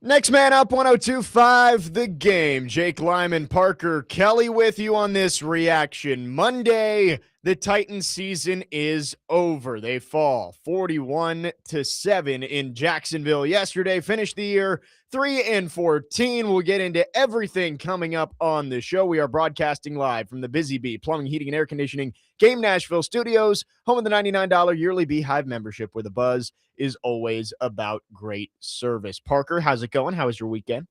Next man up, 1025, The Game. Jake Lyman, Parker Kelly with you on this reaction Monday. The Titans season is over. They fall 41-7 in Jacksonville yesterday. Finished the year 3-14. We'll get into everything coming up on the show. We are broadcasting live from the Busy Bee Plumbing, Heating, and Air Conditioning Game Nashville Studios, home of the $99 yearly Beehive membership, where the buzz is always about great service. Parker, how's it going? How was your weekend?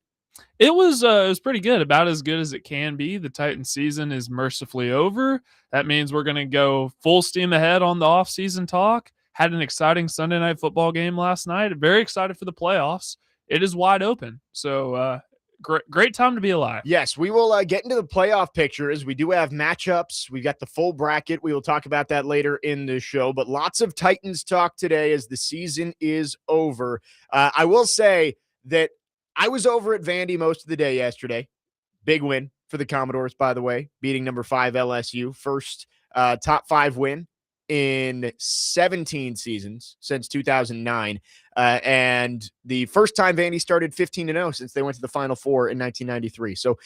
It was pretty good, about as good as it can be. The Titans season is mercifully over. That means we're going to go full steam ahead on the off-season talk. Had an exciting Sunday night football game last night. Very excited for the playoffs. It is wide open. So great time to be alive. Yes, we will get into the playoff pictures. We do have matchups. We've got the full bracket. We will talk about that later in the show, but lots of Titans talk today as the season is over. I will say that I was over at Vandy most of the day yesterday. Big win for the Commodores, by the way, beating number 5 LSU. First top 5 win in 17 seasons since 2009. And the first time Vandy started 15-0 since they went to the Final Four in 1993. So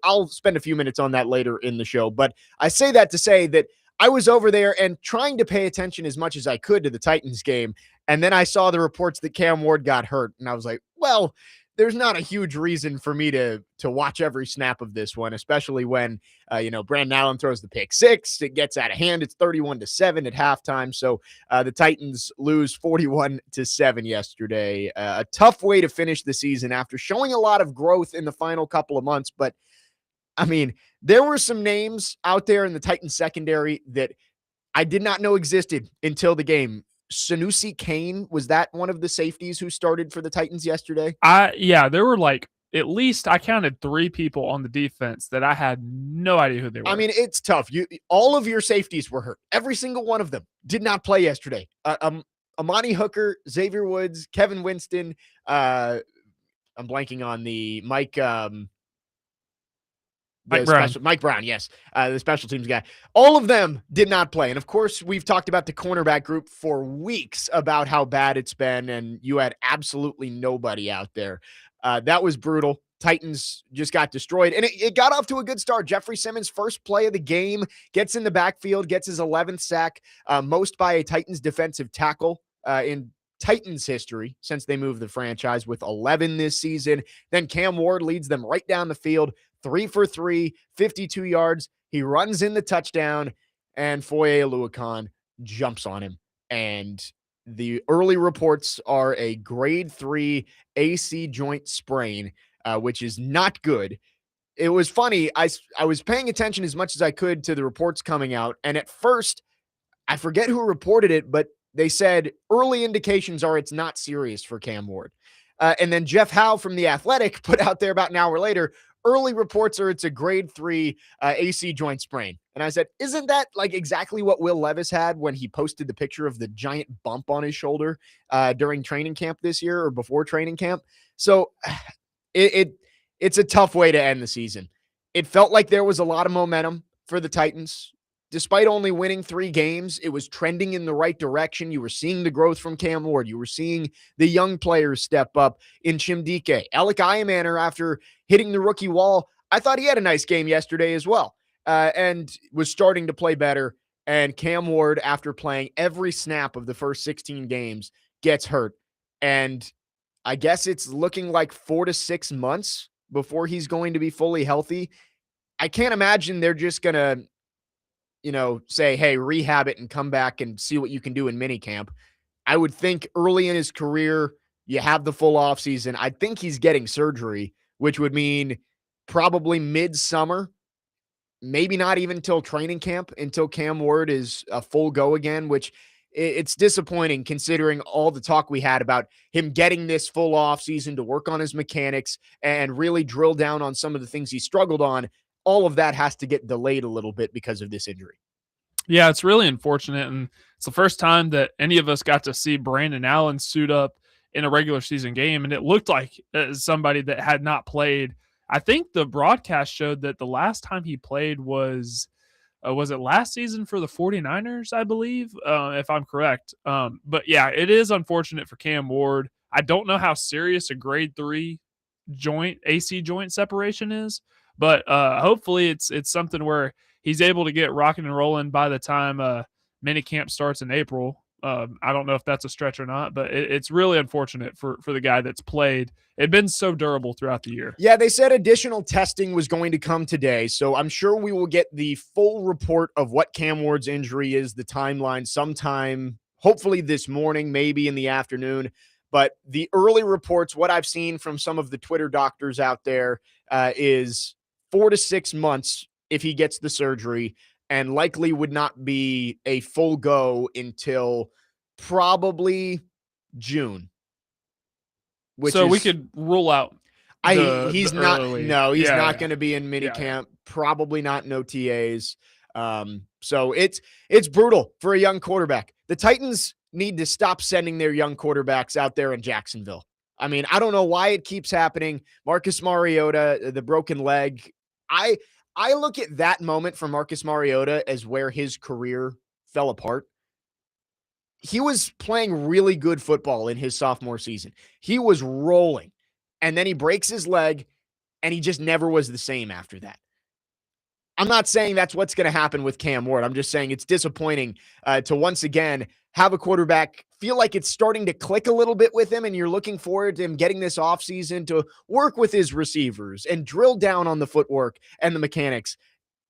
I'll spend a few minutes on that later in the show. But I say that to say that I was over there and trying to pay attention as much as I could to the Titans game. And then I saw the reports that Cam Ward got hurt. And I was like, well, there's not a huge reason for me to watch every snap of this one, especially when, Brandon Allen throws the pick six. It gets out of hand. It's 31-7 at halftime. So the Titans lose 41-7 yesterday. A tough way to finish the season after showing a lot of growth in the final couple of months. But, I mean, there were some names out there in the Titans secondary that I did not know existed until the game. Sanusi Kane, was that one of the safeties who started for the Titans yesterday? There were at least I counted 3 people on the defense that I had no idea who they were. I mean, it's tough. All of your safeties were hurt. Every single one of them did not play yesterday. Amani Hooker, Xavier Woods, Kevin Winston. I'm blanking on the Mike. Mike Brown, yes, the special teams guy. All of them did not play. And, of course, we've talked about the cornerback group for weeks about how bad it's been, and you had absolutely nobody out there. That was brutal. Titans just got destroyed, and it got off to a good start. Jeffrey Simmons, first play of the game, gets in the backfield, gets his 11th sack, most by a Titans defensive tackle in Titans history since they moved the franchise, with 11 this season. Then Cam Ward leads them right down the field, 3 for 3, 52 yards. He runs in the touchdown, and Foye Oluokun jumps on him. And the early reports are a grade 3 AC joint sprain, which is not good. It was funny. I was paying attention as much as I could to the reports coming out. And at first, I forget who reported it, but they said early indications are it's not serious for Cam Ward. And then Jeff Howe from The Athletic put out there about an hour later, early reports are it's a grade 3 AC joint sprain. And I said, isn't that like exactly what Will Levis had when he posted the picture of the giant bump on his shoulder during training camp this year, or before training camp? So it's a tough way to end the season. It felt like there was a lot of momentum for the Titans. Despite only winning 3 games, it was trending in the right direction. You were seeing the growth from Cam Ward. You were seeing the young players step up in Chimdike. Alec Iamaner, after hitting the rookie wall, I thought he had a nice game yesterday as well, and was starting to play better. And Cam Ward, after playing every snap of the first 16 games, gets hurt. And I guess it's looking like 4 to 6 months before he's going to be fully healthy. I can't imagine they're just going to say, hey, rehab it and come back and see what you can do in minicamp. I would think early in his career, you have the full offseason. I think he's getting surgery, which would mean probably midsummer, maybe not even until training camp, until Cam Ward is a full go again, which it's disappointing considering all the talk we had about him getting this full offseason to work on his mechanics and really drill down on some of the things he struggled on. All of that has to get delayed a little bit because of this injury. Yeah, it's really unfortunate. And it's the first time that any of us got to see Brandon Allen suit up in a regular season game. And it looked like somebody that had not played. I think the broadcast showed that the last time he played was it last season for the 49ers, I believe, if I'm correct. But yeah, it is unfortunate for Cam Ward. I don't know how serious a grade 3 AC joint separation is, but hopefully it's something where he's able to get rocking and rolling by the time mini camp starts in April. I don't know if that's a stretch or not, but it's really unfortunate for the guy that's played. It's been so durable throughout the year. Yeah, they said additional testing was going to come today, so I'm sure we will get the full report of what Cam Ward's injury is, the timeline sometime, hopefully this morning, maybe in the afternoon. But the early reports, what I've seen from some of the Twitter doctors out there, is 4 to 6 months if he gets the surgery, and likely would not be a full go until probably June. So we could rule out He's not going to be in mini Yeah. camp, probably not in OTAs. So it's brutal for a young quarterback. The Titans need to stop sending their young quarterbacks out there in Jacksonville. I mean, I don't know why it keeps happening. Marcus Mariota, the broken leg. I look at that moment for Marcus Mariota as where his career fell apart. He was playing really good football in his sophomore season. He was rolling. And then he breaks his leg, and he just never was the same after that. I'm not saying that's what's going to happen with Cam Ward. I'm just saying it's disappointing to once again have a quarterback feel like it's starting to click a little bit with him, and you're looking forward to him getting this offseason to work with his receivers and drill down on the footwork and the mechanics.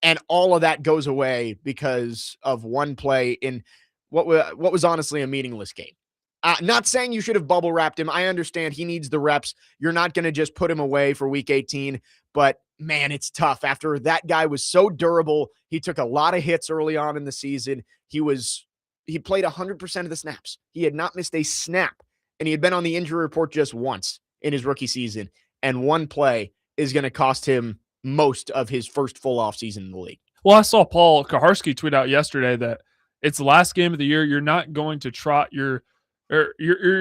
And all of that goes away because of one play in what was honestly a meaningless game. Not saying you should have bubble wrapped him. I understand he needs the reps. You're not going to just put him away for week 18, but man, it's tough. After that guy was so durable, he took a lot of hits early on in the season. He played 100% of the snaps. He had not missed a snap, and he had been on the injury report just once in his rookie season, and one play is going to cost him most of his first full offseason in the league. Well, I saw Paul Kaharski tweet out yesterday that it's the last game of the year. You're not going to trot you're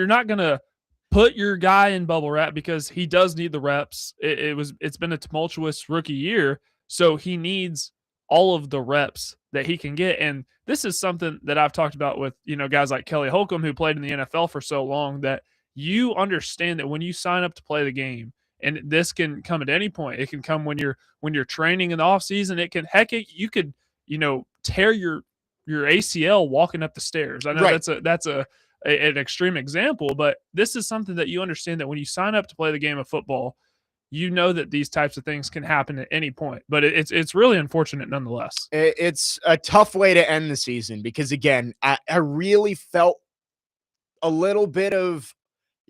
not going to put your guy in bubble wrap because he does need the reps. It's been a tumultuous rookie year, so he needs all of the reps that he can get. And this is something that I've talked about with, guys like Kelly Holcomb, who played in the NFL for so long, that you understand that when you sign up to play the game, and this can come at any point. It can come when you're training in the off season. You could tear your ACL walking up the stairs. I know Right. that's an extreme example, but this is something that you understand that when you sign up to play the game of football, you know that these types of things can happen at any point. But it's really unfortunate nonetheless. It's a tough way to end the season because, again, I really felt a little bit of,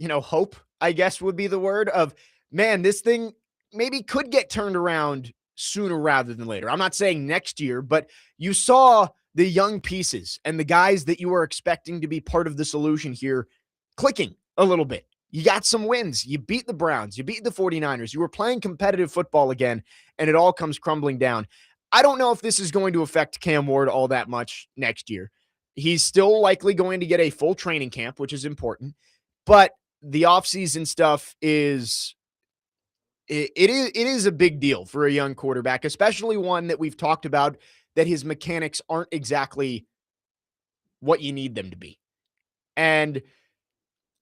hope, I guess would be the word, of, man, this thing maybe could get turned around sooner rather than later. I'm not saying next year, but you saw the young pieces and the guys that you were expecting to be part of the solution here clicking a little bit. You got some wins. You beat the Browns. You beat the 49ers. You were playing competitive football again, and it all comes crumbling down. I don't know if this is going to affect Cam Ward all that much next year. He's still likely going to get a full training camp, which is important, but the offseason stuff is it is a big deal for a young quarterback, especially one that we've talked about that his mechanics aren't exactly what you need them to be. And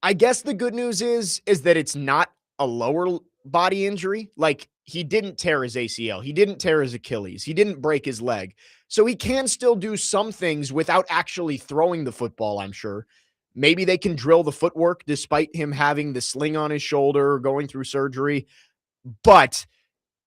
I guess the good news is that it's not a lower body injury. Like, he didn't tear his ACL. He didn't tear his Achilles. He didn't break his leg. So he can still do some things without actually throwing the football, I'm sure. Maybe they can drill the footwork despite him having the sling on his shoulder or going through surgery. But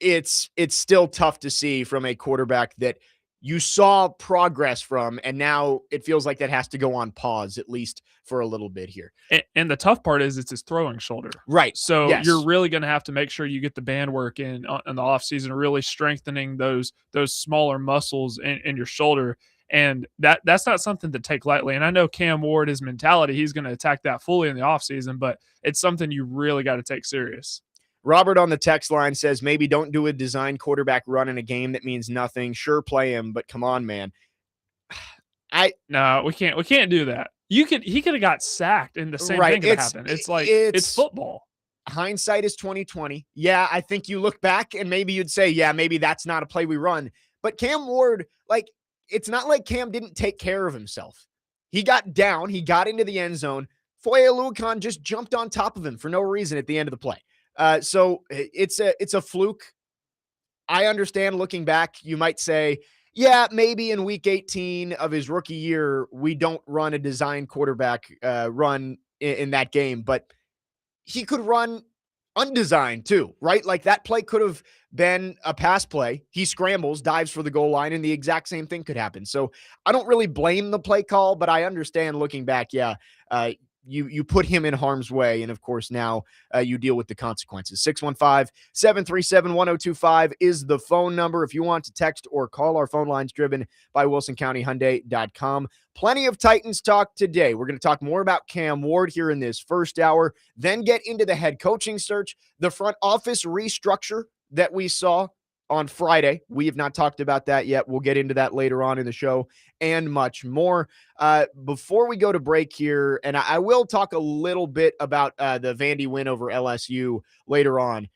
it's still tough to see from a quarterback that you saw progress from, and now it feels like that has to go on pause, at least for a little bit here. And the tough part is it's his throwing shoulder. Right. So yes. You're really going to have to make sure you get the band work in the offseason, really strengthening those smaller muscles in your shoulder. And that's not something to take lightly. And I know Cam Ward, his mentality, he's going to attack that fully in the offseason, but it's something you really got to take serious. Robert on the text line says, maybe don't do a design quarterback run in a game that means nothing. Sure, play him, but come on, man. No, we can't do that. He could have got sacked and the same thing could happen. It's football. Hindsight is 20/20. Yeah, I think you look back and maybe you'd say, yeah, maybe that's not a play we run. But Cam Ward, it's not like Cam didn't take care of himself. He got down, he got into the end zone, Foye Oluokun just jumped on top of him for no reason at the end of the play. So it's a fluke. I understand looking back, you might say, yeah, maybe in week 18 of his rookie year, we don't run a design quarterback run in that game, but he could run undesigned too, right? Like that play could have been a pass play. He scrambles, dives for the goal line, and the exact same thing could happen. So I don't really blame the play call, but I understand looking back, yeah, you put him in harm's way. And of course, now you deal with the consequences. 615-737-1025 is the phone number. If you want to text or call, our phone line's driven by WilsonCountyHyundai.com. Plenty of Titans talk today. We're going to talk more about Cam Ward here in this first hour, then get into the head coaching search, the front office restructure that we saw on Friday. We have not talked about that yet. We'll get into that later on in the show and much more. Before we go to break here, and I will talk a little bit about the Vandy win over LSU later on.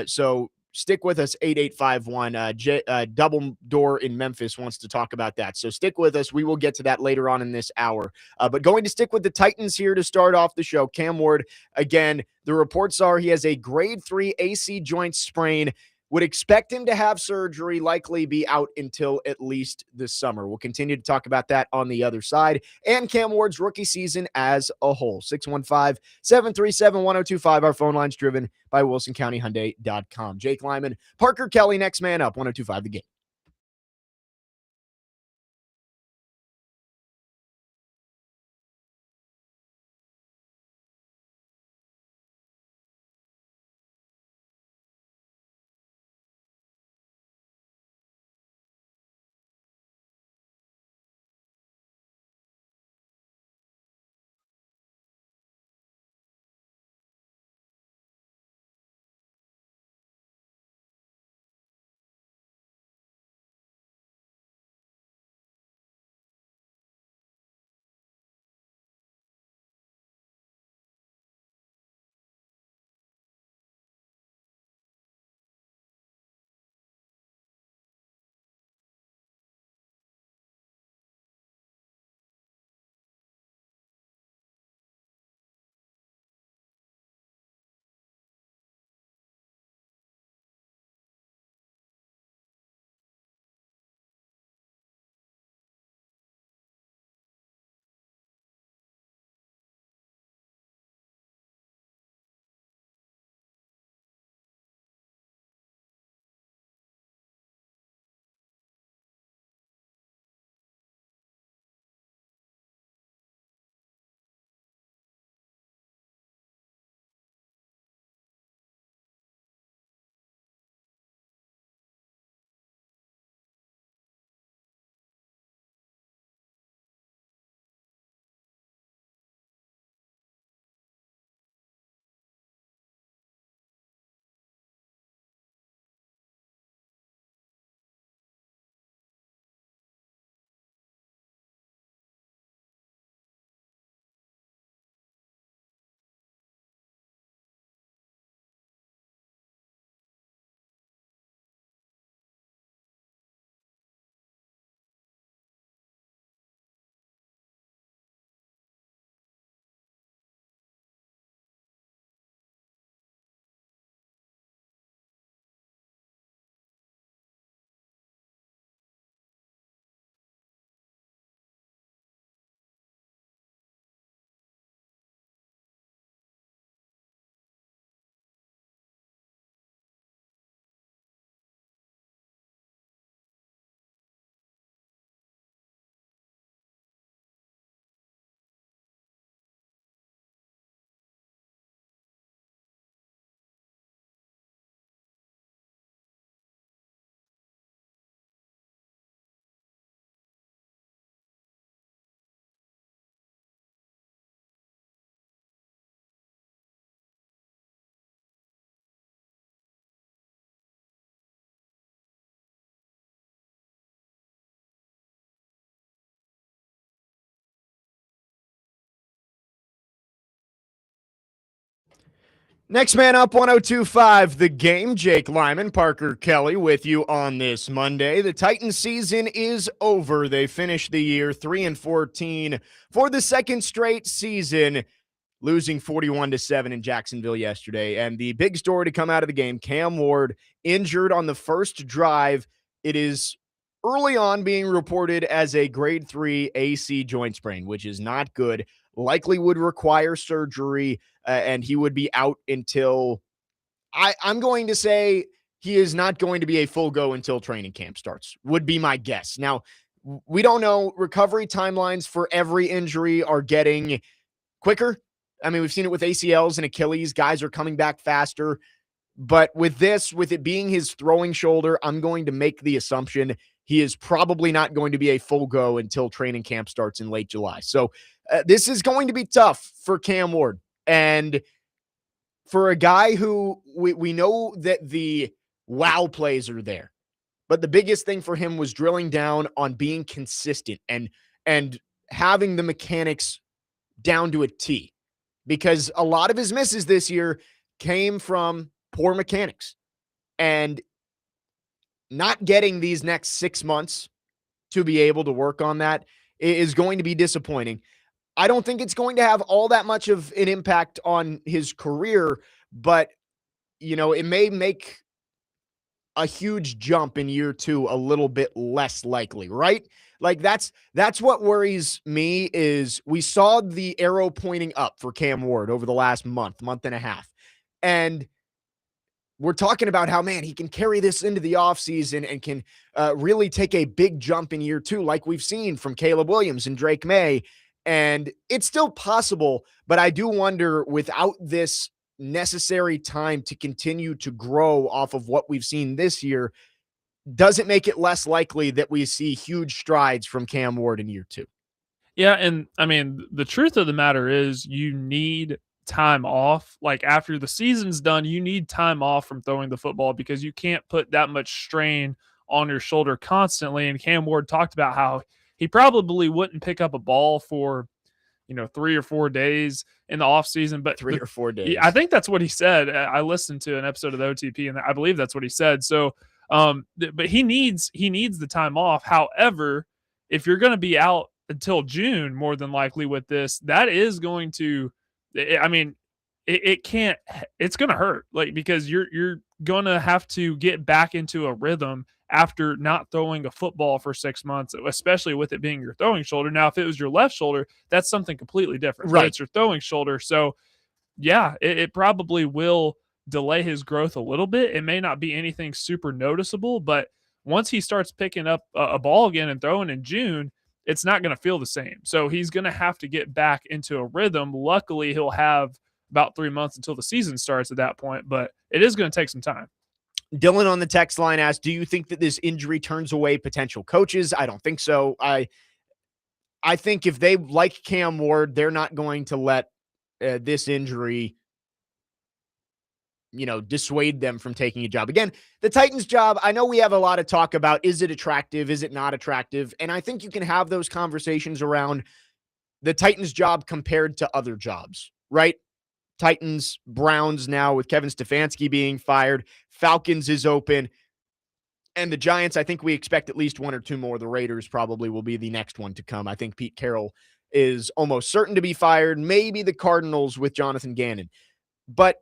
So stick with us, 8851. Double Door in Memphis wants to talk about that. So stick with us. We will get to that later on in this hour. But going to stick with the Titans here to start off the show. Cam Ward, again, the reports are he has a grade 3 AC joint sprain. Would expect him to have surgery, likely be out until at least this summer. We'll continue to talk about that on the other side and Cam Ward's rookie season as a whole. 615-737-1025. Our phone line's driven by WilsonCountyHyundai.com. Jake Lyman, Parker Kelly, next man up, 1025 The Game. Next man up, 1025 The Game. Jake Lyman, Parker Kelly with you on this Monday. The Titans season is over. They finished the year 3-14 for the second straight season. losing 41-7 in Jacksonville yesterday. And the big story to come out of the game, Cam Ward injured on the first drive. It is early on being reported as a grade 3 AC joint sprain, which is not good. Likely would require surgery, and he would be out until I'm going to say he is not going to be a full go until training camp starts, would be my guess. Now, we don't know. Recovery timelines for every injury are getting quicker. I mean, we've seen it with ACLs and Achilles. Guys are coming back faster. But with this, with it being his throwing shoulder, I'm going to make the assumption he is probably not going to be a full go until training camp starts in late July. So this is going to be tough for Cam Ward. And for a guy who we know that the wow plays are there, but the biggest thing for him was drilling down on being consistent and having the mechanics down to a T, because a lot of his misses this year came from poor mechanics, and not getting these next 6 months to be able to work on that is going to be disappointing. I don't think it's going to have all that much of an impact on his career, but it may make a huge jump in year 2 a little bit less likely, right? Like that's what worries me is we saw the arrow pointing up for Cam Ward over the last month and a half. And we're talking about how, man, he can carry this into the offseason and can really take a big jump in year 2, like we've seen from Caleb Williams and Drake May. And it's still possible, but I do wonder, without this necessary time to continue to grow off of what we've seen this year, does it make it less likely that we see huge strides from Cam Ward in year 2? Yeah, and I mean, the truth of the matter is you need time off. Like after the season's done, you need time off from throwing the football because you can't put that much strain on your shoulder constantly. And Cam Ward talked about how he probably wouldn't pick up a ball for 3 or 4 days in the off season, but 3 or 4 days. I think that's what he said. I listened to an episode of the OTP, and I believe that's what he said. So, but he needs the time off. However, if you're going to be out until June, more than likely with this, that is going to, I mean, it can't, it's going to hurt, like, because you're going to have to get back into a rhythm after not throwing a football for 6 months, especially with it being your throwing shoulder. Now, if it was your left shoulder, that's something completely different, right? But it's your throwing shoulder. So yeah, it probably will delay his growth a little bit. It may not be anything super noticeable, but once he starts picking up a ball again and throwing in June, it's not going to feel the same. So he's going to have to get back into a rhythm. Luckily, he'll have about 3 months until the season starts at that point, but it is going to take some time. Dylan on the text line asked, do you think that this injury turns away potential coaches? I don't think so. I think if they like Cam Ward, they're not going to let this injury dissuade them from taking a job. Again, the Titans job, I know we have a lot of talk about, is it attractive? Is it not attractive? And I think you can have those conversations around the Titans job compared to other jobs, right? Titans, Browns now with Kevin Stefanski being fired. Falcons is open. And the Giants, I think we expect at least 1 or 2 more. The Raiders probably will be the next one to come. I think Pete Carroll is almost certain to be fired. Maybe the Cardinals with Jonathan Gannon. But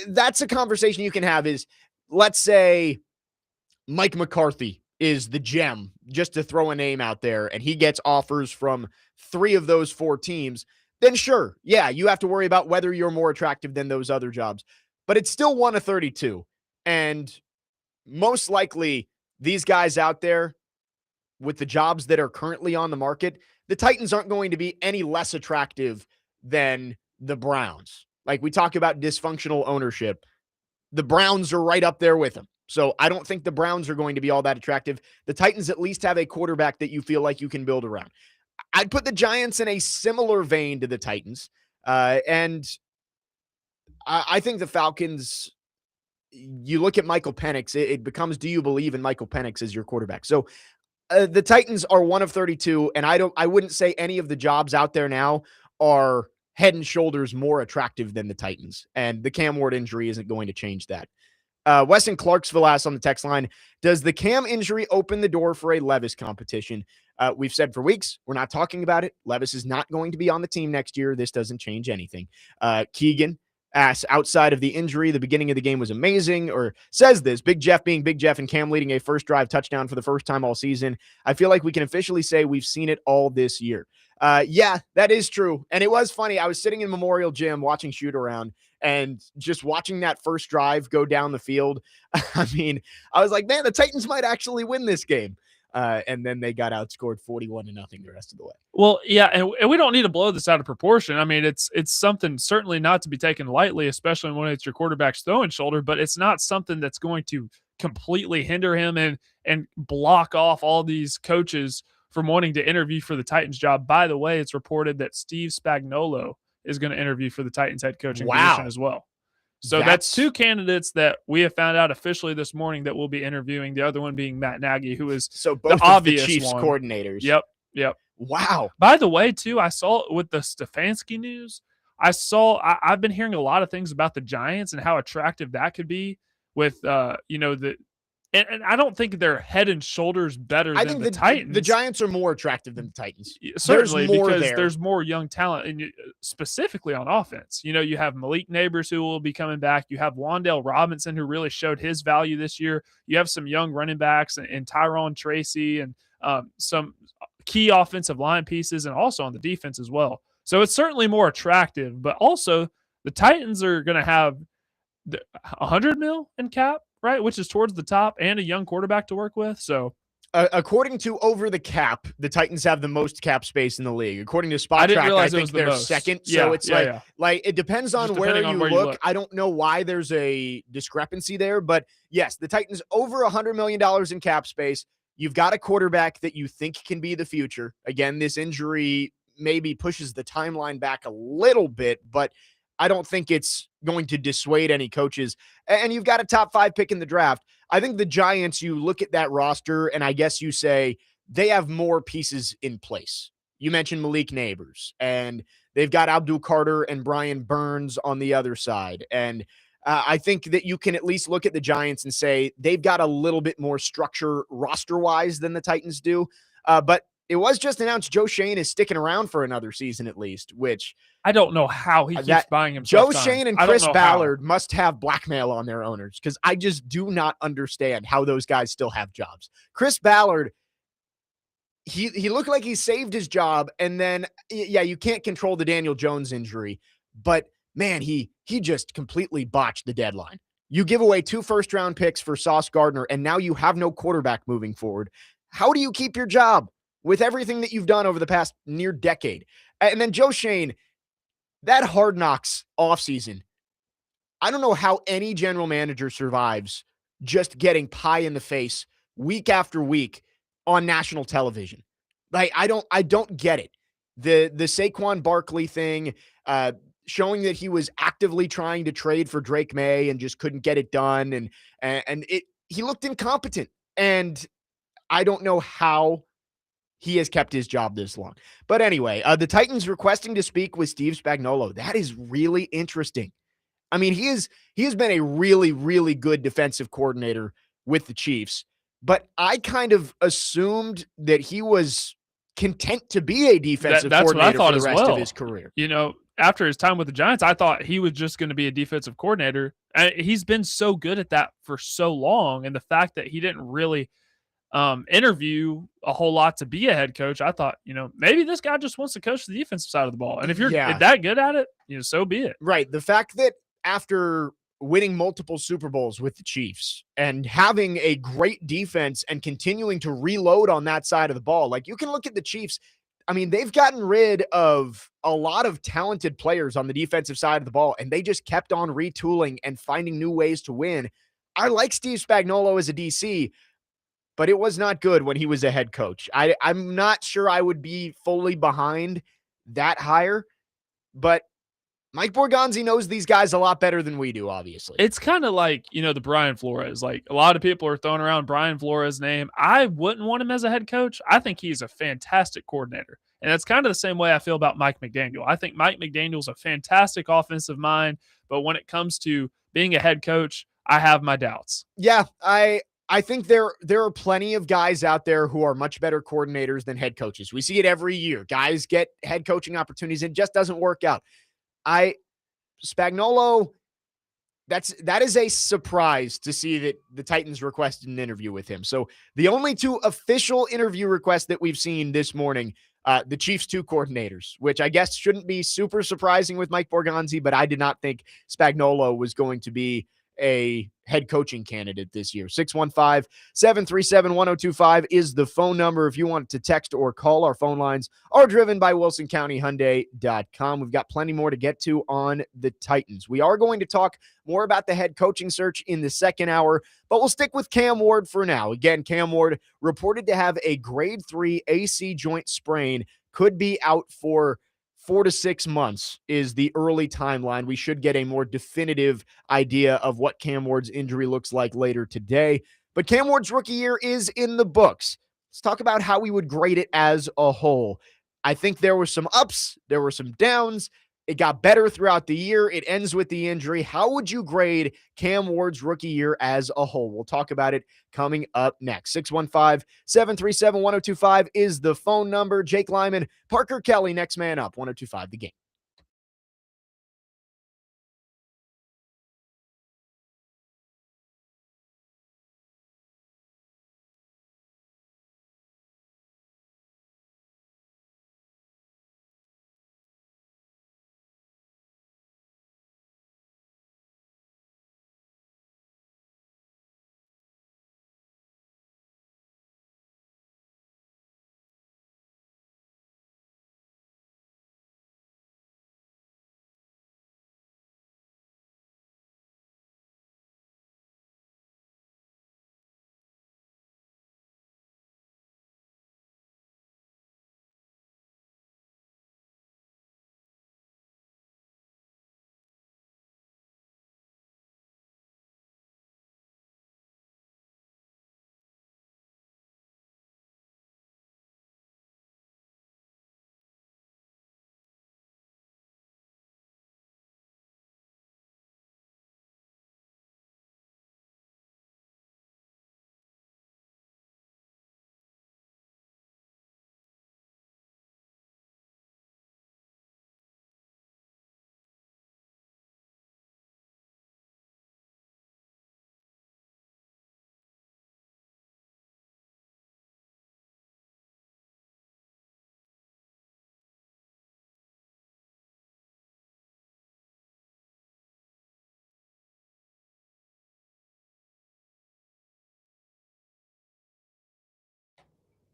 that's a conversation you can have is, let's say Mike McCarthy is the gem, just to throw a name out there, and he gets offers from 3 of those 4 teams. Then sure, yeah, you have to worry about whether you're more attractive than those other jobs. But it's still 1 of 32. And most likely, these guys out there with the jobs that are currently on the market, the Titans aren't going to be any less attractive than the Browns. Like we talk about dysfunctional ownership, the Browns are right up there with them. So I don't think the Browns are going to be all that attractive. The Titans at least have a quarterback that you feel like you can build around. I'd put the Giants in a similar vein to the Titans. And I think the Falcons, you look at Michael Penix, it becomes, do you believe in Michael Penix as your quarterback? So the Titans are 1 of 32, and I wouldn't say any of the jobs out there now are head and shoulders more attractive than the Titans. And the Cam Ward injury isn't going to change that. Wes in Clarksville asks on the text line, does the Cam injury open the door for a Levis competition? We've said for weeks, we're not talking about it. Levis is not going to be on the team next year. This doesn't change anything. Keegan outside of the injury, the beginning of the game was amazing, or says this, Big Jeff being Big Jeff and Cam leading a first drive touchdown for the first time all season. I feel like we can officially say we've seen it all this year. Yeah, that is true. And it was funny. I was sitting in Memorial Gym watching shoot around and just watching that first drive go down the field. I mean, I was like, man, the Titans might actually win this game. And then they got outscored 41-0 the rest of the way. Well, yeah, and we don't need to blow this out of proportion. I mean, it's something certainly not to be taken lightly, especially when it's your quarterback's throwing shoulder, but it's not something that's going to completely hinder him and block off all these coaches from wanting to interview for the Titans job. By the way, it's reported that Steve Spagnuolo is going to interview for the Titans head coaching position as well. So that's two candidates that we have found out officially this morning that we'll be interviewing. The other one being Matt Nagy, who is so both the obvious the Chiefs one. Coordinators. Yep. Wow. By the way, too, I saw with the Stefanski news, I've been hearing a lot of things about the Giants and how attractive that could be with, and I don't think they're head and shoulders better than the Titans. The Giants are more attractive than the Titans. Certainly, because there's more young talent, and specifically on offense. You have Malik Neighbors who will be coming back. You have Wan'Dale Robinson who really showed his value this year. You have some young running backs and Tyrone Tracy and some key offensive line pieces, and also on the defense as well. So it's certainly more attractive, but also the Titans are going to have $100 million in cap, right? Which is towards the top, and a young quarterback to work with. So according to Over the Cap, the Titans have the most cap space in the league. According to Spot Track, I think they're second. Yeah, so it's like it depends on where you look. I don't know why there's a discrepancy there, but yes, the Titans over $100 million in cap space. You've got a quarterback that you think can be the future. Again, this injury maybe pushes the timeline back a little bit, but I don't think it's going to dissuade any coaches. And you've got a top 5 pick in the draft. I think the Giants, you look at that roster, and I guess you say they have more pieces in place. You mentioned Malik Neighbors, and they've got Abdul Carter and Brian Burns on the other side. And I think that you can at least look at the Giants and say they've got a little bit more structure roster-wise than the Titans do. But it was just announced Joe Shane is sticking around for another season at least, which I don't know how he keeps buying himself Joe Shane and Chris Ballard must have blackmail on their owners, because I just do not understand how those guys still have jobs. Chris Ballard, he looked like he saved his job, and then, yeah, you can't control the Daniel Jones injury, but man, he just completely botched the deadline. You give away 2 first-round picks for Sauce Gardner, and now you have no quarterback moving forward. How do you keep your job with everything that you've done over the past near decade? And then Joe Shane, that Hard Knocks offseason, I don't know how any general manager survives just getting pie in the face week after week on national television. Like, I don't get it. The Saquon Barkley thing, showing that he was actively trying to trade for Drake May and just couldn't get it done. And he looked incompetent. And I don't know how he has kept his job this long. But anyway, the Titans requesting to speak with Steve Spagnuolo. That is really interesting. I mean, he has been a really, really good defensive coordinator with the Chiefs, but I kind of assumed that he was content to be a defensive coordinator for the rest of his career. After his time with the Giants, I thought he was just going to be a defensive coordinator. He's been so good at that for so long, and the fact that he didn't really interview a whole lot to be a head coach, I thought, maybe this guy just wants to coach the defensive side of the ball. And if you're that good at it, so be it. Right. The fact that after winning multiple Super Bowls with the Chiefs and having a great defense and continuing to reload on that side of the ball, like, you can look at the Chiefs. I mean, they've gotten rid of a lot of talented players on the defensive side of the ball, and they just kept on retooling and finding new ways to win. I like Steve Spagnuolo as a DC, but it was not good when he was a head coach. I'm not sure I would be fully behind that hire, but Mike Borgonzi knows these guys a lot better than we do, obviously. It's kind of like, the Brian Flores. Like, a lot of people are throwing around Brian Flores' name. I wouldn't want him as a head coach. I think he's a fantastic coordinator. And that's kind of the same way I feel about Mike McDaniel. I think Mike McDaniel's a fantastic offensive mind, but when it comes to being a head coach, I have my doubts. Yeah, I I think there are plenty of guys out there who are much better coordinators than head coaches. We see it every year. Guys get head coaching opportunities and it just doesn't work out. I Spagnolo, that is a surprise to see that the Titans requested an interview with him. So the only two official interview requests that we've seen this morning, the Chiefs' two coordinators, which I guess shouldn't be super surprising with Mike Borgonzi, but I did not think Spagnolo was going to be a head coaching candidate this year. 615-737-1025 is the phone number if you want to text or call. Our phone lines are driven by WilsonCountyHyundai.com. We've got plenty more to get to on the Titans. We are going to talk more about the head coaching search in the second hour, but we'll stick with Cam Ward for now. Again, Cam Ward reported to have a grade 3 AC joint sprain, could be out for 4 to 6 months is the early timeline. We should get a more definitive idea of what Cam Ward's injury looks like later today. But Cam Ward's rookie year is in the books. Let's talk about how we would grade it as a whole. I think there were some ups, there were some downs. It got better throughout the year. It ends with the injury. How would you grade Cam Ward's rookie year as a whole? We'll talk about it coming up next. 615-737-1025 is the phone number. Jake Lyman, Parker Kelly, next man up, 1025 The Game.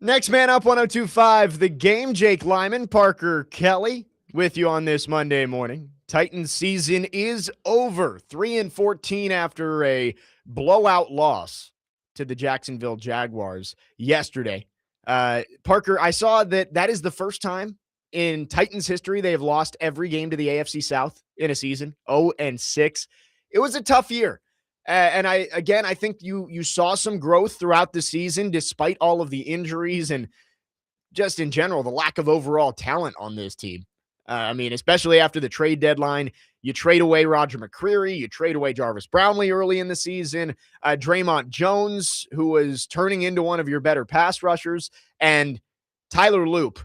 Next man up, 1025 The Game. Jake Lyman, Parker Kelly with you on this Monday morning. Titans season is over. 3-14 after a blowout loss to the Jacksonville Jaguars yesterday. Parker, I saw that is the first time in Titans history they have lost every game to the AFC South in a season. 0-6. It was a tough year. And I think you saw some growth throughout the season, despite all of the injuries and just in general, the lack of overall talent on this team. Especially after the trade deadline, you trade away Roger McCreary, you trade away Jarvis Brownlee early in the season, Draymond Jones, who was turning into one of your better pass rushers, and Tyler Loop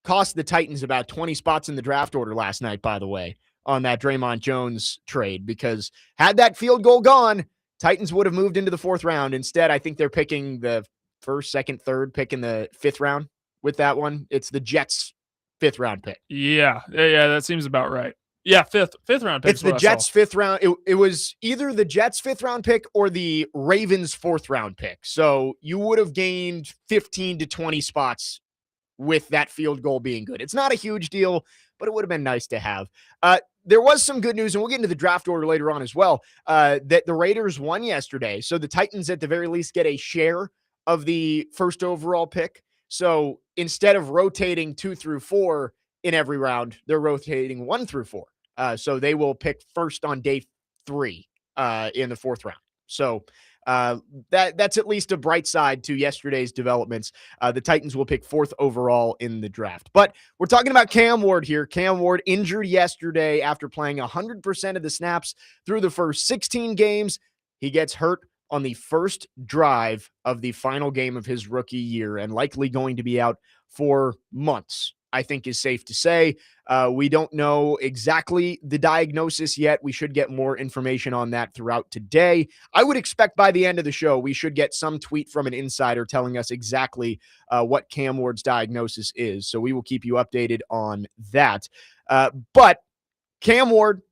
cost the Titans about 20 spots in the draft order last night, by the way, on that Draymond Jones trade, because had that field goal gone, Titans would have moved into the fourth round. Instead, I think they're picking the first, second, third pick in the fifth round with that one. It's the Jets' fifth round pick. Yeah, that seems about right. Yeah, fifth round pick. It's the Jets' fifth round. It was either the Jets' fifth round pick or the Ravens' fourth round pick. So you would have gained 15 to 20 spots with that field goal being good. It's not a huge deal, but it would have been nice to have. There was some good news, and we'll get into the draft order later on as well, that the Raiders won yesterday. So the Titans at the very least get a share of the first overall pick. So instead of rotating 2 through 4 in every round, they're rotating 1 through 4. So they will pick first on day 3 in the fourth round. So that's at least a bright side to yesterday's developments. The Titans will pick 4th overall in the draft. But we're talking about Cam Ward here. Cam Ward injured yesterday after playing 100% of the snaps through the first 16 games. He gets hurt on the first drive of the final game of his rookie year and likely going to be out for months, I think is safe to say. We don't know exactly the diagnosis yet. We should get more information on that throughout today. I would expect by the end of the show, we should get some tweet from an insider telling us exactly what Cam Ward's diagnosis is. So we will keep you updated on that. But Cam Ward,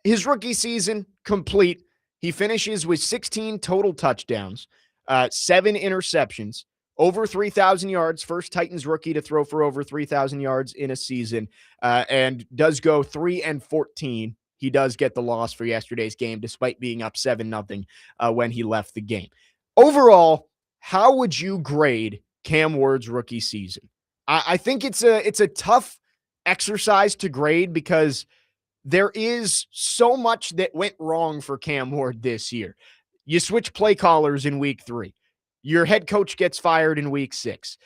his rookie season complete. He finishes with 16 total touchdowns, 7 interceptions, over 3,000 yards, first Titans rookie to throw for over 3,000 yards in a season, and does go 3-14. He does get the loss for yesterday's game, despite being up 7-0 when he left the game. Overall, how would you grade Cam Ward's rookie season? I think it's a tough exercise to grade because there is so much that went wrong for Cam Ward this year. You switch play callers in week 3. Your head coach gets fired in week 6.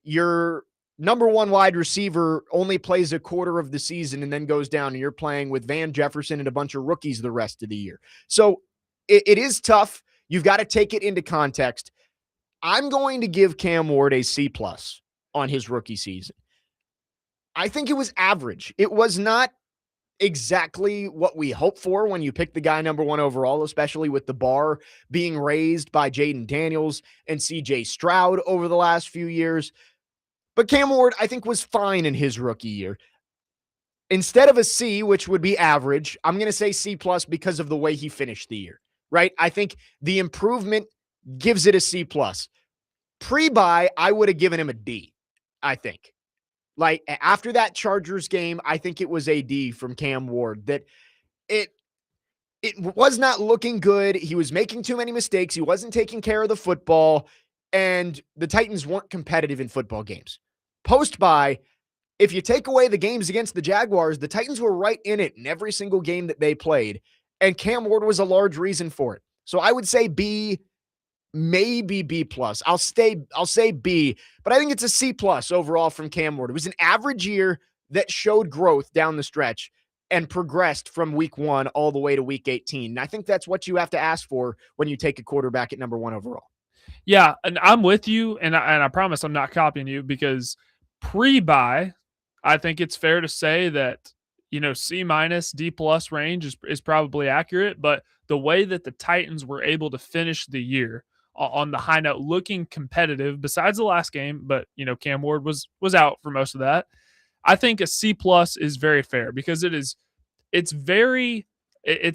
Your number one wide receiver only plays a quarter of the season and then goes down, and you're playing with Van Jefferson and a bunch of rookies the rest of the year. So it is tough. You've got to take it into context. I'm going to give Cam Ward a C+ on his rookie season. I think it was average. It was not exactly what we hope for when you pick the guy number 1 overall, especially with the bar being raised by Jaden Daniels and CJ Stroud over the last few years. But Cam Ward, I think, was fine in his rookie year. Instead of a C, which would be average, I'm going to say C+ because of the way he finished the year, right? I think the improvement gives it a C+. Pre-bye, I would have given him a D, I think. Like, after that Chargers game, I think it was a D from Cam Ward, that it was not looking good. He was making too many mistakes. He wasn't taking care of the football, and the Titans weren't competitive in football games. Post-bye, if you take away the games against the Jaguars, the Titans were right in it in every single game that they played, and Cam Ward was a large reason for it. So I would say B, maybe B+. I'll say B, but I think it's a C+ overall from Cam Ward. It was an average year that showed growth down the stretch and progressed from week 1 all the way to week 18. And I think that's what you have to ask for when you take a quarterback at number 1 overall. Yeah, and I'm with you, and I promise I'm not copying you, because pre-bye, I think it's fair to say that, C-, D+ range is probably accurate, but the way that the Titans were able to finish the year on the high note, looking competitive, besides the last game, but Cam Ward was out for most of that. I think a C+ is very fair, because it's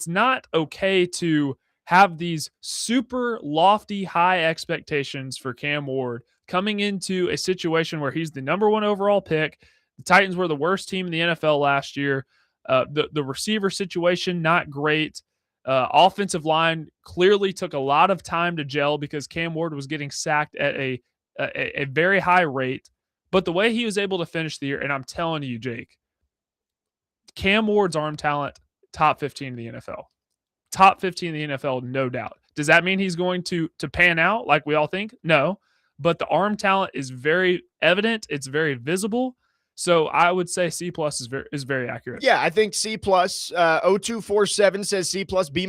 not okay to have these super lofty high expectations for Cam Ward coming into a situation where he's the number 1 overall pick. The Titans were the worst team in the NFL last year. The receiver situation, not great. Offensive line clearly took a lot of time to gel because Cam Ward was getting sacked at a very high rate. But the way he was able to finish the year, and I'm telling you, Jake, Cam Ward's arm talent, top 15 in the NFL. Top 15 in the NFL, no doubt. Does that mean he's going to pan out like we all think? No. But the arm talent is very evident. It's very visible. So I would say C+ is very accurate. Yeah, I think C+. 0247 says C+, B-.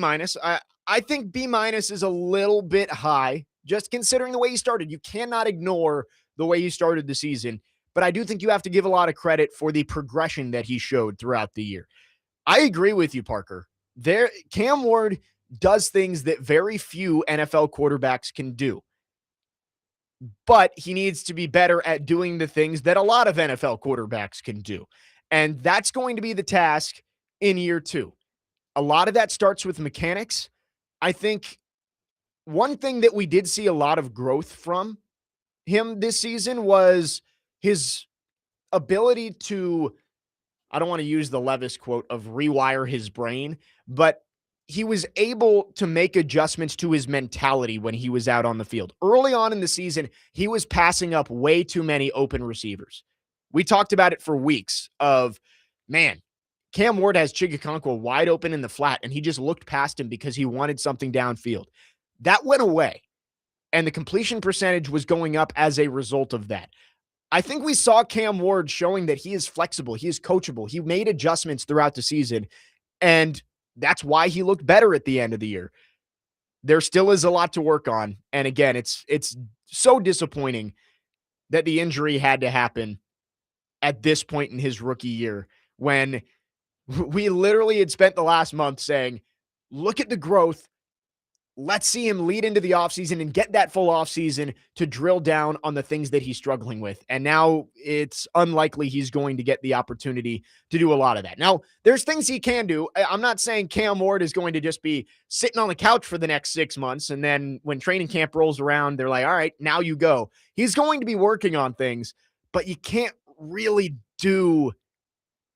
I think B- is a little bit high, just considering the way he started. You cannot ignore the way he started the season, but I do think you have to give a lot of credit for the progression that he showed throughout the year. I agree with you, Parker. Cam Ward does things that very few NFL quarterbacks can do. But he needs to be better at doing the things that a lot of NFL quarterbacks can do. And that's going to be the task in year 2. A lot of that starts with mechanics. I think one thing that we did see a lot of growth from him this season was his ability to, I don't want to use the Levis quote of rewire his brain, but he was able to make adjustments to his mentality when he was out on the field. Early on in the season, he was passing up way too many open receivers. We talked about it for weeks of, man, Cam Ward has Chigakonkwo wide open in the flat, and he just looked past him because he wanted something downfield. That went away, and the completion percentage was going up as a result of that. I think we saw Cam Ward showing that he is flexible, he is coachable. He made adjustments throughout the season, and that's why he looked better at the end of the year. there still is a lot to work on. And again, it's so disappointing that the injury had to happen at this point in his rookie year when we literally had spent the last month saying, look at the growth. Let's see him lead into the offseason and get that full offseason to drill down on the things that he's struggling with. And now it's unlikely he's going to get the opportunity to do a lot of that. Now, there's things he can do. I'm not saying Cam Ward is going to just be sitting on the couch for the next 6 months. And then when training camp rolls around, they're like, all right, now you go. He's going to be working on things, but you can't really do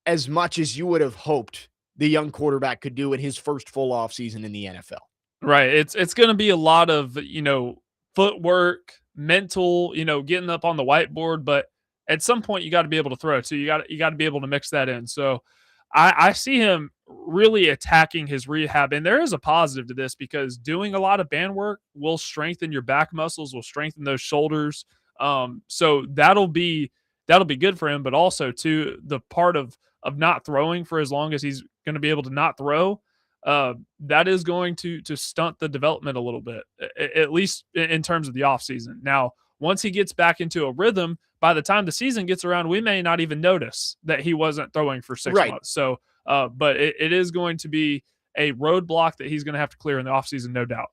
as much as you would have hoped the young quarterback could do in his first full offseason in the NFL. Right. It's going to be a lot of, footwork, mental, getting up on the whiteboard, but at some point you got to be able to throw too. You got to be able to mix that in. So I see him really attacking his rehab, and there is a positive to this because doing a lot of band work will strengthen your back muscles, will strengthen those shoulders. So that'll be good for him, but also too the part of not throwing for as long as he's going to be able to not throw. That is going to stunt the development a little bit, at least in terms of the offseason. Now, once he gets back into a rhythm, by the time the season gets around, we may not even notice that he wasn't throwing for 6 months. So, but it is going to be a roadblock that he's going to have to clear in the offseason, no doubt.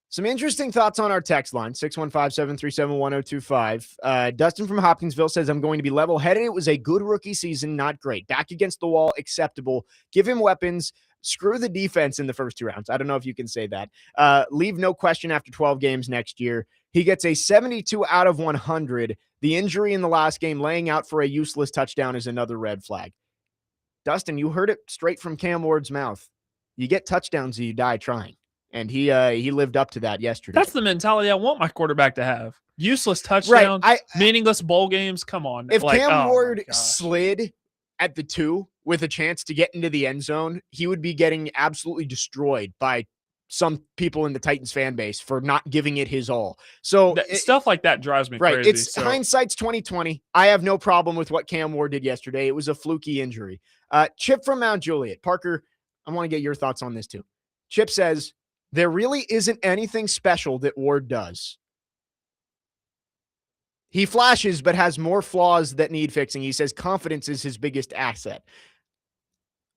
Some interesting thoughts on our text line, 615-737-1025. Dustin from Hopkinsville says, I'm going to be level-headed. It was a good rookie season, not great. Back against the wall, acceptable. Give him weapons. Screw the defense in the first 2 rounds. I don't know if you can say that. Leave no question after 12 games next year. He gets a 72 out of 100. The injury in the last game laying out for a useless touchdown is another red flag. Dustin, you heard it straight from Cam Ward's mouth. You get touchdowns or you die trying. And he lived up to that yesterday. That's the mentality I want my quarterback to have. Useless touchdowns, right. Meaningless bowl games. Come on. If Cam Ward slid at the 2 with a chance to get into the end zone, he would be getting absolutely destroyed by some people in the Titans fan base for not giving it his all. So stuff like that drives me crazy. It's hindsight's 2020. I have no problem with what Cam Ward did yesterday. It was a fluky injury. Chip from Mount Juliet. Parker, I want to get your thoughts on this too. Chip says, there really isn't anything special that Ward does. He flashes, but has more flaws that need fixing. He says confidence is his biggest asset.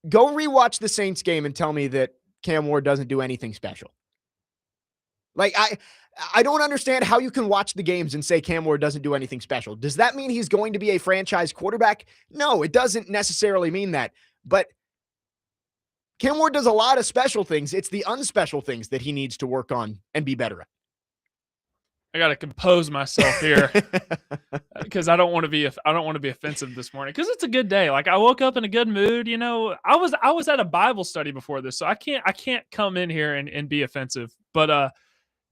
Go rewatch the Saints game and tell me that Cam Ward doesn't do anything special. Like, I don't understand how you can watch the games and say Cam Ward doesn't do anything special. Does that mean he's going to be a franchise quarterback? No, it doesn't necessarily mean that. But Cam Ward does a lot of special things. It's the unspecial things that he needs to work on and be better at. I got to compose myself here because I don't want to be offensive this morning because it's a good day. Like I woke up in a good mood. I was at a Bible study before this, so I can't come in here and be offensive. But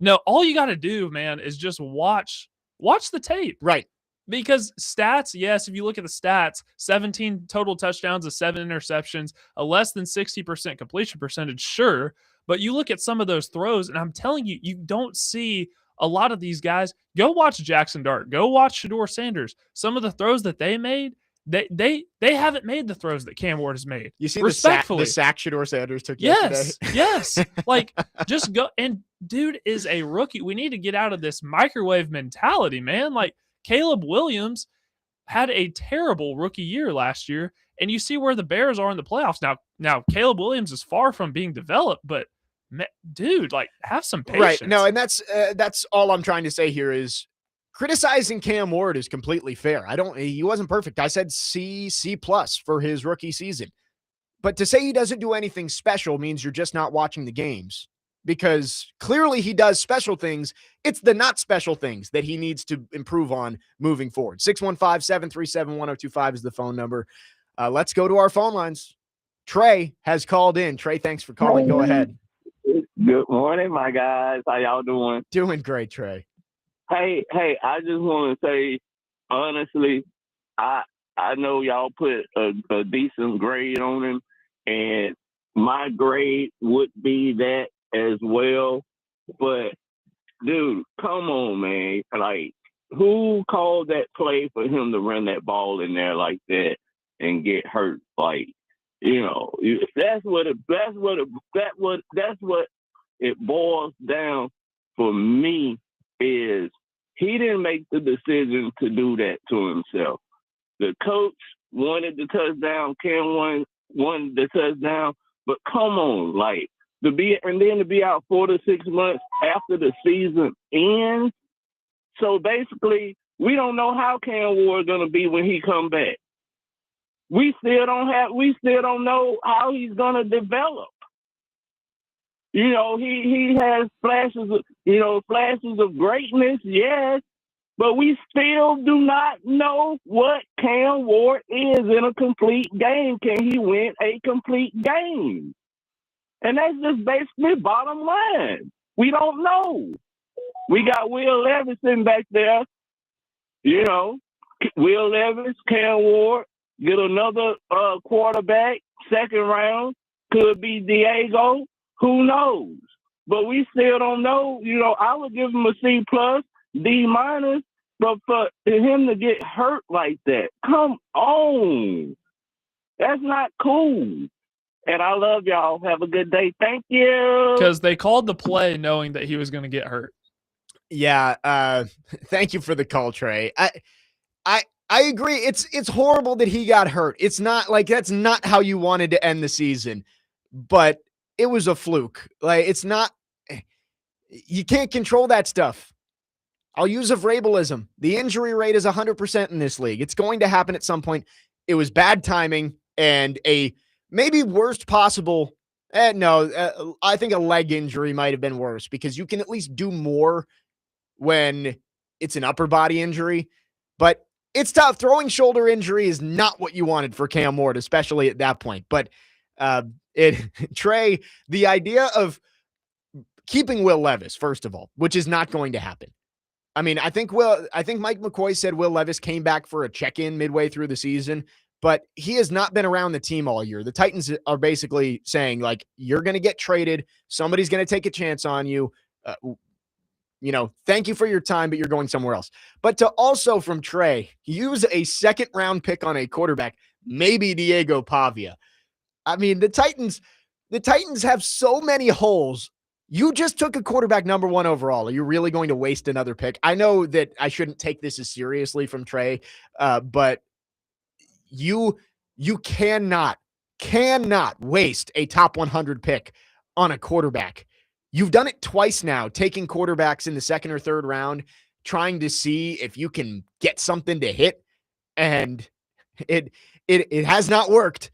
no, all you got to do, man, is just watch the tape. Right. Because stats, yes, if you look at the stats, 17 total touchdowns, 7 interceptions, a less than 60% completion percentage, sure. But you look at some of those throws, and I'm telling you, you don't see a lot of these guys. Go watch Jackson Dart. Go watch Shedeur Sanders. Some of the throws that they made, they haven't made the throws that Cam Ward has made. You see the sack Shedeur Sanders took yesterday? Yes. Like, just go. And dude is a rookie. We need to get out of this microwave mentality, man. Like, Caleb Williams had a terrible rookie year last year, and you see where the Bears are in the playoffs. Now Caleb Williams is far from being developed, but dude, like, have some patience. Right. No, and that's all I'm trying to say here is criticizing Cam Ward is completely fair. He wasn't perfect. I said C+ for his rookie season. But to say he doesn't do anything special means you're just not watching the games. Because clearly he does special things. It's the not special things that he needs to improve on moving forward. 615-737-1025 is the phone number. Let's go to our phone lines. Trey has called in. Trey, thanks for calling. Go ahead. Good morning, my guys. How y'all doing? Doing great, Trey. Hey, I just want to say, honestly, I know y'all put a decent grade on him, and my grade would be that as well. But dude, come on, man. Like, who called that play for him to run that ball in there like that and get hurt? Like, that's what it boils down for me is he didn't make the decision to do that to himself. The coach wanted the touchdown. Cam wanted the touchdown. But come on, like to be out 4 to 6 months after the season ends. So basically, we don't know how Cam Ward gonna be when he come back. We still don't know how he's gonna develop. You know, he has flashes of greatness, yes, but we still do not know what Cam Ward is in a complete game. Can he win a complete game? And that's just basically bottom line. We don't know. We got Will Levis sitting back there, you know, Will Levis, Cam Ward, get another quarterback, second round, could be Diego, who knows? But we still don't know. You know, I would give him a C plus, D minus, but for him to get hurt like that, come on. That's not cool. And I love y'all. Have a good day. Thank you. Because they called the play knowing that he was going to get hurt. Yeah. Thank you for the call, Trey. I agree. It's horrible that he got hurt. It's not like that's not how you wanted to end the season, but it was a fluke. Like it's not, you can't control that stuff. I'll use a Vrabalism. The injury rate is 100% in this league. It's going to happen at some point. It was bad timing and a maybe worst possible. I think a leg injury might have been worse because you can at least do more when it's an upper body injury, but it's tough. Throwing shoulder injury is not what you wanted for Cam Ward, especially at that point. But Trey, the idea of keeping Will Levis, first of all, which is not going to happen. I mean, I think Mike McCoy said Will Levis came back for a check-in midway through the season, but he has not been around the team all year. The Titans are basically saying, like, you're going to get traded. Somebody's going to take a chance on you. Thank you for your time, but you're going somewhere else. But to also, from Trey, use a second-round pick on a quarterback, maybe Diego Pavia. I mean, the Titans have so many holes. You just took a quarterback number 1 overall. Are you really going to waste another pick? I know that I shouldn't take this as seriously from Trey, but you cannot waste a top 100 pick on a quarterback. You've done it twice now, taking quarterbacks in the second or third round, trying to see if you can get something to hit, and it has not worked.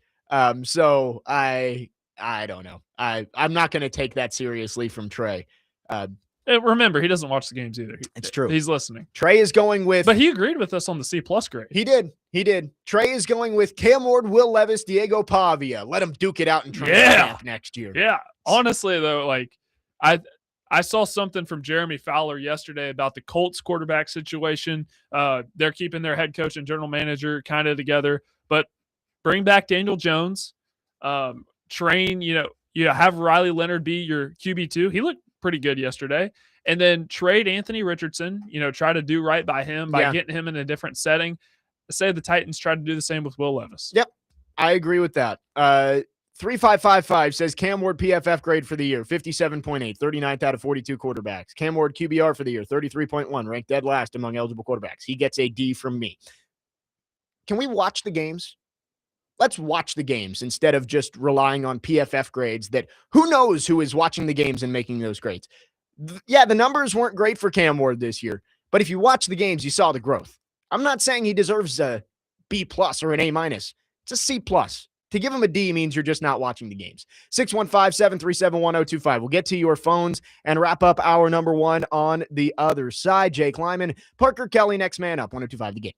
So I don't know. I'm not going to take that seriously from Trey. Remember, he doesn't watch the games either. It's true. He's listening. Trey is going with... But he agreed with us on the C+ grade. He did. Trey is going with Cam Ward, Will Levis, Diego Pavia. Let him duke it out in training camp next year. Yeah. Honestly, though, like, I saw something from Jeremy Fowler yesterday about the Colts quarterback situation. They're keeping their head coach and general manager kind of together, but bring back Daniel Jones, train, you have Riley Leonard be your QB2. He looked pretty good yesterday. And then trade Anthony Richardson, try to do right by him by getting him in a different setting. Say the Titans tried to do the same with Will Levis. Yep. I agree with that. 3555 says Cam Ward PFF grade for the year, 57.8, 39th out of 42 quarterbacks. Cam Ward QBR for the year, 33.1, ranked dead last among eligible quarterbacks. He gets a D from me. Can we watch the games? Let's watch the games instead of just relying on PFF grades that who knows who is watching the games and making those grades. Yeah, the numbers weren't great for Cam Ward this year, but if you watch the games, you saw the growth. I'm not saying he deserves a B+ or an A-. It's a C+. To give him a D means you're just not watching the games. 615-737-1025. We'll get to your phones and wrap up hour number 1 on the other side. Jake Lyman, Parker Kelly, next man up, 1025 The Game.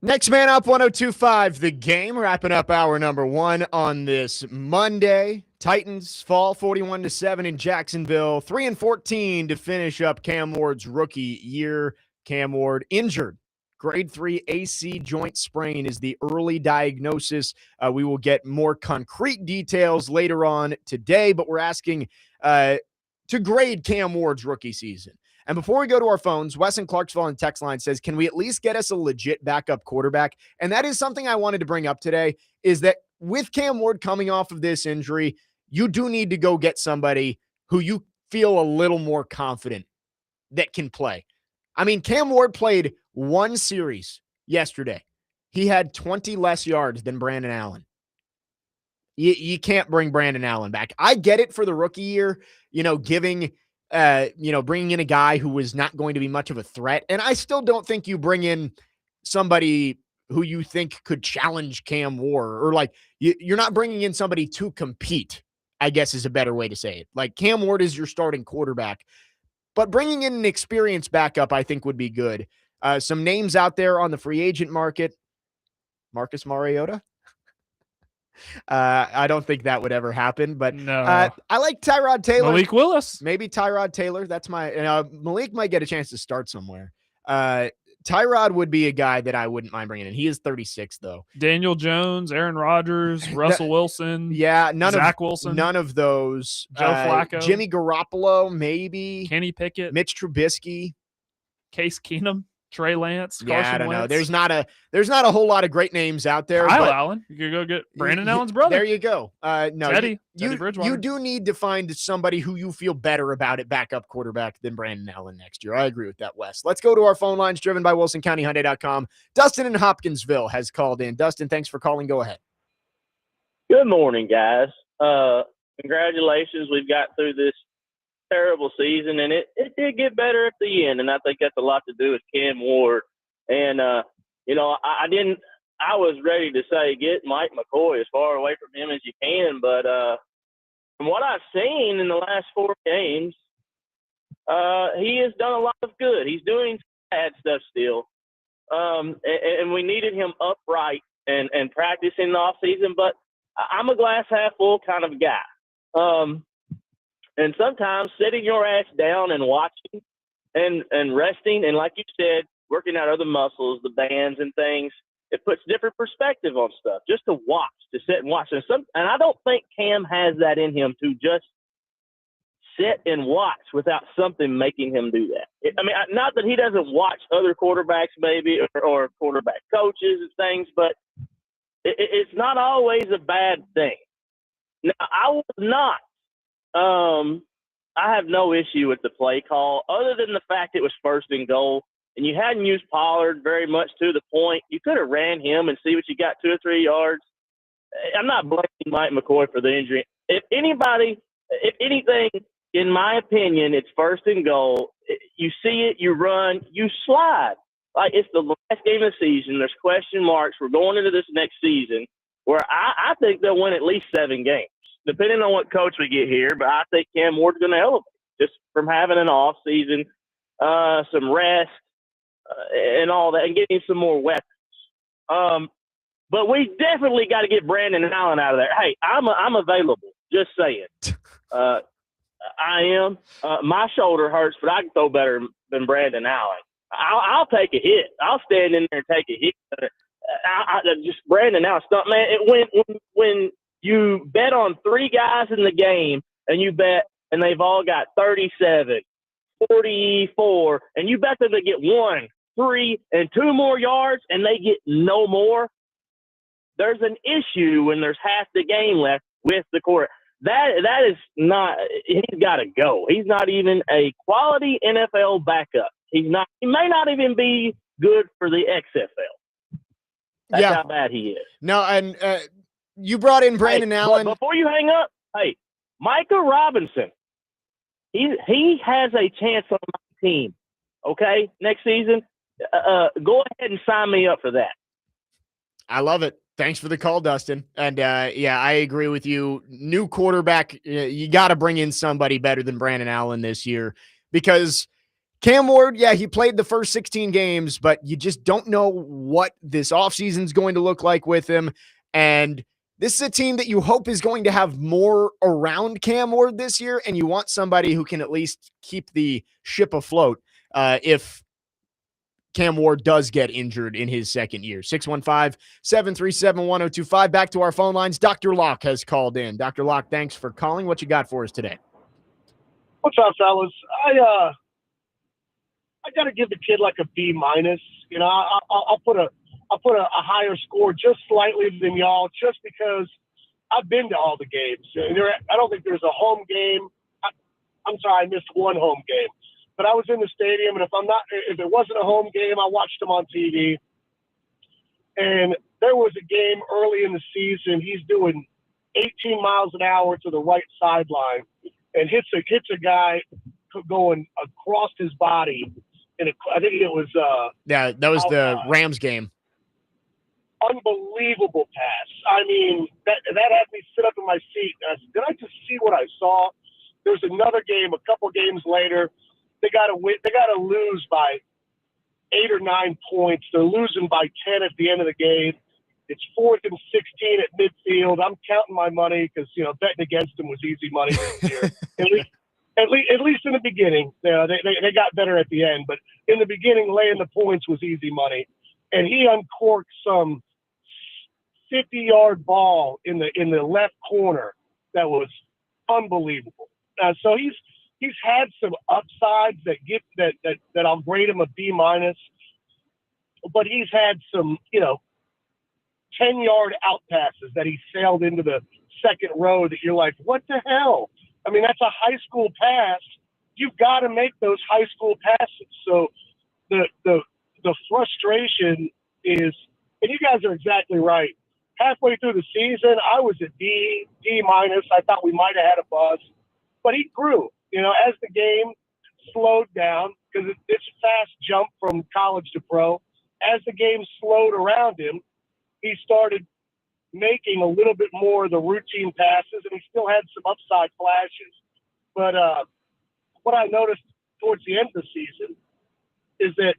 Next man up, 102.5 The Game, wrapping up hour number one on this Monday. Titans fall 41-7 in Jacksonville, 3-14 to finish up Cam Ward's rookie year. Cam Ward injured. Grade 3 AC joint sprain is the early diagnosis. We will get more concrete details later on today, but we're asking to grade Cam Ward's rookie season. And before we go to our phones, Wes in Clarksville on the text line says, can we at least get us a legit backup quarterback? And that is something I wanted to bring up today, is that with Cam Ward coming off of this injury, you do need to go get somebody who you feel a little more confident that can play. I mean, Cam Ward played one series yesterday. He had 20 less yards than Brandon Allen. You can't bring Brandon Allen back. I get it for the rookie year, bringing in a guy who was not going to be much of a threat. And I still don't think you bring in somebody who you think could challenge Cam Ward, or you're not bringing in somebody to compete, I guess is a better way to say it. Like, Cam Ward is your starting quarterback, but bringing in an experienced backup, I think, would be good. Some names out there on the free agent market. Marcus Mariota. I don't think that would ever happen, but No. I like Tyrod Taylor. Malik Willis. Maybe Tyrod Taylor. That's Malik might get a chance to start somewhere. Tyrod would be a guy that I wouldn't mind bringing in. He is 36 though. Daniel Jones, Aaron Rodgers, Russell Wilson. Yeah. Zach Wilson. None of those. Joe Flacco. Jimmy Garoppolo, maybe. Kenny Pickett. Mitch Trubisky. Case Keenum. Trey Lance, Yeah, Carson I don't know. Wentz. There's not a whole lot of great names out there. Kyle Allen. You could go get Brandon Allen's brother. There you go. No, Teddy Bridgewater. You do need to find somebody who you feel better about at backup quarterback than Brandon Allen next year. I agree with that, Wes. Let's go to our phone lines driven by WilsonCountyHyundai.com. Dustin in Hopkinsville has called in. Dustin, thanks for calling. Go ahead. Good morning, guys. Congratulations. We've got through this terrible season, and it did get better at the end, and I think that's a lot to do with Cam Ward. And I was ready to say get Mike McCoy as far away from him as you can, but from what I've seen in the last 4 games, he has done a lot of good. He's doing bad stuff still, and we needed him upright and practicing the off season. But I'm a glass half full kind of guy. And sometimes sitting your ass down and watching and resting, and like you said, working out other muscles, the bands and things, it puts different perspective on stuff. Just to watch, to sit and watch. And I don't think Cam has that in him to just sit and watch without something making him do that. Not that he doesn't watch other quarterbacks maybe or quarterback coaches and things, but it's not always a bad thing. Now, I was not. I have no issue with the play call other than the fact it was first and goal and you hadn't used Pollard very much to the point. You could have ran him and see what you got 2 or 3 yards. I'm not blaming Mike McCoy for the injury. If anything, in my opinion, it's first and goal. You see it, you run, you slide. Like, it's the last game of the season. There's question marks. We're going into this next season where I think they'll win at least 7 games. Depending on what coach we get here, but I think Cam Ward's going to elevate just from having an off season, some rest, and all that, and getting some more weapons. But we definitely got to get Brandon Allen out of there. Hey, I'm available. Just saying. I am. My shoulder hurts, but I can throw better than Brandon Allen. I'll take a hit. I'll stand in there and take a hit. Just Brandon Allen stunt, man. When you bet on 3 guys in the game and and they've all got 37, 44, and you bet them to get 1, 3, and 2 more yards and they get no more. There's an issue when there's half the game left with the quarter. That is not, he's got to go. He's not even a quality NFL backup. He may not even be good for the XFL. That's how bad he is. No, and you brought in Brandon Allen. Before you hang up, hey, Micah Robinson, he has a chance on my team, okay, next season. Go ahead and sign me up for that. I love it. Thanks for the call, Dustin. And, I agree with you. New quarterback, you got to bring in somebody better than Brandon Allen this year because Cam Ward, yeah, he played the first 16 games, but you just don't know what this offseason is going to look like with him. And this is a team that you hope is going to have more around Cam Ward this year, and you want somebody who can at least keep the ship afloat if Cam Ward does get injured in his second year. 615-737-1025. Back to our phone lines. Dr. Locke has called in. Dr. Locke, thanks for calling. What you got for us today? What's up, fellas? I got to give the kid like a B minus. You know, I'll put a higher score just slightly than y'all, just because I've been to all the games. I don't think there's a home game. I'm sorry, I missed one home game, but I was in the stadium, and if it wasn't a home game, I watched them on TV. And there was a game early in the season. He's doing 18 miles an hour to the right sideline and hits a guy going across his body. And I think it was that was the Rams game. Unbelievable pass. I mean, that had me sit up in my seat. I said, did I just see what I saw? There's another game, a couple games later. They got to lose by 8 or 9 points. They're losing by 10 at the end of the game. It's 4th and 16 at midfield. I'm counting my money because, betting against them was easy money this year. At least in the beginning. They got better at the end, but in the beginning, laying the points was easy money. And he uncorked some 50-yard ball in the left corner that was unbelievable. So he's had some upsides that I'll grade him a B minus, but he's had some 10-yard out passes that he sailed into the second row that you're like, what the hell? I mean, that's a high school pass. You've got to make those high school passes. So the frustration is, and you guys are exactly right. Halfway through the season, I was a D minus. I thought we might have had a buzz, but he grew. As the game slowed down, because it's a fast jump from college to pro. As the game slowed around him, he started making a little bit more of the routine passes, and he still had some upside flashes. But what I noticed towards the end of the season is that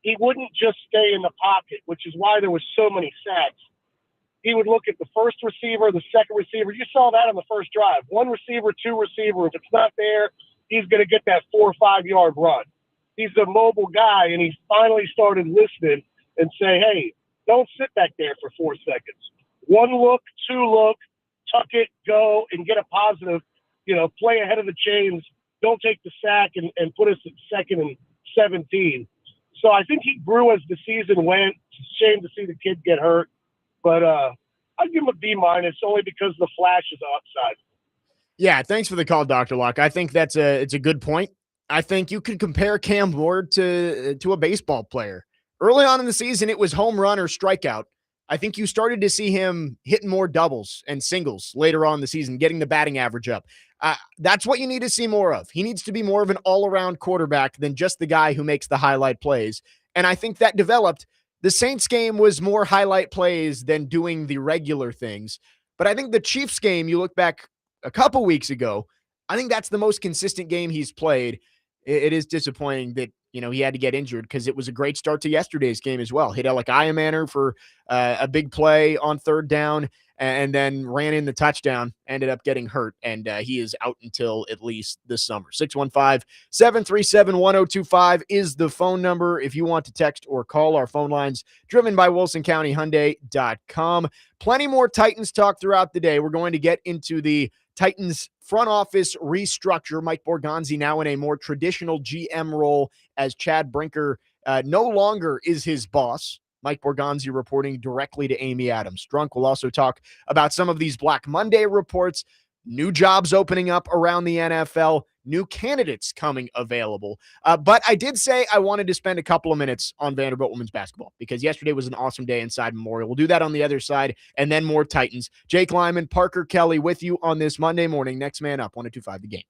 he wouldn't just stay in the pocket, which is why there was so many sacks. He would look at the first receiver, the second receiver. You saw that on the first drive. One receiver, two receiver. If it's not there, he's going to get that 4 or 5 yard run. He's a mobile guy, and he finally started listening and say, hey, don't sit back there for 4 seconds. 1 look, 2 look, tuck it, go, and get a positive, play ahead of the chains. Don't take the sack and put us at 2nd and 17. So I think he grew as the season went. It's a shame to see the kid get hurt. But I'd give him a B minus only because the flash is upside. Yeah, thanks for the call, Dr. Locke. I think it's a good point. I think you could compare Cam Ward to a baseball player. Early on in the season, it was home run or strikeout. I think you started to see him hitting more doubles and singles later on in the season, getting the batting average up. That's what you need to see more of. He needs to be more of an all-around quarterback than just the guy who makes the highlight plays. And I think that developed. The Saints game was more highlight plays than doing the regular things. But I think the Chiefs game, you look back a couple weeks ago, I think that's the most consistent game he's played. It is disappointing that, he had to get injured because it was a great start to yesterday's game as well. Hit Alec Iamaner for a big play on 3rd down and then ran in the touchdown, ended up getting hurt, and he is out until at least this summer. 615-737-1025 is the phone number if you want to text or call. Our phone lines driven by WilsonCountyHyundai.com. Plenty more Titans talk throughout the day. We're going to get into the Titans front office restructure. Mike Borgonzi now in a more traditional GM role as Chad Brinker no longer is his boss. Mike Borgonzi reporting directly to Amy Adams. Drunk will also talk about some of these Black Monday reports, new jobs opening up around the NFL, new candidates coming available. But I did say I wanted to spend a couple of minutes on Vanderbilt women's basketball because yesterday was an awesome day inside Memorial. We'll do that on the other side and then more Titans. Jake Lyman, Parker Kelly with you on this Monday morning. Next man up, 102.5 The Game.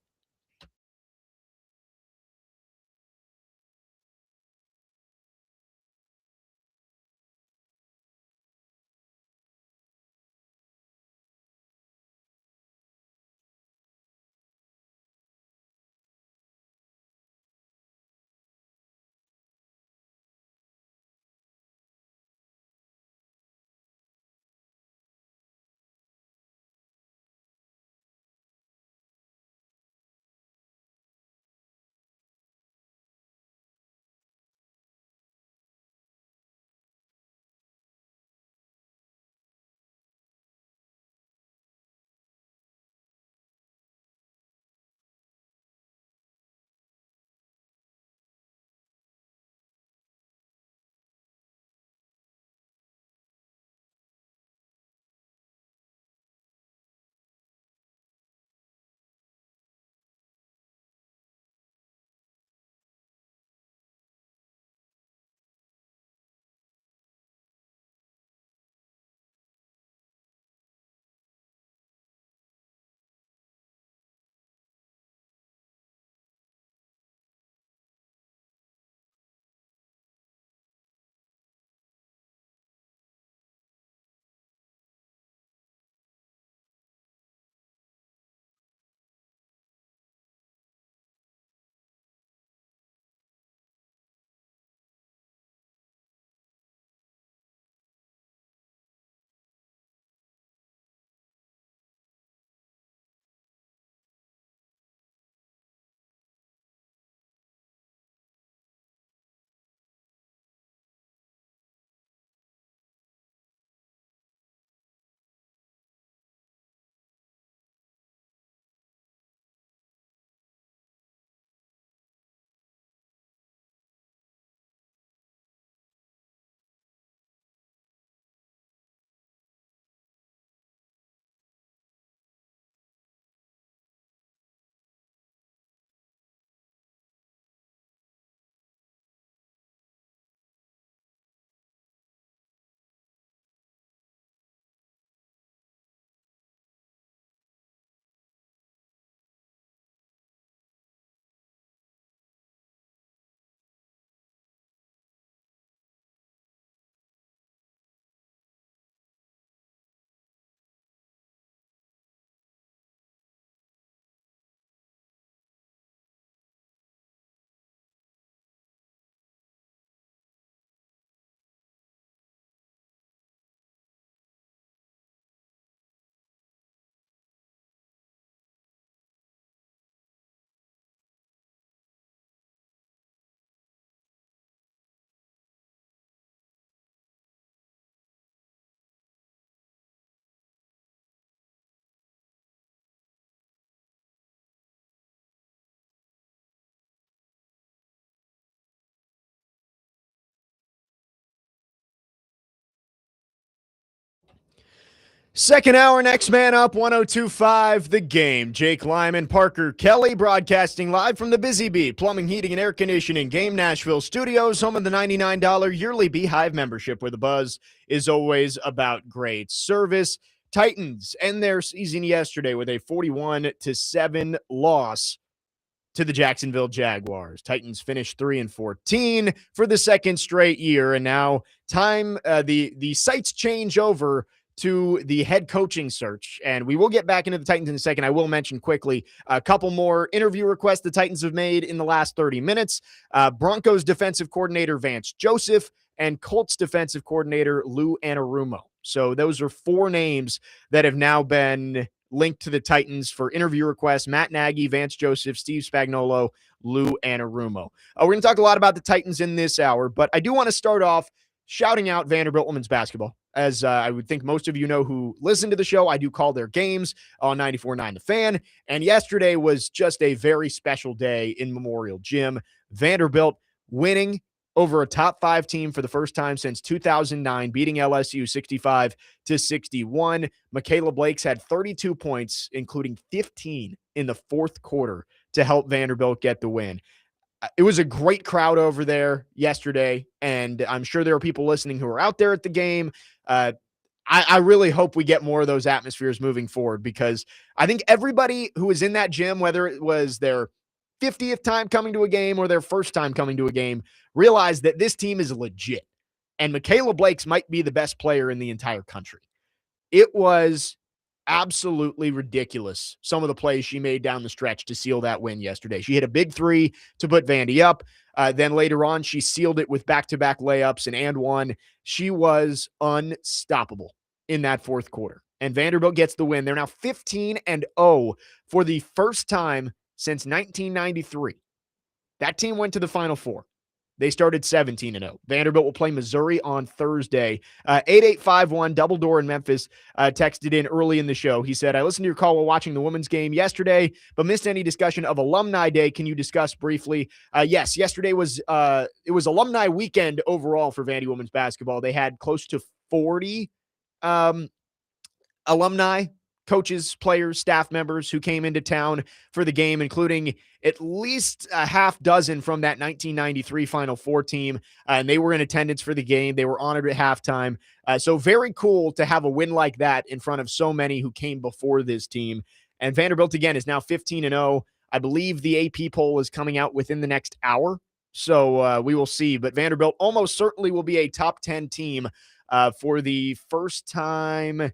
Second hour, next man up, 102.5 The Game. Jake Lyman, Parker Kelly, broadcasting live from the Busy Bee Plumbing, Heating, and Air Conditioning Game Nashville Studios, home of the $99 yearly Beehive membership, where the buzz is always about great service. Titans end their season yesterday with a 41-7 loss to the Jacksonville Jaguars. Titans finished 3-14 for the second straight year, and now the sights change over to the head coaching search. And we will get back into the Titans in a second. I will mention quickly a couple more interview requests the Titans have made in the last 30 minutes. Broncos defensive coordinator Vance Joseph and Colts defensive coordinator Lou Anarumo. So those are four names that have now been linked to the Titans for interview requests: Matt Nagy, Vance Joseph, Steve Spagnuolo, Lou Anarumo. We're going to talk a lot about the Titans in this hour, but I do want to start off shouting out Vanderbilt women's basketball. As I would think most of you know who listen to the show, I do call their games on 94.9 The Fan. And yesterday was just a very special day in Memorial Gym. Vanderbilt winning over a top 5 team for the first time since 2009, beating LSU 65-61. Michaela Blakes had 32 points, including 15 in the fourth quarter, to help Vanderbilt get the win. It was a great crowd over there yesterday, and I'm sure there are people listening who are out there at the game. I really hope we get more of those atmospheres moving forward, because I think everybody who was in that gym, whether it was their 50th time coming to a game or their first time coming to a game, realized that this team is legit, and Michaela Blakes might be the best player in the entire country. It was absolutely ridiculous, some of the plays she made down the stretch to seal that win yesterday. She hit a big three to put Vandy up. Then later on, she sealed it with back-to-back layups and one. She was unstoppable in that fourth quarter. And Vanderbilt gets the win. They're now 15-0 for the first time since 1993. That team went to the Final Four. They started 17-0. Vanderbilt will play Missouri on Thursday. 8851 Double Door in Memphis texted in early in the show. He said, I listened to your call while watching the women's game yesterday, but missed any discussion of Alumni Day. Can you discuss briefly? Yes, yesterday was it was Alumni Weekend overall for Vandy women's basketball. They had close to 40 alumni, coaches, players, staff members who came into town for the game, including at least a half dozen from that 1993 Final Four team. And they were in attendance for the game. They were honored at halftime. So very cool to have a win like that in front of so many who came before this team. And Vanderbilt, again, is now 15-0. I believe the AP poll is coming out within the next hour. So we will see. But Vanderbilt almost certainly will be a top 10 team for the first time,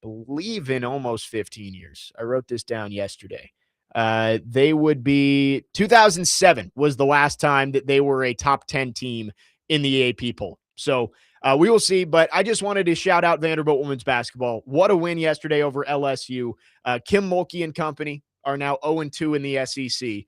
believe, in almost 15 years. I wrote this down yesterday. They would be 2007 was the last time that they were a top 10 team in the AP poll. So we will see, but I just wanted to shout out Vanderbilt women's basketball. What a win yesterday over LSU. Kim Mulkey and company are now 0-2 in the SEC.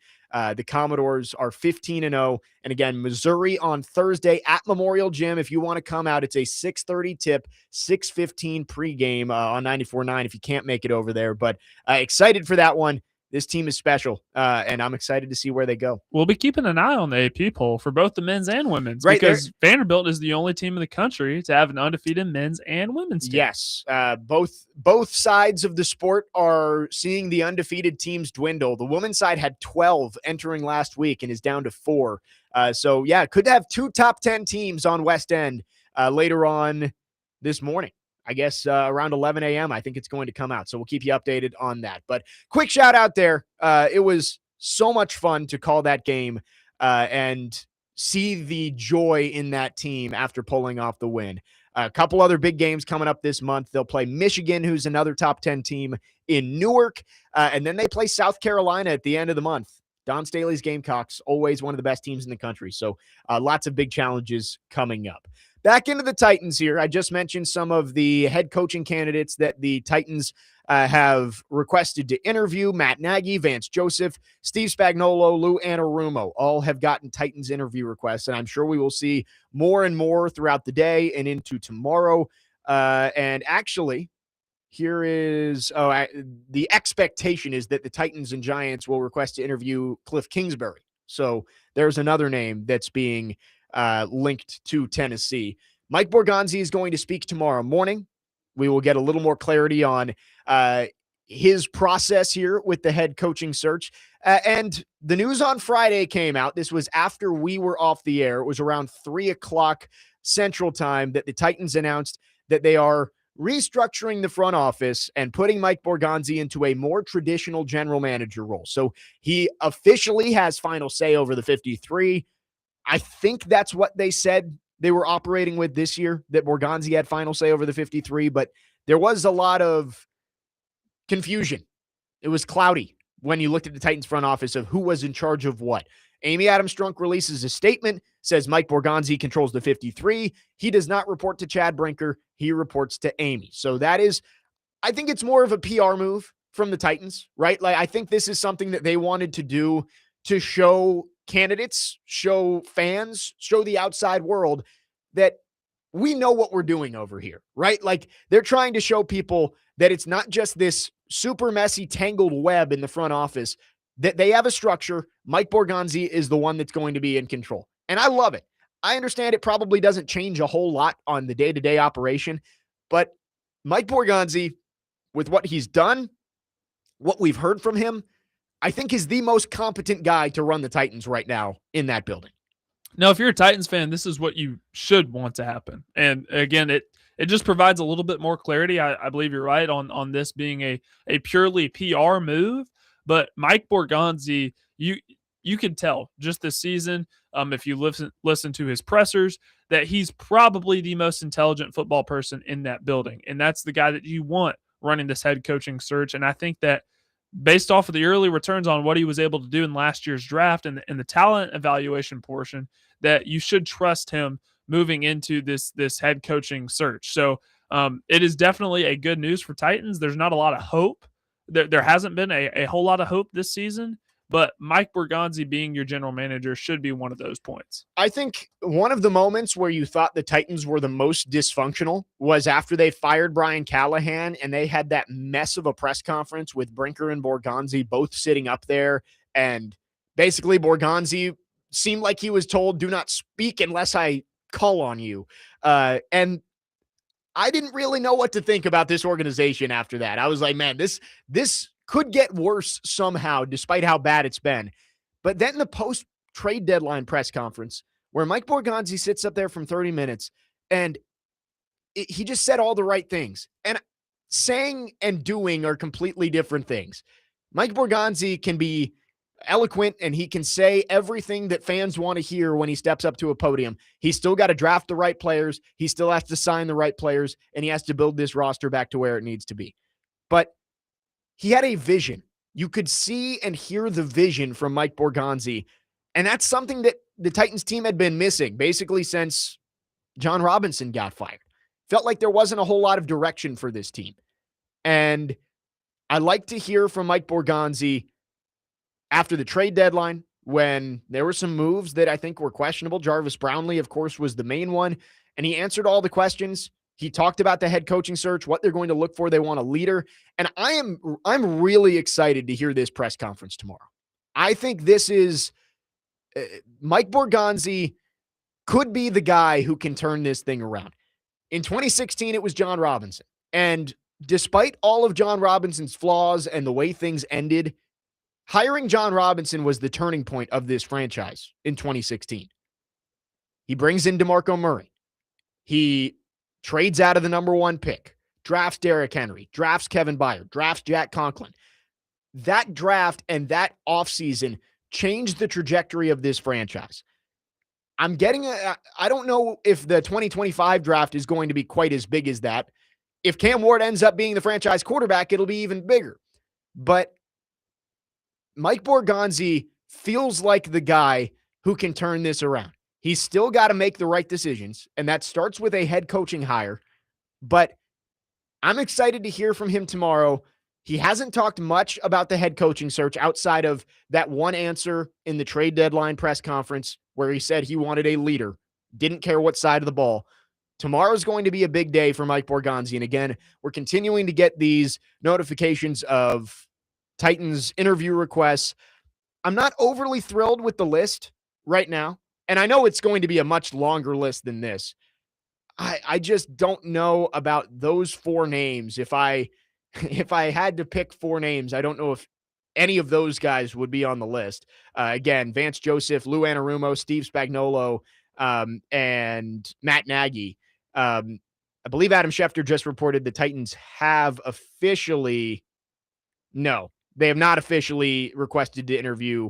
The Commodores are 15-0. And again, Missouri on Thursday at Memorial Gym. If you want to come out, it's a 6:30 tip, 6:15 pregame on 94.9 if you can't make it over there. But excited for that one. This team is special, and I'm excited to see where they go. We'll be keeping an eye on the AP poll for both the men's and women's, right, because Vanderbilt is the only team in the country to have an undefeated men's and women's team. Yes, both sides of the sport are seeing the undefeated teams dwindle. The women's side had 12 entering last week and is down to 4. So, yeah, could have 2 top 10 teams on West End later on this morning. I guess around 11 a.m. I think it's going to come out. So we'll keep you updated on that. But quick shout out there. It was so much fun to call that game and see the joy in that team after pulling off the win. A couple other big games coming up this month. They'll play Michigan, who's another top 10 team in Newark. And then they play South Carolina at the end of the month. Don Staley's Gamecocks, always one of the best teams in the country. So lots of big challenges coming up. Back into the Titans here. I just mentioned some of the head coaching candidates that the Titans have requested to interview. Matt Nagy, Vance Joseph, Steve Spagnuolo, Lou Anarumo, all have gotten Titans interview requests, and I'm sure we will see more and more throughout the day and into tomorrow. And actually, here is the expectation is that the Titans and Giants will request to interview Cliff Kingsbury. So there's another name that's being linked to Tennessee. Mike Borgonzi is going to speak tomorrow morning. We will get a little more clarity on his process here with the head coaching search. And the news on Friday came out. This was after we were off the air. It was around 3:00 Central Time that the Titans announced that they are restructuring the front office and putting Mike Borgonzi into a more traditional general manager role. So he officially has final say over the 53. I think that's what they said they were operating with this year, that Borgonzi had final say over the 53, but there was a lot of confusion. It was cloudy when you looked at the Titans front office of who was in charge of what. Amy Adams Strunk releases a statement, says Mike Borgonzi controls the 53. He does not report to Chad Brinker. He reports to Amy. So that is, I think it's more of a PR move from the Titans, right? Like, I think this is something that they wanted to do to show candidates, show fans, show the outside world that we know what we're doing over here, right? Like, they're trying to show people that it's not just this super messy, tangled web in the front office, that they have a structure. Mike Borgonzi is the one that's going to be in control. And I love it. I understand it probably doesn't change a whole lot on the day-to-day operation, but Mike Borgonzi, with what he's done, what we've heard from him, I think is the most competent guy to run the Titans right now in that building. Now, if you're a Titans fan, this is what you should want to happen. And again, it just provides a little bit more clarity. I believe you're right on this being a purely PR move. But Mike Borgonzi, you can tell just this season, if you listen to his pressers, that he's probably the most intelligent football person in that building. And that's the guy that you want running this head coaching search. And I think that based off of the early returns on what he was able to do in last year's draft and the talent evaluation portion, that you should trust him moving into this head coaching search. So it is definitely a good news for Titans. There's not a lot of hope. There hasn't been a whole lot of hope this season, but Mike Borgonzi being your general manager should be one of those points. I think one of the moments where you thought the Titans were the most dysfunctional was after they fired Brian Callahan and they had that mess of a press conference with Brinker and Borgonzi both sitting up there. And basically Borgonzi seemed like he was told, do not speak unless I call on you. And I didn't really know what to think about this organization after that. I was like, man, this could get worse somehow, despite how bad it's been. But then the post-trade deadline press conference, where Mike Borgonzi sits up there from 30 minutes, and he just said all the right things. And saying and doing are completely different things. Mike Borgonzi can be eloquent and he can say everything that fans want to hear when he steps up to a podium. He's still got to draft the right players. He still has to sign the right players, and he has to build this roster back to where it needs to be. But he had a vision. You could see and hear the vision from Mike Borgonzi, and that's something that the Titans team had been missing basically since John Robinson got fired. Felt like there wasn't a whole lot of direction for this team. And I like to hear from Mike Borgonzi after the trade deadline, when there were some moves that I think were questionable. Jarvis Brownlee, of course, was the main one, and he answered all the questions. He talked about the head coaching search, what they're going to look for. They want a leader. And I'm really excited to hear this press conference tomorrow. I think this is Mike Borgonzi could be the guy who can turn this thing around. In 2016, it was John Robinson. And despite all of John Robinson's flaws and the way things ended, hiring John Robinson was the turning point of this franchise in 2016. He brings in DeMarco Murray. He trades out of the number one pick, drafts Derrick Henry, drafts Kevin Byard, drafts Jack Conklin. That draft and that offseason changed the trajectory of this franchise. I don't know if the 2025 draft is going to be quite as big as that. If Cam Ward ends up being the franchise quarterback, it'll be even bigger. But Mike Borgonzi feels like the guy who can turn this around. He's still got to make the right decisions, and that starts with a head coaching hire. But I'm excited to hear from him tomorrow. He hasn't talked much about the head coaching search outside of that one answer in the trade deadline press conference where he said he wanted a leader, didn't care what side of the ball. Tomorrow's going to be a big day for Mike Borgonzi. And again, we're continuing to get these notifications of Titans interview requests. I'm not overly thrilled with the list right now. And I know it's going to be a much longer list than this. I just don't know about those four names. If I if I had to pick four names, I don't know if any of those guys would be on the list. Again, Vance Joseph, Lou Anarumo, Steve Spagnuolo, and Matt Nagy. I believe Adam Schefter just reported the Titans have officially no, they have not officially requested to interview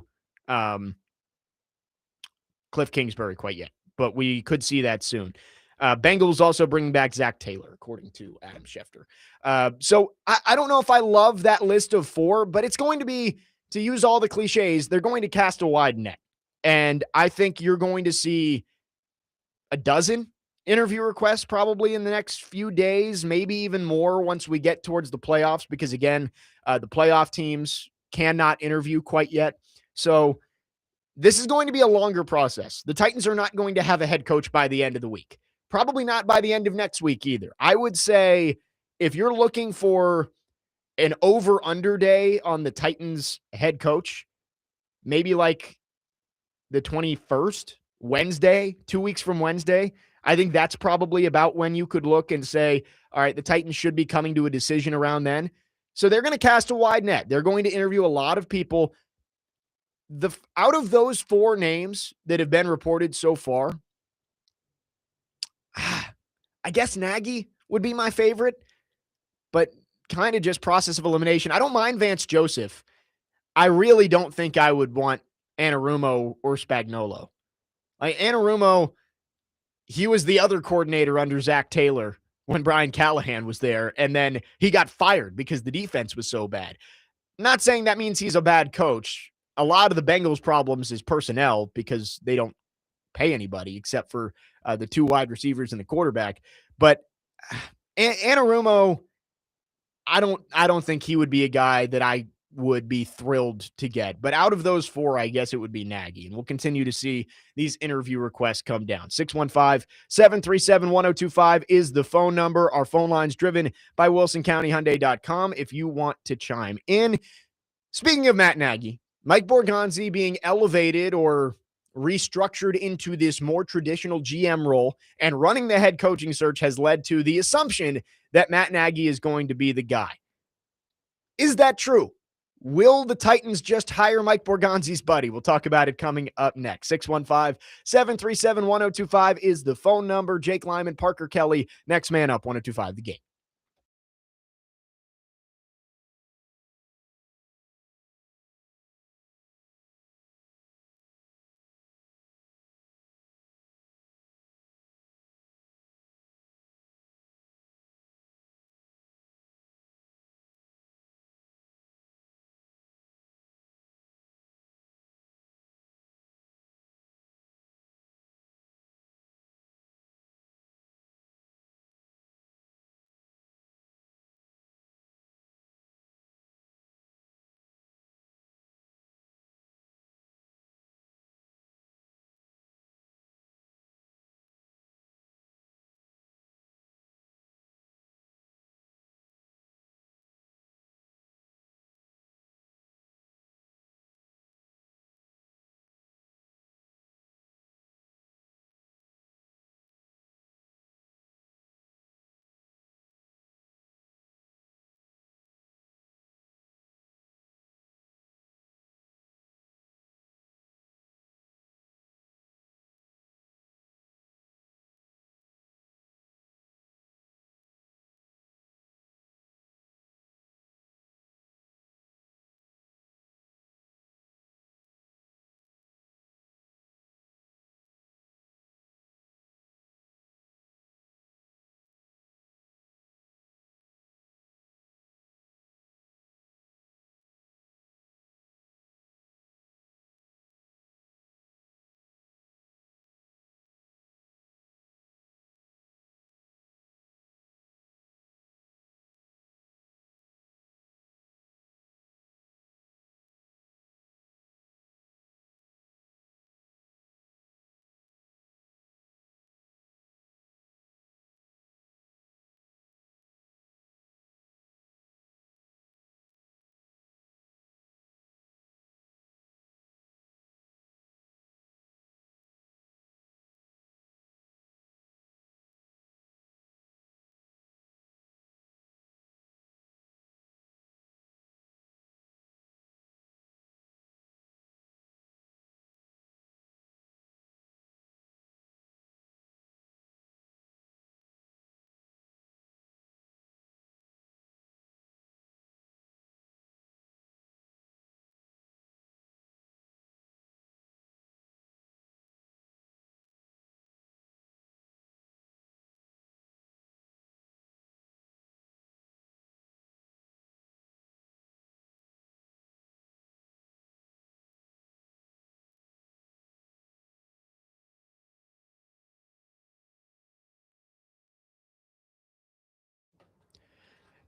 Cliff Kingsbury quite yet, but we could see that soon. Bengals also bringing back Zach Taylor, according to Adam Schefter. So I don't know if I love that list of four, but it's going to be, to use all the cliches, they're going to cast a wide net. And I think you're going to see a dozen interview requests probably in the next few days, maybe even more once we get towards the playoffs, because again, the playoff teams cannot interview quite yet. So this is going to be a longer process. The Titans are not going to have a head coach by the end of the week. Probably not by the end of next week either. I would say if you're looking for an over-under day on the Titans head coach, maybe like the 21st, Wednesday, 2 weeks from Wednesday, I think that's probably about when you could look and say, all right, the Titans should be coming to a decision around then. So they're going to cast a wide net. They're going to interview a lot of people. Out of those four names that have been reported so far, I guess Nagy would be my favorite, but kind of just process of elimination. I don't mind Vance Joseph. I really don't think I would want Anarumo or Spagnuolo. Like Anarumo, he was the other coordinator under Zach Taylor when Brian Callahan was there, and then he got fired because the defense was so bad. Not saying that means he's a bad coach. A lot of the Bengals' problems is personnel because they don't pay anybody except for the two wide receivers and the quarterback. But Anarumo, I don't think he would be a guy that I would be thrilled to get. But out of those four, I guess it would be Nagy. And we'll continue to see these interview requests come down. 615-737-1025 is the phone number. Our phone line's driven by WilsonCountyHyundai.com if you want to chime in. Speaking of Matt Nagy, Mike Borgonzi being elevated or restructured into this more traditional GM role and running the head coaching search has led to the assumption that Matt Nagy is going to be the guy. Is that true? Will the Titans just hire Mike Borgonzi's buddy? We'll talk about it coming up next. 615-737-1025 is the phone number. Jake Lyman, Parker Kelly, next man up, 1025 The Game.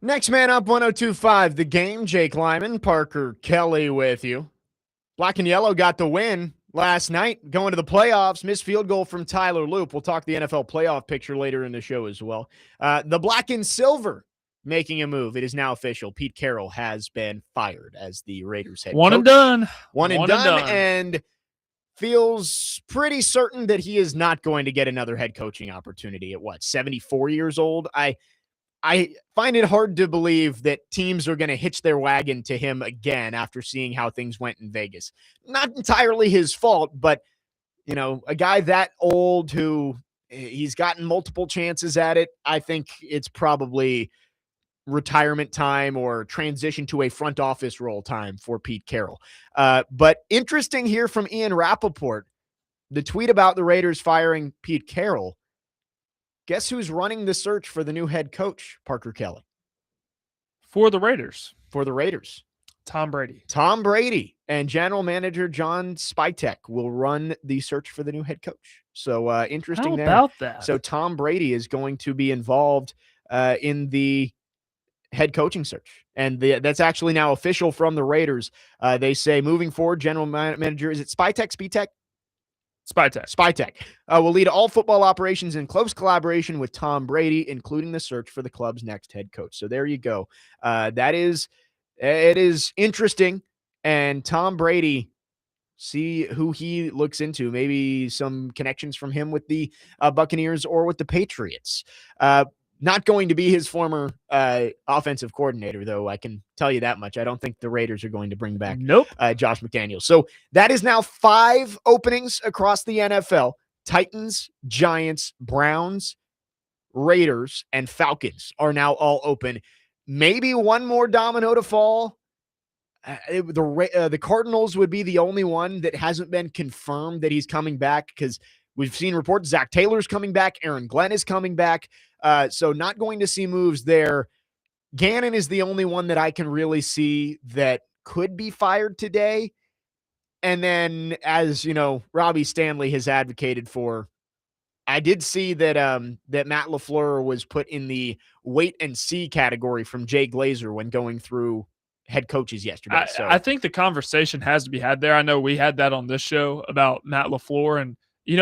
Next man up, 102.5 The Game. Jake Lyman, Parker Kelly with you. Black and yellow got the win last night, going to the playoffs. Missed field goal from Tyler Loop. We'll talk the NFL playoff picture later in the show as well. The black and silver making a move. It is now official. Pete Carroll has been fired as the Raiders head coach. One and done. One and done. And feels pretty certain that he is not going to get another head coaching opportunity at 74 years old. I find it hard to believe that teams are going to hitch their wagon to him again after seeing how things went in Vegas. Not entirely his fault, but, a guy that old who he's gotten multiple chances at it, I think it's probably retirement time or transition to a front office role time for Pete Carroll. But interesting here from Ian Rappaport, the tweet about the Raiders firing Pete Carroll. Guess who's running the search for the new head coach, Parker Kelly? For the Raiders. Tom Brady. Tom Brady And general manager John Spytek will run the search for the new head coach. So interesting How there. about that? So Tom Brady is going to be involved in the head coaching search. And that's actually now official from the Raiders. They say moving forward, general manager, is it Spytek? Spytek will lead all football operations in close collaboration with Tom Brady, including the search for the club's next head coach. So there you go. It is interesting. And Tom Brady, see who he looks into. Maybe some connections from him with the Buccaneers or with the Patriots. Not going to be his former offensive coordinator, though. I can tell you that much. I don't think the Raiders are going to bring back Josh McDaniels. So that is now 5 openings across the NFL. Titans, Giants, Browns, Raiders, and Falcons are now all open. Maybe one more domino to fall. The Cardinals would be the only one that hasn't been confirmed that he's coming back, because we've seen reports Zach Taylor's coming back. Aaron Glenn is coming back. So not going to see moves there. Gannon is the only one that I can really see that could be fired today. And then, as you know, Robbie Stanley has advocated for, I did see that that Matt LaFleur was put in the wait and see category from Jay Glazer when going through head coaches yesterday. I think the conversation has to be had there. I know we had that on this show about Matt LaFleur, and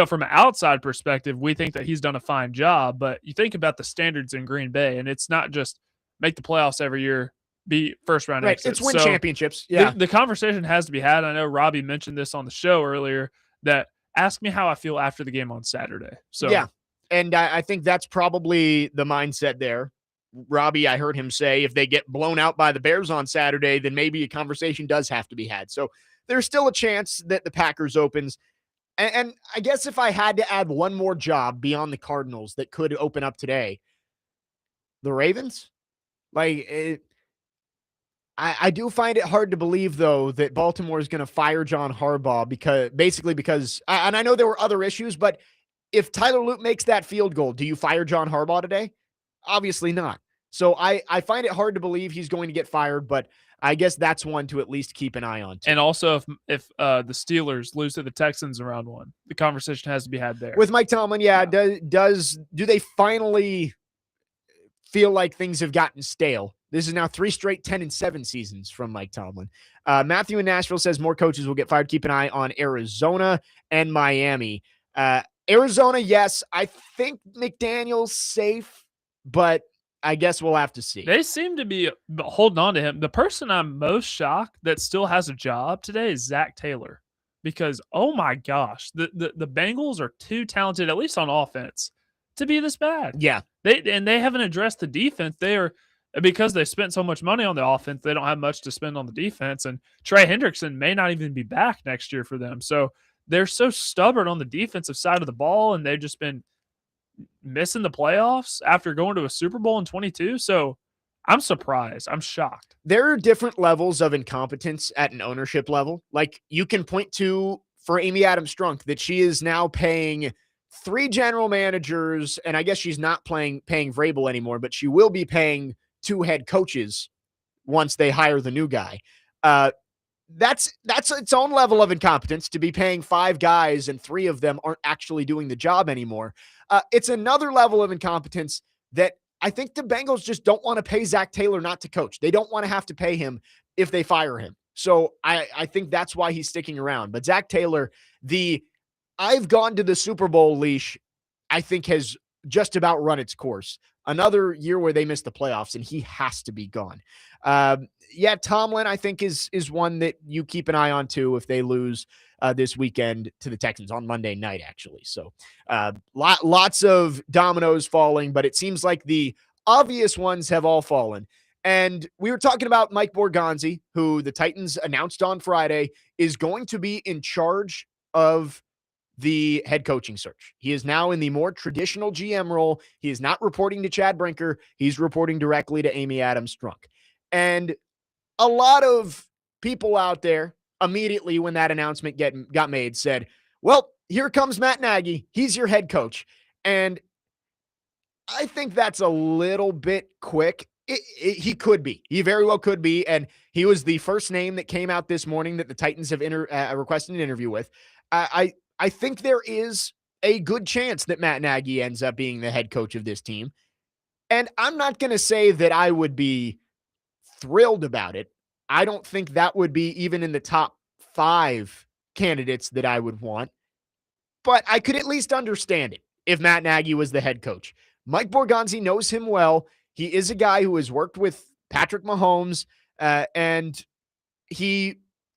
from an outside perspective, we think that he's done a fine job, but you think about the standards in Green Bay, and it's not just make the playoffs every year, be first round exit. It's win championships. Yeah. The conversation has to be had. I know Robbie mentioned this on the show earlier, that ask me how I feel after the game on Saturday. So yeah. And I think that's probably the mindset there. Robbie, I heard him say if they get blown out by the Bears on Saturday, then maybe a conversation does have to be had. So there's still a chance that the Packers opens. And I guess if I had to add one more job beyond the Cardinals that could open up today, the Ravens. I do find it hard to believe, though, that Baltimore is going to fire John Harbaugh because, and I know there were other issues, but if Tyler Loop makes that field goal, do you fire John Harbaugh today? Obviously not. So I find it hard to believe he's going to get fired, but I guess that's one to at least keep an eye on too. And also, if the Steelers lose to the Texans in round 1, the conversation has to be had there. With Mike Tomlin, do they finally feel like things have gotten stale? This is now 3 straight 10-7 seasons from Mike Tomlin. Matthew in Nashville says more coaches will get fired. Keep an eye on Arizona and Miami. Arizona, yes. I think McDaniel's safe, but I guess we'll have to see. They seem to be holding on to him. The person I'm most shocked that still has a job today is Zach Taylor, because, oh my gosh, the Bengals are too talented, at least on offense, to be this bad. Yeah. They haven't addressed the defense. Because they spent so much money on the offense, they don't have much to spend on the defense. And Trey Hendrickson may not even be back next year for them. So they're so stubborn on the defensive side of the ball, and they've just been missing the playoffs after going to a Super Bowl in 22. So I'm surprised. I'm shocked. There are different levels of incompetence at an ownership level. Like, you can point to, for Amy Adams Strunk, that she is now paying 3 general managers, and I guess she's not paying Vrabel anymore, but she will be paying 2 head coaches once they hire the new guy. That's its own level of incompetence, to be paying 5 guys and 3 of them aren't actually doing the job anymore. It's another level of incompetence that I think the Bengals just don't want to pay Zach Taylor not to coach. They don't want to have to pay him if they fire him. So I think that's why he's sticking around. But Zach Taylor, I've gone to the Super Bowl leash, I think has just about run its course. Another year where they missed the playoffs, and he has to be gone. Tomlin, I think, is one that you keep an eye on too if they lose this weekend to the Texans on Monday night, actually. So lots of dominoes falling, but it seems like the obvious ones have all fallen. And we were talking about Mike Borgonzi, who the Titans announced on Friday is going to be in charge of the head coaching search. He is now in the more traditional GM role. He is not reporting to Chad Brinker. He's reporting directly to Amy Adams-Strunk. And a lot of people out there immediately when that announcement got made said, well, here comes Matt Nagy. He's your head coach. And I think that's a little bit quick. He could be. He very well could be. And he was the first name that came out this morning that the Titans have requested an interview with. I think there is a good chance that Matt Nagy ends up being the head coach of this team. And I'm not going to say that I would be thrilled about it. I don't think that would be even in the top 5 candidates that I would want. But I could at least understand it if Matt Nagy was the head coach. Mike Borgonzi knows him well. He is a guy who has worked with Patrick Mahomes, and he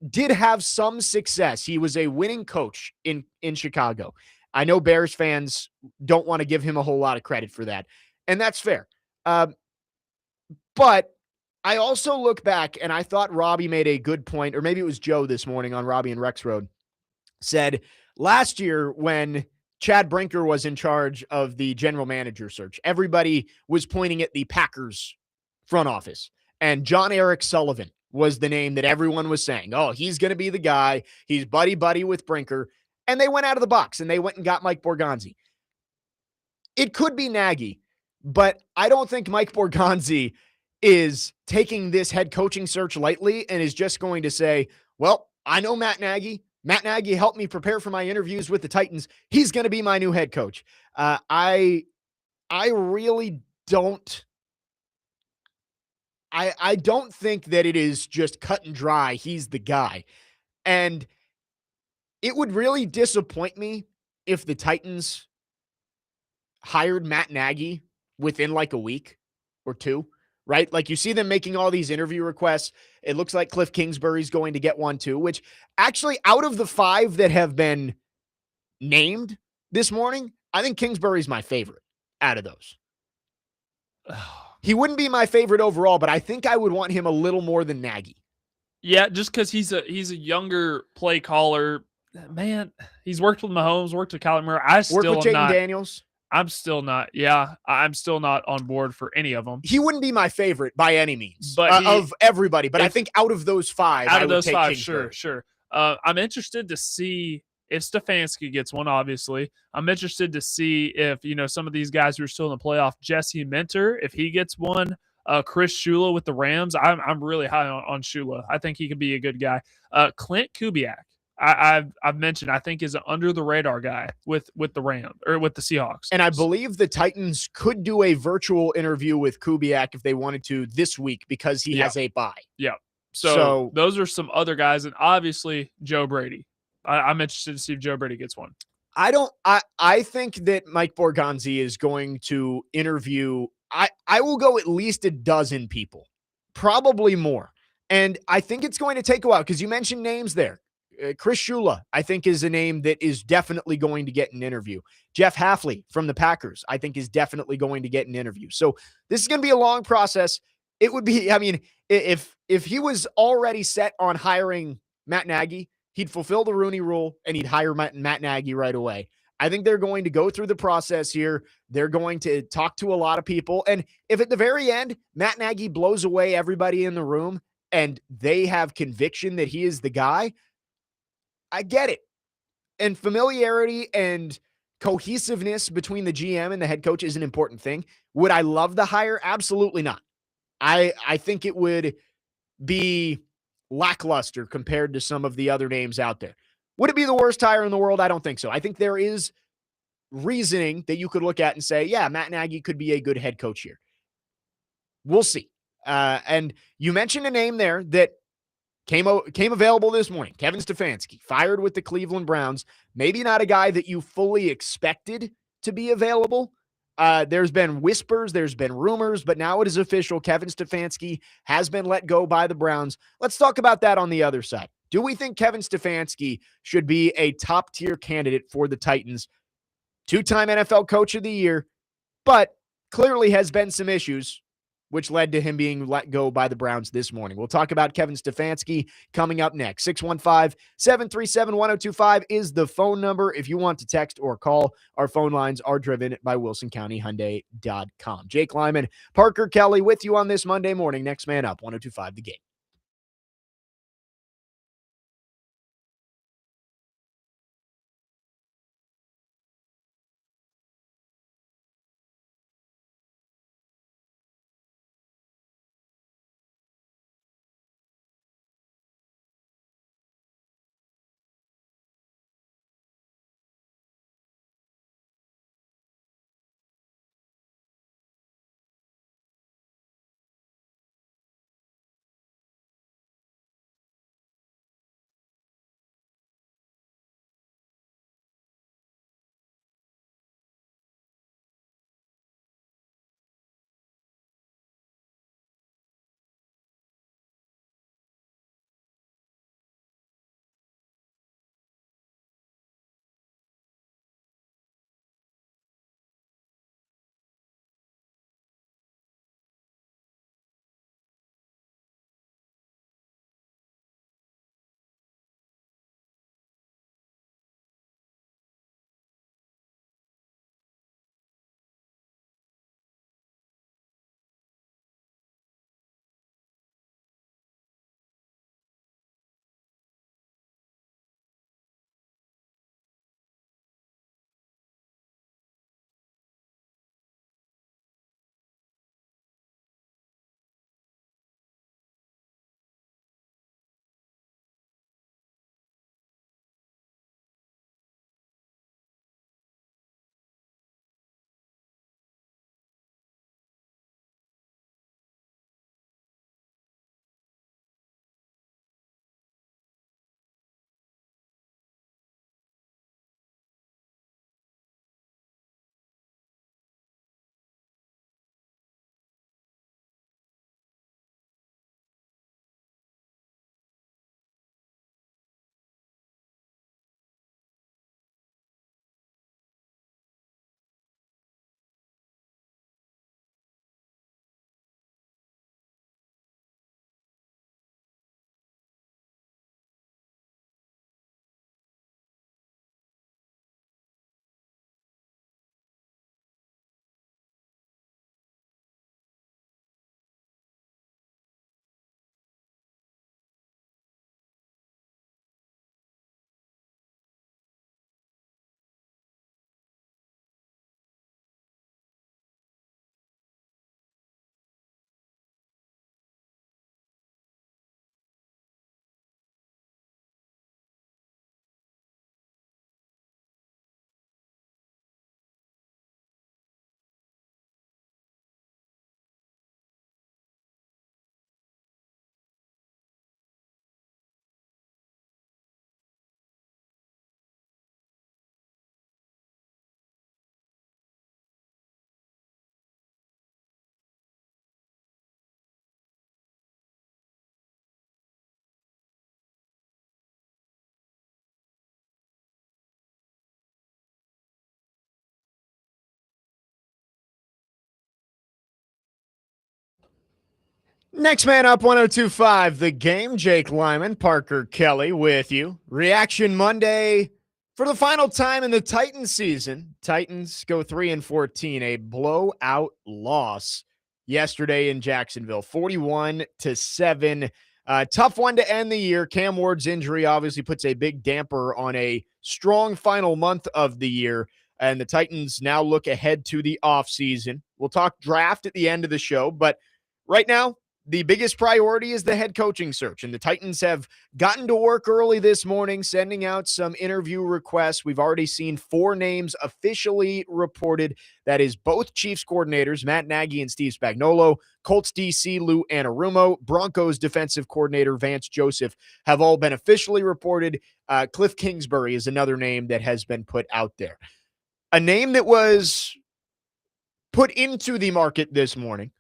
did have some success. He was a winning coach in Chicago. I know Bears fans don't want to give him a whole lot of credit for that, and that's fair. But I also look back, and I thought Robbie made a good point, or maybe it was Joe this morning on Robbie and Rex Road, said last year when Chad Brinker was in charge of the general manager search, everybody was pointing at the Packers front office, and John Eric Sullivan was the name that everyone was saying, oh, he's going to be the guy. He's buddy with Brinker. And they went out of the box and they went and got Mike Borgonzi. It could be Nagy, but I don't think Mike Borgonzi is taking this head coaching search lightly and is just going to say, well, I know Matt Nagy. Matt Nagy helped me prepare for my interviews with the Titans. He's going to be my new head coach. I really don't. I don't think that it is just cut and dry. He's the guy. And it would really disappoint me if the Titans hired Matt Nagy within like a week or two, right? Like you see them making all these interview requests. It looks like Cliff Kingsbury's going to get one too, which actually out of the 5 that have been named this morning, I think Kingsbury's my favorite out of those. He wouldn't be my favorite overall, but I think I would want him a little more than Nagy. Yeah, just because he's a younger play caller. Man, he's worked with Mahomes, worked with Kyler Murray. Worked with Jayden Daniels. I'm still not. Yeah, I'm still not on board for any of them. He wouldn't be my favorite by any means, but of everybody. But I think out of those 5, I would take Kingsbury. Sure. I'm interested to see if Stefanski gets one. Obviously, I'm interested to see if some of these guys who are still in the playoff, Jesse Minter, if he gets one. Chris Shula with the Rams. I'm really high on Shula. I think he could be a good guy. Clint Kubiak. I've mentioned, I think is an under the radar guy with the Rams or with the Seahawks. And I believe the Titans could do a virtual interview with Kubiak if they wanted to this week because he has a bye. Yeah. So those are some other guys. And obviously Joe Brady. I'm interested to see if Joe Brady gets one. I think that Mike Borgonzi is going to interview. I will go at least a dozen people, probably more. And I think it's going to take a while because you mentioned names there. Chris Shula, I think, is a name that is definitely going to get an interview. Jeff Hafley from the Packers, I think, is definitely going to get an interview. So this is going to be a long process. It would be, I mean, if he was already set on hiring Matt Nagy, he'd fulfill the Rooney Rule and he'd hire Matt Nagy right away. I think they're going to go through the process here. They're going to talk to a lot of people. And if at the very end, Matt Nagy blows away everybody in the room and they have conviction that he is the guy, I get it. And familiarity and cohesiveness between the GM and the head coach is an important thing. Would I love the hire? Absolutely not. I think it would be lackluster compared to some of the other names out there. Would it be the worst hire in the world? I don't think so. I think there is reasoning that you could look at and say, yeah, Matt Nagy could be a good head coach here. We'll see. And you mentioned a name there that came available this morning. Kevin Stefanski, fired with the Cleveland Browns. Maybe not a guy that you fully expected to be available. There's been whispers, there's been rumors, but now it is official. Kevin Stefanski has been let go by the Browns. Let's talk about that on the other side. Do we think Kevin Stefanski should be a top-tier candidate for the Titans? Two-time NFL Coach of the Year, but clearly has been some issues, which led to him being let go by the Browns this morning. We'll talk about Kevin Stefanski coming up next. 615-737-1025 is the phone number if you want to text or call. Our phone lines are driven by WilsonCountyHyundai.com. Jake Lyman, Parker Kelly with you on this Monday morning. Next man up, 1025 The Game. Next man up, 1025 The Game. Jake Lyman, Parker Kelly with you. Reaction Monday for the final time in the Titans season. Titans go 3-14, a blowout loss yesterday in Jacksonville, 41-7. Tough one to end the year. Cam Ward's injury obviously puts a big damper on a strong final month of the year, and the Titans now look ahead to the offseason. We'll talk draft at the end of the show, but right now, the biggest priority is the head coaching search, and the Titans have gotten to work early this morning, sending out some interview requests. We've already seen 4 names officially reported. That is both Chiefs coordinators, Matt Nagy and Steve Spagnuolo, Colts DC Lou Anarumo, Broncos defensive coordinator Vance Joseph have all been officially reported. Cliff Kingsbury is another name that has been put out there. A name that was put into the market this morning,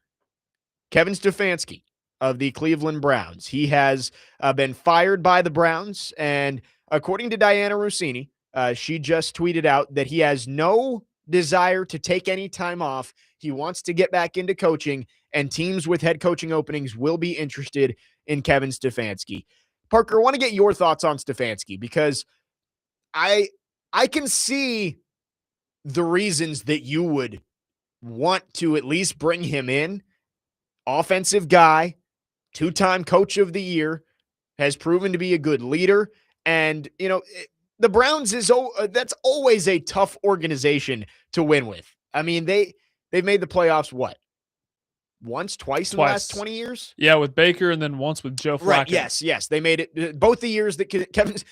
Kevin Stefanski of the Cleveland Browns. He has been fired by the Browns, and according to Diana Rossini, she just tweeted out that he has no desire to take any time off. He wants to get back into coaching, and teams with head coaching openings will be interested in Kevin Stefanski. Parker, I want to get your thoughts on Stefanski, because I can see the reasons that you would want to at least bring him in. Offensive guy, 2-time coach of the year, has proven to be a good leader. And, the Browns that's always a tough organization to win with. I mean, they've made the playoffs twice in the last 20 years? Yeah, with Baker and then once with Joe Flacco. Right, yes. They made it both the years that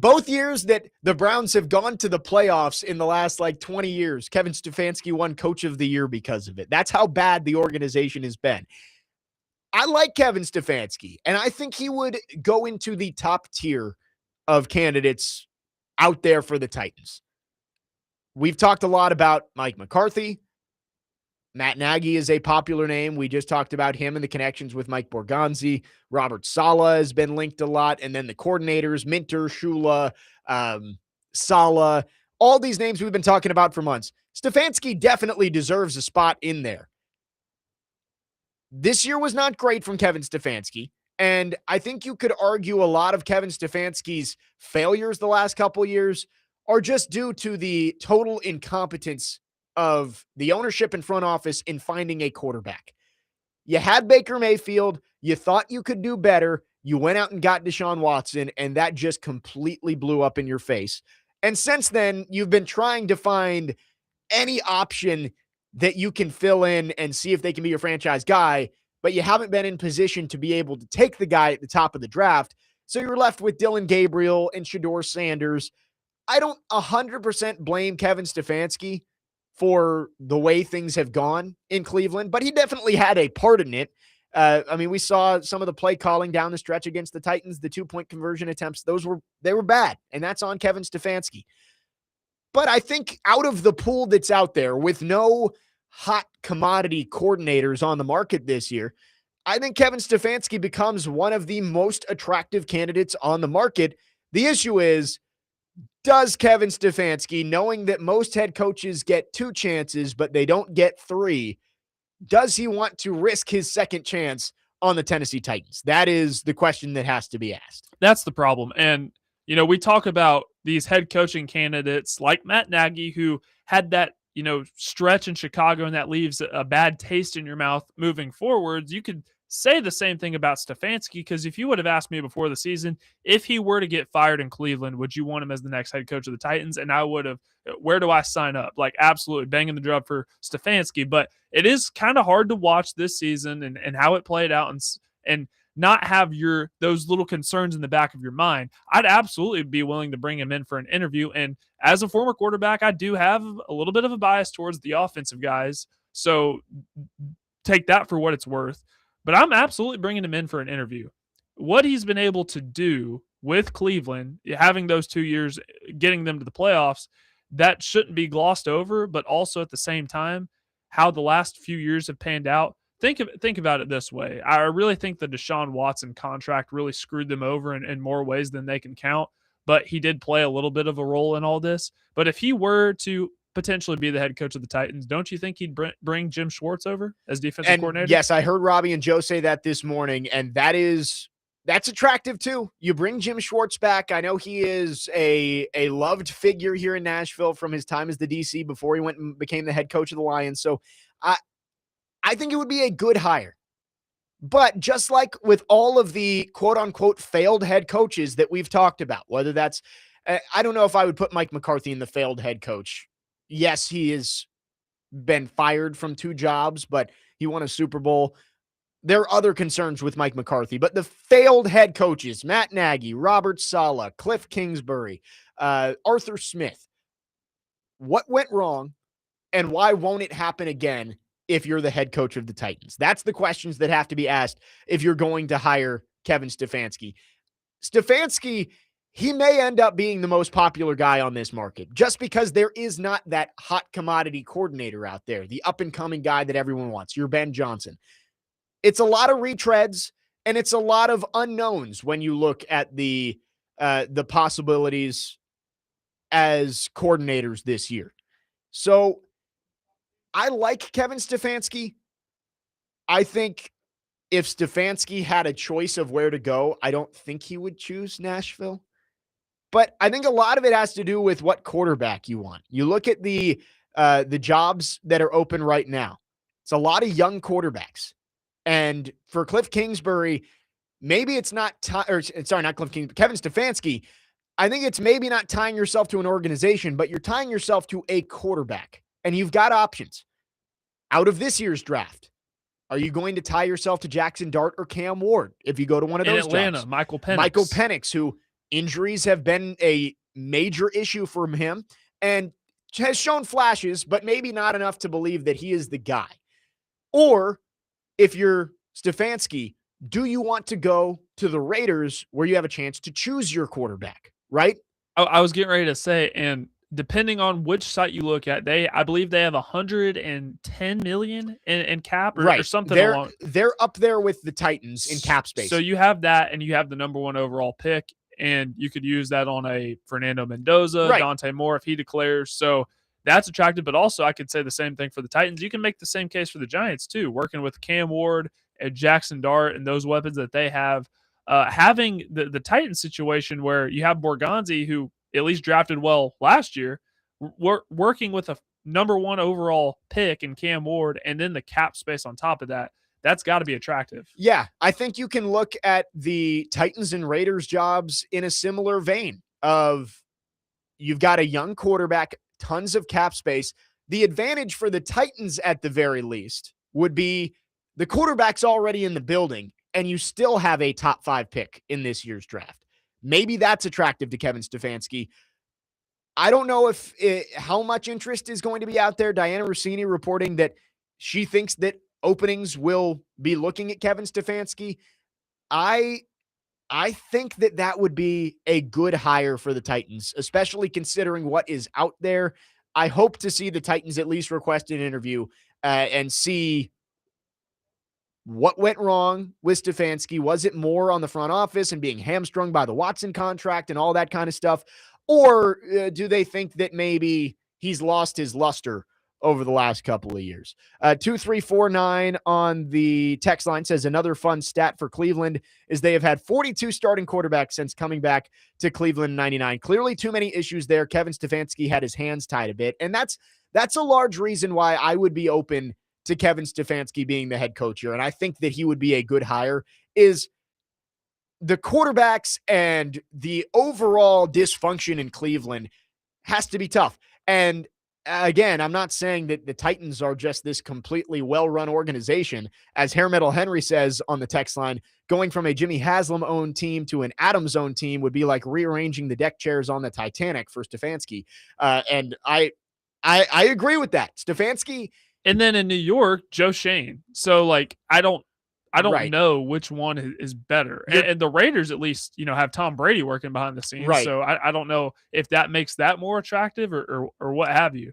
both years that the Browns have gone to the playoffs in the last 20 years. Kevin Stefanski won coach of the year because of it. That's how bad the organization has been. I like Kevin Stefanski, and I think he would go into the top tier of candidates out there for the Titans. We've talked a lot about Mike McCarthy. Matt Nagy is a popular name. We just talked about him and the connections with Mike Borgonzi. Robert Saleh has been linked a lot. And then the coordinators, Minter, Shula, Saleh, all these names we've been talking about for months. Stefanski definitely deserves a spot in there. This year was not great from Kevin Stefanski. And I think you could argue a lot of Kevin Stefanski's failures the last couple years are just due to the total incompetence of the ownership and front office in finding a quarterback. You had Baker Mayfield. You thought you could do better. You went out and got Deshaun Watson, and that just completely blew up in your face. And since then, you've been trying to find any option that you can fill in and see if they can be your franchise guy, but you haven't been in position to be able to take the guy at the top of the draft. So you're left with Dylan Gabriel and Shador Sanders. I don't 100% blame Kevin Stefanski for the way things have gone in Cleveland, but he definitely had a part in it. We saw some of the play calling down the stretch against the Titans, the 2-point conversion attempts. They were bad, and that's on Kevin Stefanski. But I think out of the pool that's out there with no hot commodity coordinators on the market this year, I think Kevin Stefanski becomes one of the most attractive candidates on the market. The issue is, does Kevin Stefanski, knowing that most head coaches get 2 chances, but they don't get 3, does he want to risk his second chance on the Tennessee Titans? That is the question that has to be asked. That's the problem. And, we talk about these head coaching candidates like Matt Nagy, who had that, stretch in Chicago, and that leaves a bad taste in your mouth moving forwards. You could say the same thing about Stefanski, because if you would have asked me before the season, if he were to get fired in Cleveland, would you want him as the next head coach of the Titans? And I would have, where do I sign up? Absolutely banging the drum for Stefanski. But it is kind of hard to watch this season and how it played out and not have those little concerns in the back of your mind. I'd absolutely be willing to bring him in for an interview. And as a former quarterback, I do have a little bit of a bias towards the offensive guys. So take that for what it's worth. But I'm absolutely bringing him in for an interview. What he's been able to do with Cleveland, having those 2 years, getting them to the playoffs, that shouldn't be glossed over. But also at the same time, how the last few years have panned out. Think about it this way. I really think the Deshaun Watson contract really screwed them over in more ways than they can count. But he did play a little bit of a role in all this. But if he were to potentially be the head coach of the Titans, don't you think he'd bring Jim Schwartz over as defensive coordinator? Yes, I heard Robbie and Joe say that this morning, and that's attractive too. You bring Jim Schwartz back. I know he is a loved figure here in Nashville from his time as the DC before he went and became the head coach of the Lions. So I think it would be a good hire. But just like with all of the quote-unquote failed head coaches that we've talked about, whether that's I don't know if I would put Mike McCarthy in the failed head coach. Yes, he has been fired from 2 jobs, but he won a Super Bowl. there are other concerns with Mike McCarthy, but the failed head coaches, Matt Nagy, Robert Saleh, Cliff Kingsbury, Arthur Smith, what went wrong and why won't it happen again if you're the head coach of the Titans? That's the questions that have to be asked if you're going to hire Kevin Stefanski. Stefanski, he may end up being the most popular guy on this market just because there is not that hot commodity coordinator out there, the up-and-coming guy that everyone wants, your Ben Johnson. It's a lot of retreads, and it's a lot of unknowns when you look at the possibilities as coordinators this year. So I like Kevin Stefanski. I think if Stefanski had a choice of where to go, I don't think he would choose Nashville. But I think a lot of it has to do with what quarterback you want. You look at the jobs that are open right now. It's a lot of young quarterbacks. And for Cliff Kingsbury, maybe it's not not Cliff Kingsbury, Kevin Stefanski. I think it's maybe not tying yourself to an organization, but you're tying yourself to a quarterback. And you've got options. Out of this year's draft, are you going to tie yourself to Jackson Dart or Cam Ward if you go to one of those Atlanta, jobs? Michael Penix, who injuries have been a major issue for him and has shown flashes, but maybe not enough to believe that he is the guy. Or if you're Stefanski, do you want to go to the Raiders where you have a chance to choose your quarterback, right? I was getting ready to say, and depending on which site you look at, I believe they have 110 million in cap or something. They're up there with the Titans in cap space. So you have that, and you have the number 1 overall pick, and you could use that on a Fernando Mendoza, Dante Moore if he declares. So that's attractive, but also I could say the same thing for the Titans. You can make the same case for the Giants too, working with Cam Ward and Jackson Dart and those weapons that they have. Having the Titans situation where you have Borgonzi, who at least drafted well last year, working with a number 1 overall pick in Cam Ward, and then the cap space on top of that, that's got to be attractive. Yeah, I think you can look at the Titans and Raiders jobs in a similar vein of you've got a young quarterback, tons of cap space. The advantage for the Titans at the very least would be the quarterback's already in the building and you still have a top 5 pick in this year's draft. Maybe that's attractive to Kevin Stefanski. I don't know how much interest is going to be out there. Diana Rossini reporting that she thinks that openings will be looking at Kevin Stefanski. I think that would be a good hire for the Titans, especially considering what is out there. I hope to see the Titans at least request an interview and see what went wrong with Stefanski. Was it more on the front office and being hamstrung by the Watson contract and all that kind of stuff? Or do they think that maybe he's lost his luster over the last couple of years? 2349 on the text line says another fun stat for Cleveland is they have had 42 starting quarterbacks since coming back to Cleveland in 99. Clearly too many issues there. Kevin Stefanski had his hands tied a bit. And that's a large reason why I would be open to Kevin Stefanski being the head coach here. And I think that he would be a good hire is the quarterbacks and the overall dysfunction in Cleveland has to be tough. And again, I'm not saying that the Titans are just this completely well-run organization. As Hair Metal Henry says on the text line, going from a Jimmy Haslam-owned team to an Adams-owned team would be like rearranging the deck chairs on the Titanic for Stefanski. And I agree with that. Stefanski. And then in New York, Joe Shane. So like, I don't know which one is better. And the Raiders at least, have Tom Brady working behind the scenes. Right. So I don't know if that makes that more attractive or what have you.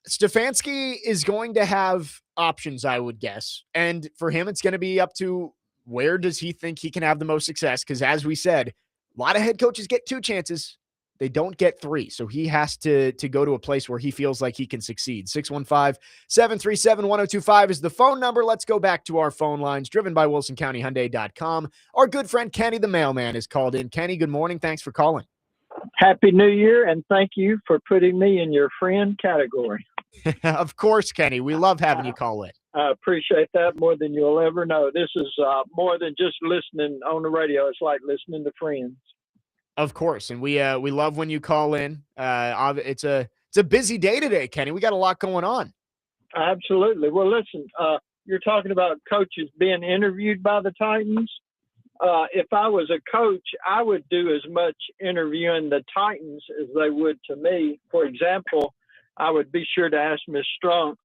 Stefanski is going to have options, I would guess. And for him, it's going to be up to where does he think he can have the most success? Because as we said, a lot of head coaches get 2 chances. They don't get 3. So he has to go to a place where he feels like he can succeed. 615-737-1025 is the phone number. Let's go back to our phone lines driven by WilsonCountyHyundai.com. Our good friend Kenny the mailman is called in. Kenny, good morning. Thanks for calling. Happy New Year, and thank you for putting me in your friend category. Of course, Kenny. We love having you call in. I appreciate that more than you'll ever know. This is more than just listening on the radio. It's like listening to friends. Of course, and we love when you call in. It's a busy day today, Kenny. We got a lot going on. Absolutely. Well, listen, you're talking about coaches being interviewed by the Titans. If I was a coach, I would do as much interviewing the Titans as they would to me. For example, I would be sure to ask Ms. Strunk,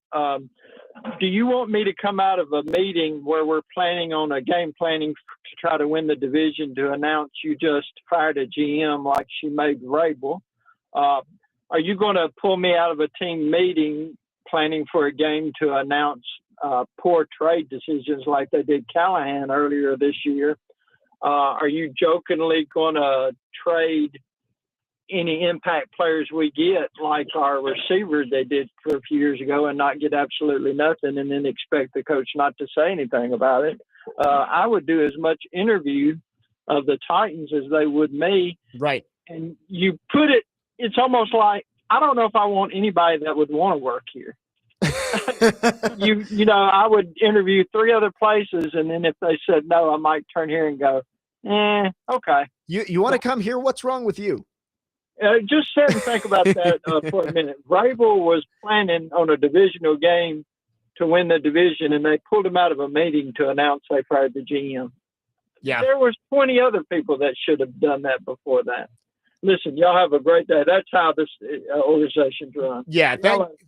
do you want me to come out of a meeting where we're planning on a game planning to try to win the division to announce you just fired a GM like she made Rabel? Are you going to pull me out of a team meeting planning for a game to announce poor trade decisions like they did Callahan earlier this year? Are you jokingly going to trade any impact players we get, like our receivers they did for a few years ago, and not get absolutely nothing and then expect the coach not to say anything about it? I would do as much interview of the Titans as they would me. Right. And you put it, it's almost like, I don't know if I want anybody that would want to work here. You know, I would interview 3 other places, and then if they said no, I might turn here and go, okay. You want to come here? What's wrong with you? Just sit and think about that for a minute. Vrabel was planning on a divisional game to win the division, and they pulled him out of a meeting to announce they fired the GM. Yeah. There was 20 other people that should have done that before that. Listen, y'all have a great day. That's how this organization's run. Yeah,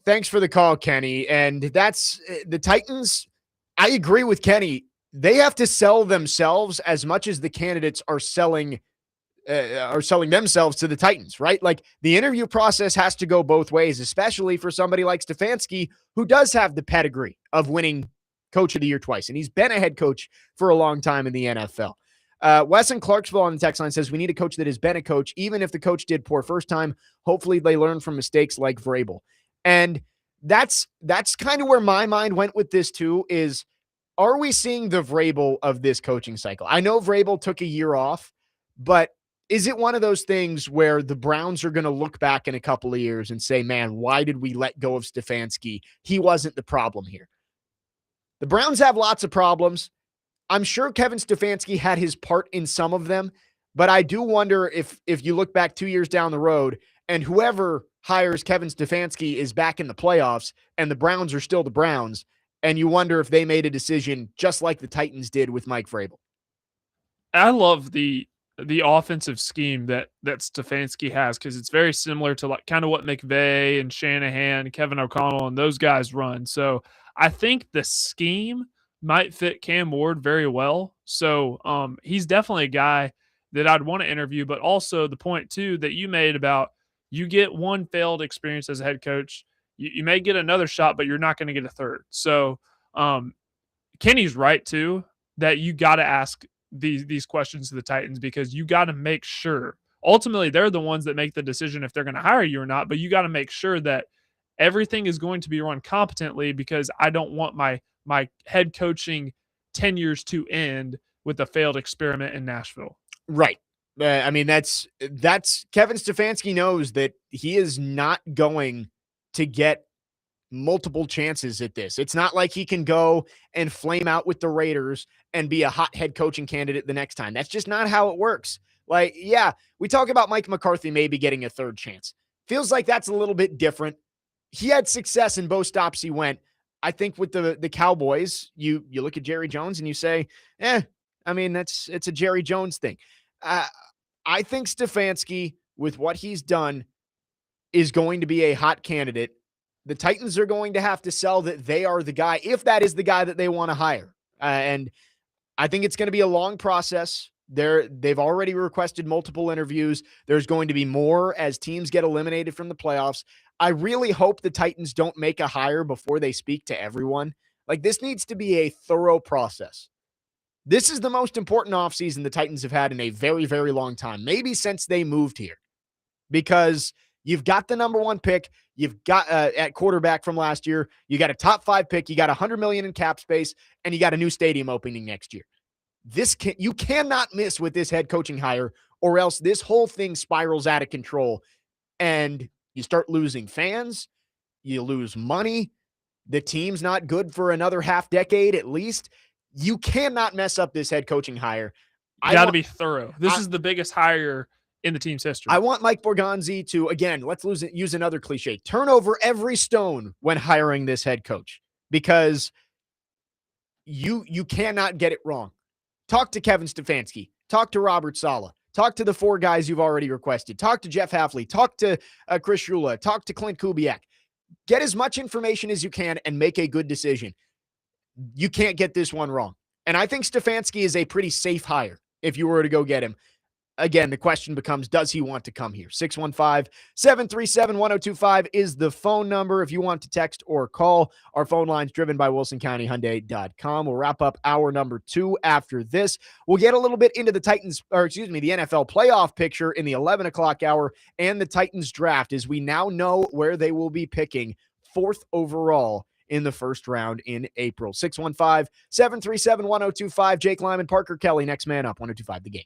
thanks for the call, Kenny. And that's the Titans. I agree with Kenny. They have to sell themselves as much as the candidates are selling themselves to the Titans, right? Like, the interview process has to go both ways, especially for somebody like Stefanski, who does have the pedigree of winning Coach of the Year twice. And he's been a head coach for a long time in the NFL. Wes in Clarksville on the text line says, we need a coach that has been a coach, even if the coach did poor first time. Hopefully they learn from mistakes like Vrabel. And that's kind of where my mind went with this too, is, are we seeing the Vrabel of this coaching cycle? I know Vrabel took a year off, but is it one of those things where the Browns are going to look back in a couple of years and say, man, why did we let go of Stefanski? He wasn't the problem here. The Browns have lots of problems. I'm sure Kevin Stefanski had his part in some of them, but I do wonder if you look back 2 years down the road and whoever hires Kevin Stefanski is back in the playoffs and the Browns are still the Browns, and you wonder if they made a decision just like the Titans did with Mike Vrabel. I love the offensive scheme that Stefanski has, because it's very similar to like kind of what McVay and Shanahan, Kevin O'Connell, and those guys run. So I think the scheme might fit Cam Ward very well. So he's definitely a guy that I'd want to interview, but also the point too that you made about, you get one failed experience as a head coach, you may get another shot, but you're not going to get a third. So Kenny's right too, that you got to ask these questions to the Titans, because you got to make sure, ultimately they're the ones that make the decision if they're going to hire you or not, but you got to make sure that everything is going to be run competently, because I don't want my head coaching tenures to end with a failed experiment in Nashville. Right. I mean, that's Kevin Stefanski knows that he is not going to get multiple chances at this. It's not like he can go and flame out with the Raiders and be a hot head coaching candidate the next time. That's just not how it works. Like, yeah, we talk about Mike McCarthy maybe getting a third chance. Feels like that's a little bit different. He had success in both stops he went. I think with the Cowboys, you look at Jerry Jones and you say, I mean, it's a Jerry Jones thing. I think Stefanski, with what he's done, is going to be a hot candidate. The Titans are going to have to sell that they are the guy, if that is the guy that they want to hire. And I think it's going to be a long process. They've already requested multiple interviews. There's going to be more as teams get eliminated from the playoffs. I really hope the Titans don't make a hire before they speak to everyone. Like, this needs to be a thorough process. This is the most important offseason the Titans have had in a very, very long time, maybe since they moved here, because you've got the number 1 pick. You've got at quarterback from last year. You got a top 5 pick. You got $100 million in cap space, and you got a new stadium opening next year. You cannot miss with this head coaching hire, or else this whole thing spirals out of control, and you start losing fans. You lose money. The team's not good for another half decade at least. You cannot mess up this head coaching hire. You got to be thorough. This is the biggest hire in the team's history. I want Mike Borgonzi to, again, use another cliche, turn over every stone when hiring this head coach, because you cannot get it wrong. Talk to Kevin Stefanski. Talk to Robert Saleh. Talk to the 4 guys you've already requested. Talk to Jeff Hafley. Talk to Chris Shula. Talk to Clint Kubiak. Get as much information as you can and make a good decision. You can't get this one wrong. And I think Stefanski is a pretty safe hire if you were to go get him. Again, the question becomes, does he want to come here? 615-737-1025 is the phone number if you want to text or call. Our phone line's driven by WilsonCountyHyundai.com. We'll wrap up hour number 2 after this. We'll get a little bit into the the NFL playoff picture in the 11 o'clock hour and the Titans draft, as we now know where they will be picking 4th overall in the first round in April. 615-737-1025. Jake Lyman, Parker Kelly, next man up, 1025 The Game.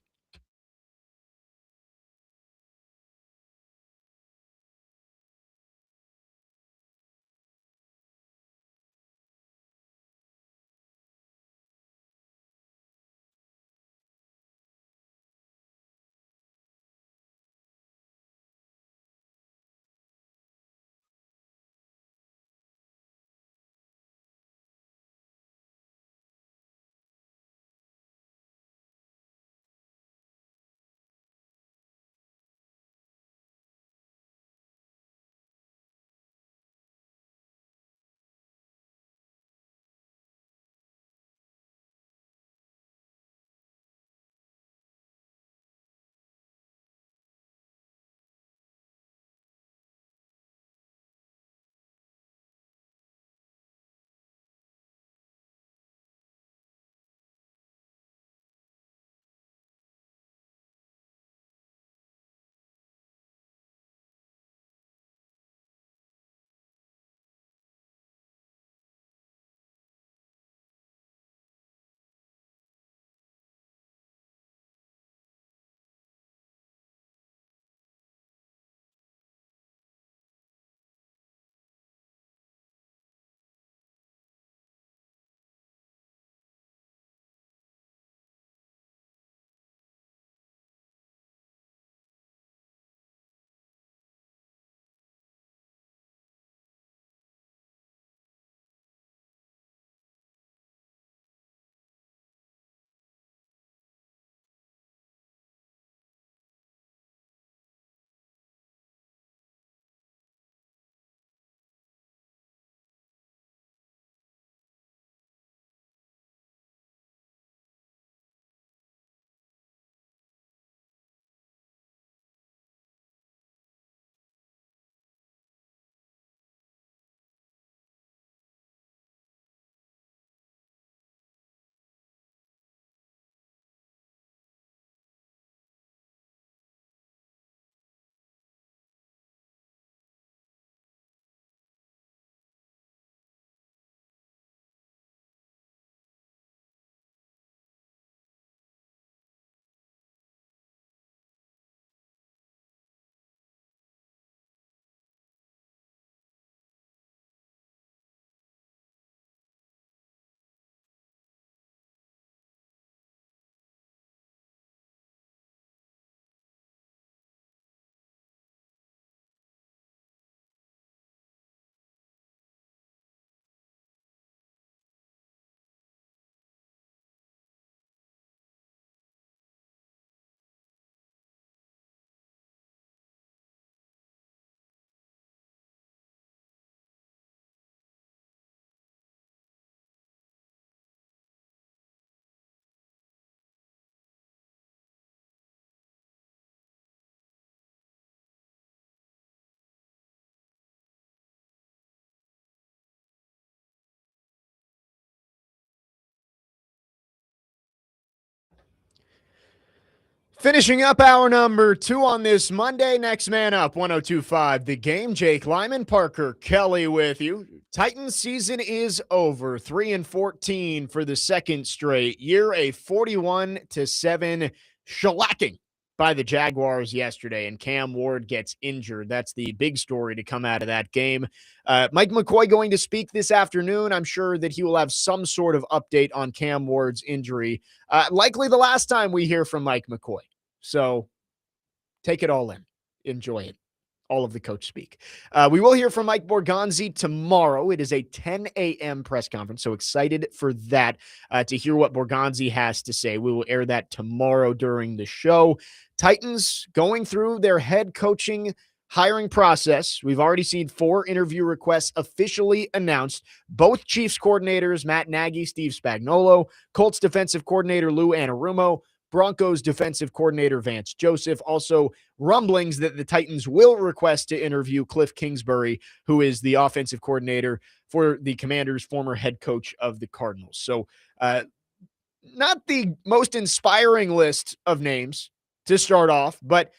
Finishing up hour number 2 on this Monday. Next man up, 1025 The Game. Jake Lyman, Parker Kelly with you. Titans season is over. 3-14 for the second straight year. A 41-7 shellacking by the Jaguars yesterday, and Cam Ward gets injured. That's the big story to come out of that game. Mike McCoy going to speak this afternoon. I'm sure that he will have some sort of update on Cam Ward's injury. Likely the last time we hear from Mike McCoy. So take it all in. Enjoy it. all of the coach speak. We will hear from Mike Borgonzi tomorrow. It is a 10 a.m. press conference, so excited for that, to hear what Borgonzi has to say. We will air that tomorrow during the show. Titans going through their head coaching hiring process. We've already seen 4 interview requests officially announced. Both Chiefs coordinators, Matt Nagy, Steve Spagnuolo, Colts defensive coordinator Lou Anarumo, Broncos defensive coordinator Vance Joseph. Also, rumblings that the Titans will request to interview Cliff Kingsbury, who is the offensive coordinator for the Commanders, former head coach of the Cardinals. So, not the most inspiring list of names to start off, but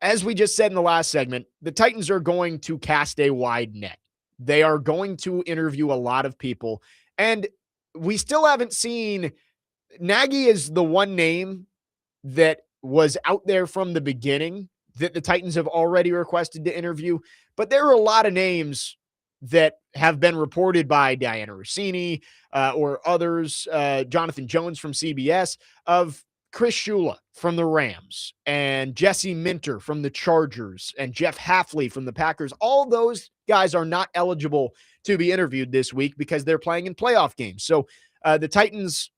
as we just said in the last segment, the Titans are going to cast a wide net. They are going to interview a lot of people, and we still haven't seen. Nagy is the one name that was out there from the beginning that the Titans have already requested to interview, but there are a lot of names that have been reported by Diana Rossini or others, Jonathan Jones from CBS, of Chris Shula from the Rams and Jesse Minter from the Chargers and Jeff Hafley from the Packers. All those guys are not eligible to be interviewed this week because they're playing in playoff games. So the Titans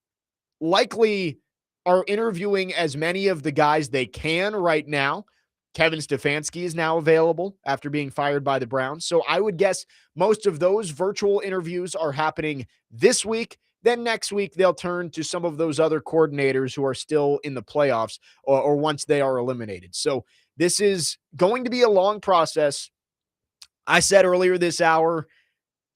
likely are interviewing as many of the guys they can right now. Kevin Stefanski is now available after being fired by the Browns. So I would guess most of those virtual interviews are happening this week. Then next week, they'll turn to some of those other coordinators who are still in the playoffs or once they are eliminated. So this is going to be a long process. I said earlier this hour,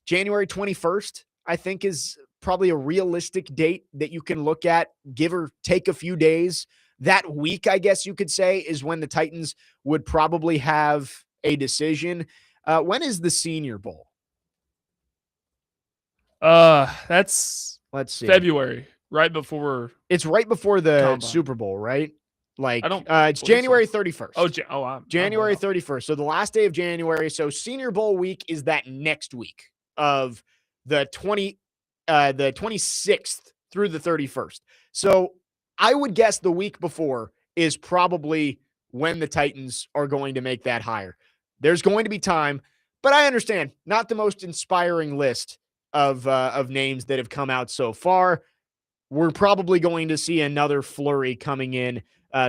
January 21st, I think is probably a realistic date that you can look at, give or take a few days. That week, I guess you could say, is when the Titans would probably have a decision. When is the Senior Bowl? Let's see. February, right before. It's right before the Combine. Super Bowl, right? Like, it's what January is it? 31st. January 31st. So the last day of January. So Senior Bowl week is that next week of the 26th through the 31st. So I would guess the week before is probably when the Titans are going to make that hire. There's going to be time, but I understand not the most inspiring list of names that have come out so far. We're probably going to see another flurry coming in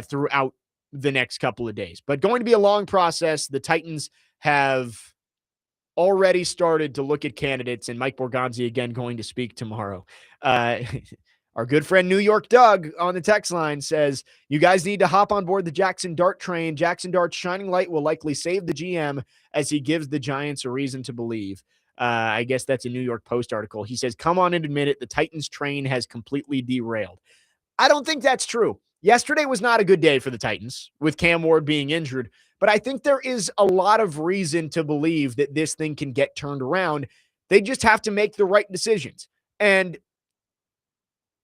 throughout the next couple of days, but going to be a long process. The Titans have already started to look at candidates, and Mike Borgonzi again going to speak tomorrow. Our good friend New York Doug on the text line says, you guys need to hop on board the Jackson Dart train. Jackson Dart's shining light will likely save the GM as he gives the Giants a reason to believe. I guess that's a New York Post article. He says, come on and admit it. The Titans train has completely derailed. I don't think that's true. Yesterday was not a good day for the Titans with Cam Ward being injured, but I think there is a lot of reason to believe that this thing can get turned around. They just have to make the right decisions. And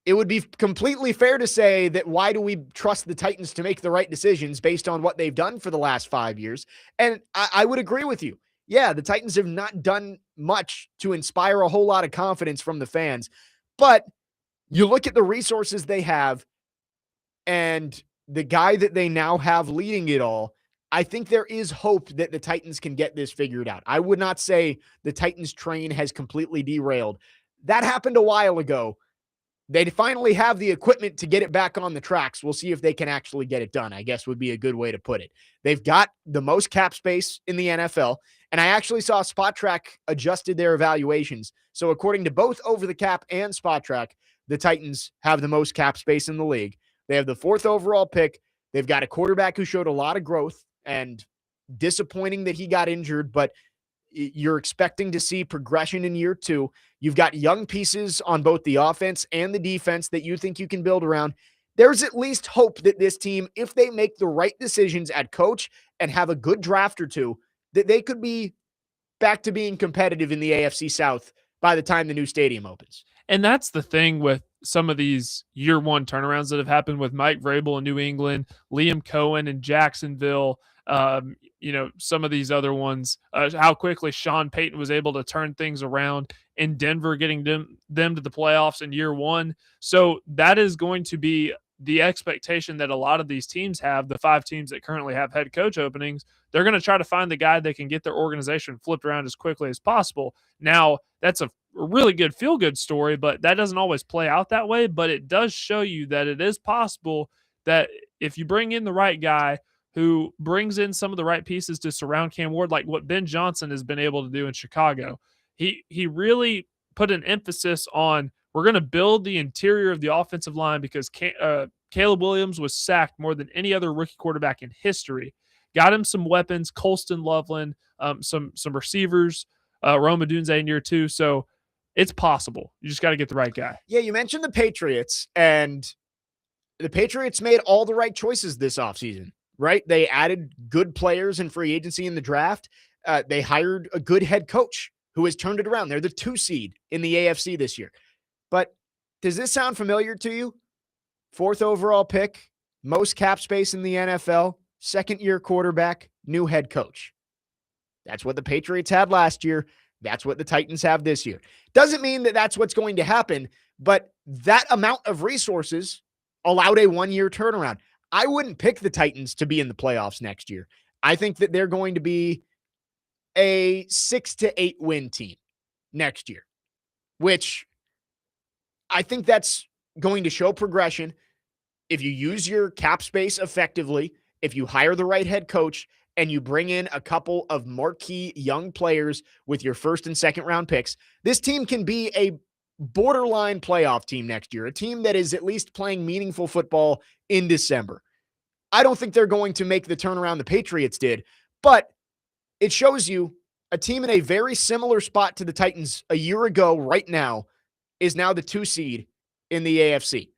it would be completely fair to say that why do we trust the Titans to make the right decisions based on what they've done for the last 5 years? And I would agree with you. Yeah, the Titans have not done much to inspire a whole lot of confidence from the fans. But you look at the resources they have and the guy that they now have leading it all, I think there is hope that the Titans can get this figured out. I would not say the Titans train has completely derailed. That happened a while ago. They finally have the equipment to get it back on the tracks. We'll see if they can actually get it done, I guess would be a good way to put it. They've got the most cap space in the NFL, and I actually saw Spot Track adjusted their evaluations. So according to both Over the Cap and Spot Track, the Titans have the most cap space in the league. They have the 4th overall pick. They've got a quarterback who showed a lot of growth, and disappointing that he got injured, but you're expecting to see progression in year 2. You've got young pieces on both the offense and the defense that you think you can build around. There's at least hope that this team, if they make the right decisions at coach and have a good draft or two, that they could be back to being competitive in the AFC South by the time the new stadium opens. And that's the thing with some of these year 1 turnarounds that have happened with Mike Vrabel in New England, Liam Cohen in Jacksonville, some of these other ones, how quickly Sean Payton was able to turn things around in Denver, getting them to the playoffs in year 1. So that is going to be the expectation that a lot of these teams have, the 5 teams that currently have head coach openings, they're going to try to find the guy that can get their organization flipped around as quickly as possible. Now, that's a really good feel-good story, but that doesn't always play out that way. But it does show you that it is possible that if you bring in the right guy who brings in some of the right pieces to surround Cam Ward, like what Ben Johnson has been able to do in Chicago, he really put an emphasis on, we're going to build the interior of the offensive line because Caleb Williams was sacked more than any other rookie quarterback in history. Got him some weapons, Colston Loveland, some receivers, Rome Odunze in year 2. So it's possible. You just got to get the right guy. Yeah, you mentioned the Patriots, and the Patriots made all the right choices this offseason, right? They added good players in free agency in the draft. They hired a good head coach who has turned it around. They're the 2 seed in the AFC this year. But does this sound familiar to you? 4th overall pick, most cap space in the NFL, second-year quarterback, new head coach. That's what the Patriots had last year. That's what the Titans have this year. Doesn't mean that that's what's going to happen, but that amount of resources allowed a 1-year turnaround. I wouldn't pick the Titans to be in the playoffs next year. I think that they're going to be a 6 to 8 win team next year, which I think that's going to show progression if you use your cap space effectively, if you hire the right head coach, and you bring in a couple of marquee young players with your 1st and 2nd round picks. This team can be a borderline playoff team next year, a team that is at least playing meaningful football in December. I don't think they're going to make the turnaround the Patriots did, but it shows you a team in a very similar spot to the Titans a year ago right now is now the 2 seed in the AFC.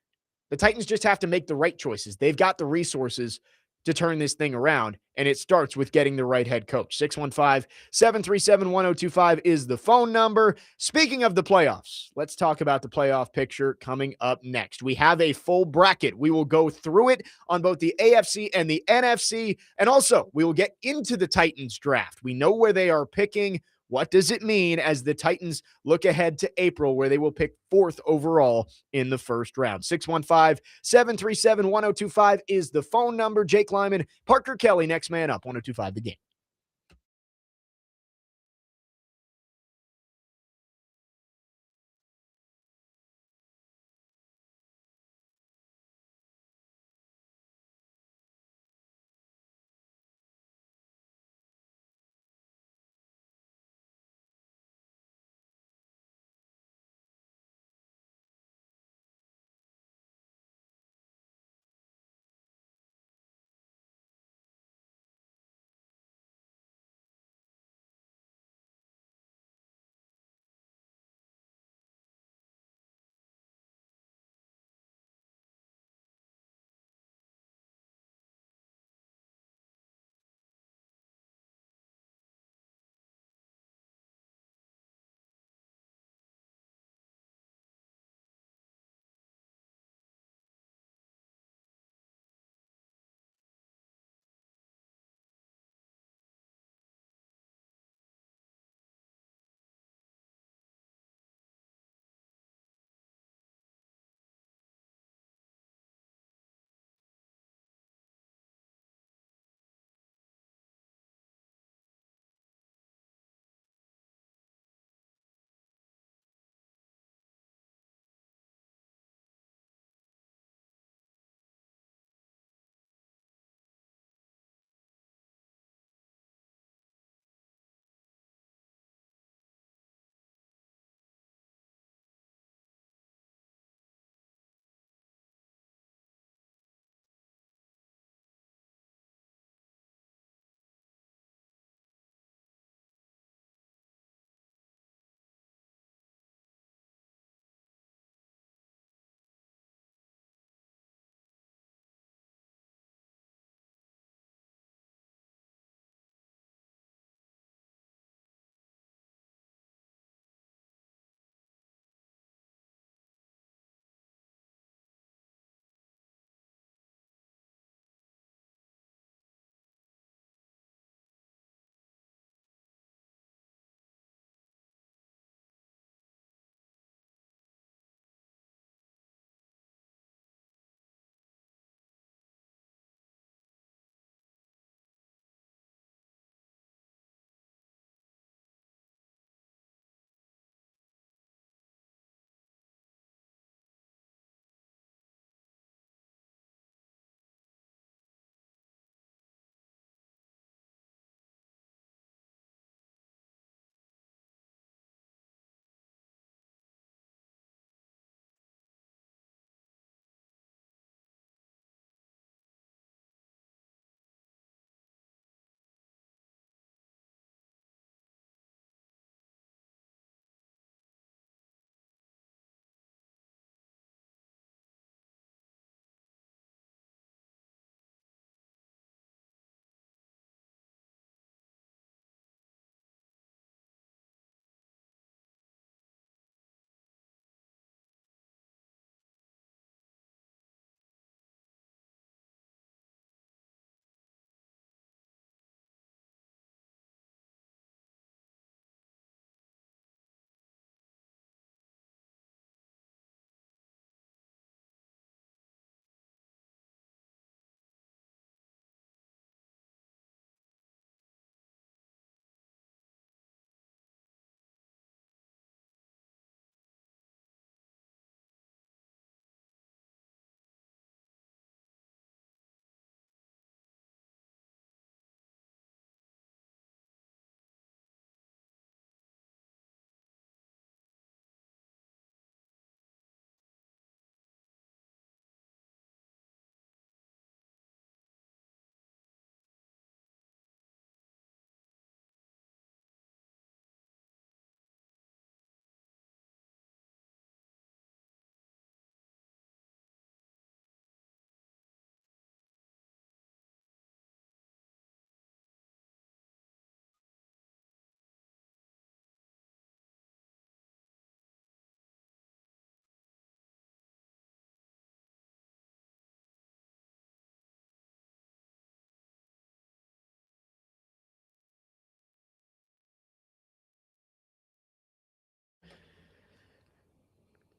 The Titans just have to make the right choices. They've got the resources to turn this thing around, and it starts with getting the right head coach. 615-737-1025 is the phone number. Speaking of the playoffs, let's talk about the playoff picture coming up next. We have a full bracket. We will go through it on both the AFC and the NFC, and also we will get into the Titans draft. We know where they are picking. What does it mean as the Titans look ahead to April, where they will pick 4th overall in the 1st round? 615-737-1025 is the phone number. Jake Lyman, Parker Kelly, next man up, 1025 The Game.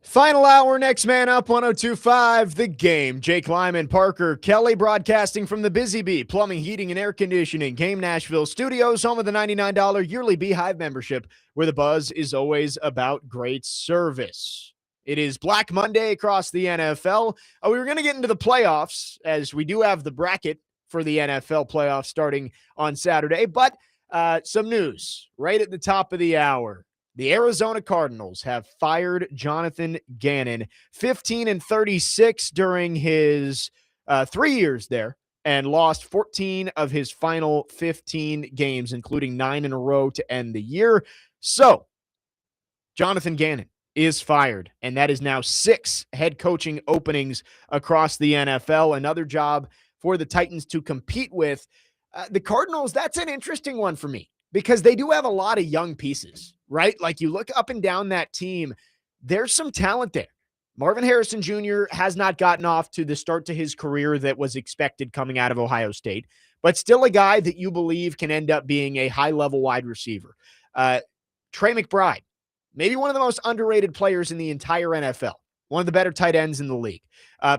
Final hour, next man up, 102.5 The Game. Jake Lyman, Parker Kelly, broadcasting from the Busy Bee Plumbing, Heating, and Air Conditioning Game Nashville Studios, home of the $99 yearly Beehive membership, where the buzz is always about great service. It is Black Monday across the NFL. We were going to get into the playoffs, as we do have the bracket for the NFL playoffs starting on Saturday, but some news right at the top of the hour. The Arizona Cardinals have fired Jonathan Gannon, 15-36 during his 3 years there, and lost 14 of his final 15 games, including 9 in a row to end the year. So, Jonathan Gannon is fired, and that is now 6 head coaching openings across the NFL. Another job for the Titans to compete with. The Cardinals, that's an interesting one for me, because they do have a lot of young pieces, right? Like, you look up and down that team, there's some talent there. Marvin Harrison Jr. has not gotten off to the start to his career that was expected coming out of Ohio State, but still a guy that you believe can end up being a high-level wide receiver. Trey McBride, maybe one of the most underrated players in the entire NFL, one of the better tight ends in the league.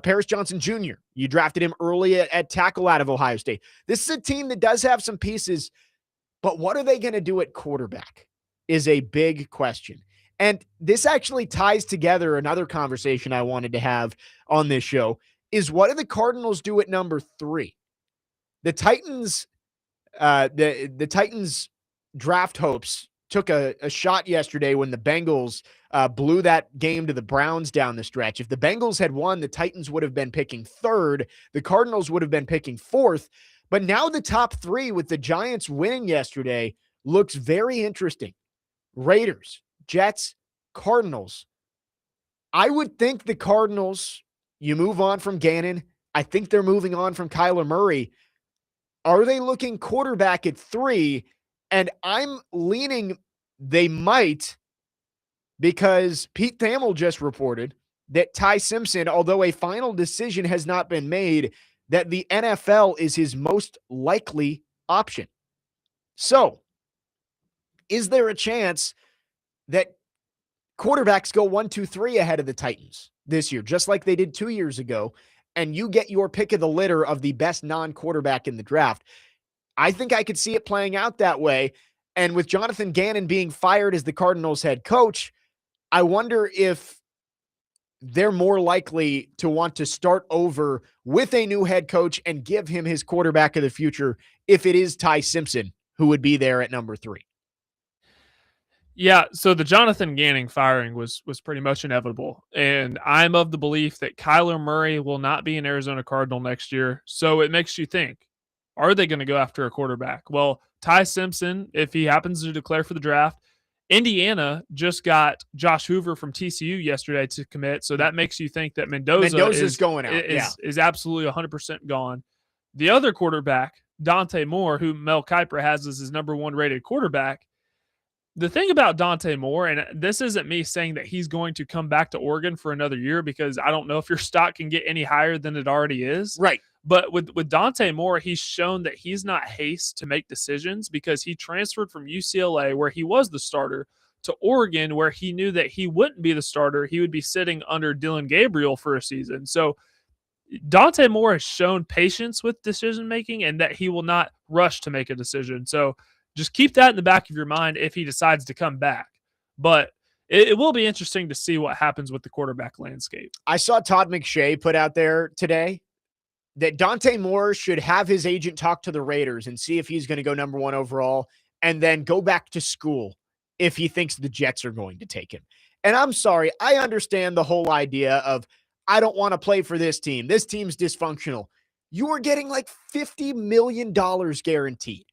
Paris Johnson Jr., you drafted him early at tackle out of Ohio State. This is a team that does have some pieces, but what are they going to do at quarterback is a big question. And this actually ties together another conversation I wanted to have on this show, is what do the Cardinals do at number 3? The Titans, the Titans draft hopes took a shot yesterday when the Bengals blew that game to the Browns down the stretch. If the Bengals had won, the Titans would have been picking 3rd. The Cardinals would have been picking 4th. But now the top 3, with the Giants winning yesterday, looks very interesting. Raiders, Jets, Cardinals. I would think the Cardinals, you move on from Gannon. I think they're moving on from Kyler Murray. Are they looking quarterback at 3? And I'm leaning they might, because Pete Thamel just reported that Ty Simpson, although a final decision has not been made, that the NFL is his most likely option. So, is there a chance that quarterbacks go 1, 2, 3 ahead of the Titans this year, just like they did 2 years ago, and you get your pick of the litter of the best non-quarterback in the draft? I think I could see it playing out that way. And with Jonathan Gannon being fired as the Cardinals head coach, I wonder if they're more likely to want to start over with a new head coach and give him his quarterback of the future if it is Ty Simpson who would be there at number 3. Yeah, so the Jonathan Gannon firing was pretty much inevitable. And I'm of the belief that Kyler Murray will not be an Arizona Cardinal next year. So it makes you think, are they going to go after a quarterback? Well, Ty Simpson, if he happens to declare for the draft, Indiana just got Josh Hoover from TCU yesterday to commit. So that makes you think that Mendoza's going out. Is absolutely 100% gone. The other quarterback, Dante Moore, who Mel Kiper has as his number 1 rated quarterback. The thing about Dante Moore, and this isn't me saying that he's going to come back to Oregon for another year, because I don't know if your stock can get any higher than it already is. Right. But with Dante Moore, he's shown that he's not hasty to make decisions, because he transferred from UCLA, where he was the starter, to Oregon, where he knew that he wouldn't be the starter. He would be sitting under Dylan Gabriel for a season. So Dante Moore has shown patience with decision-making, and that he will not rush to make a decision. So just keep that in the back of your mind if he decides to come back. But it will be interesting to see what happens with the quarterback landscape. I saw Todd McShay put out there today that Dante Moore should have his agent talk to the Raiders and see if he's going to go number 1 overall, and then go back to school if he thinks the Jets are going to take him. And I'm sorry, I understand the whole idea of, I don't want to play for this team. This team's dysfunctional. You are getting like $50 million guaranteed.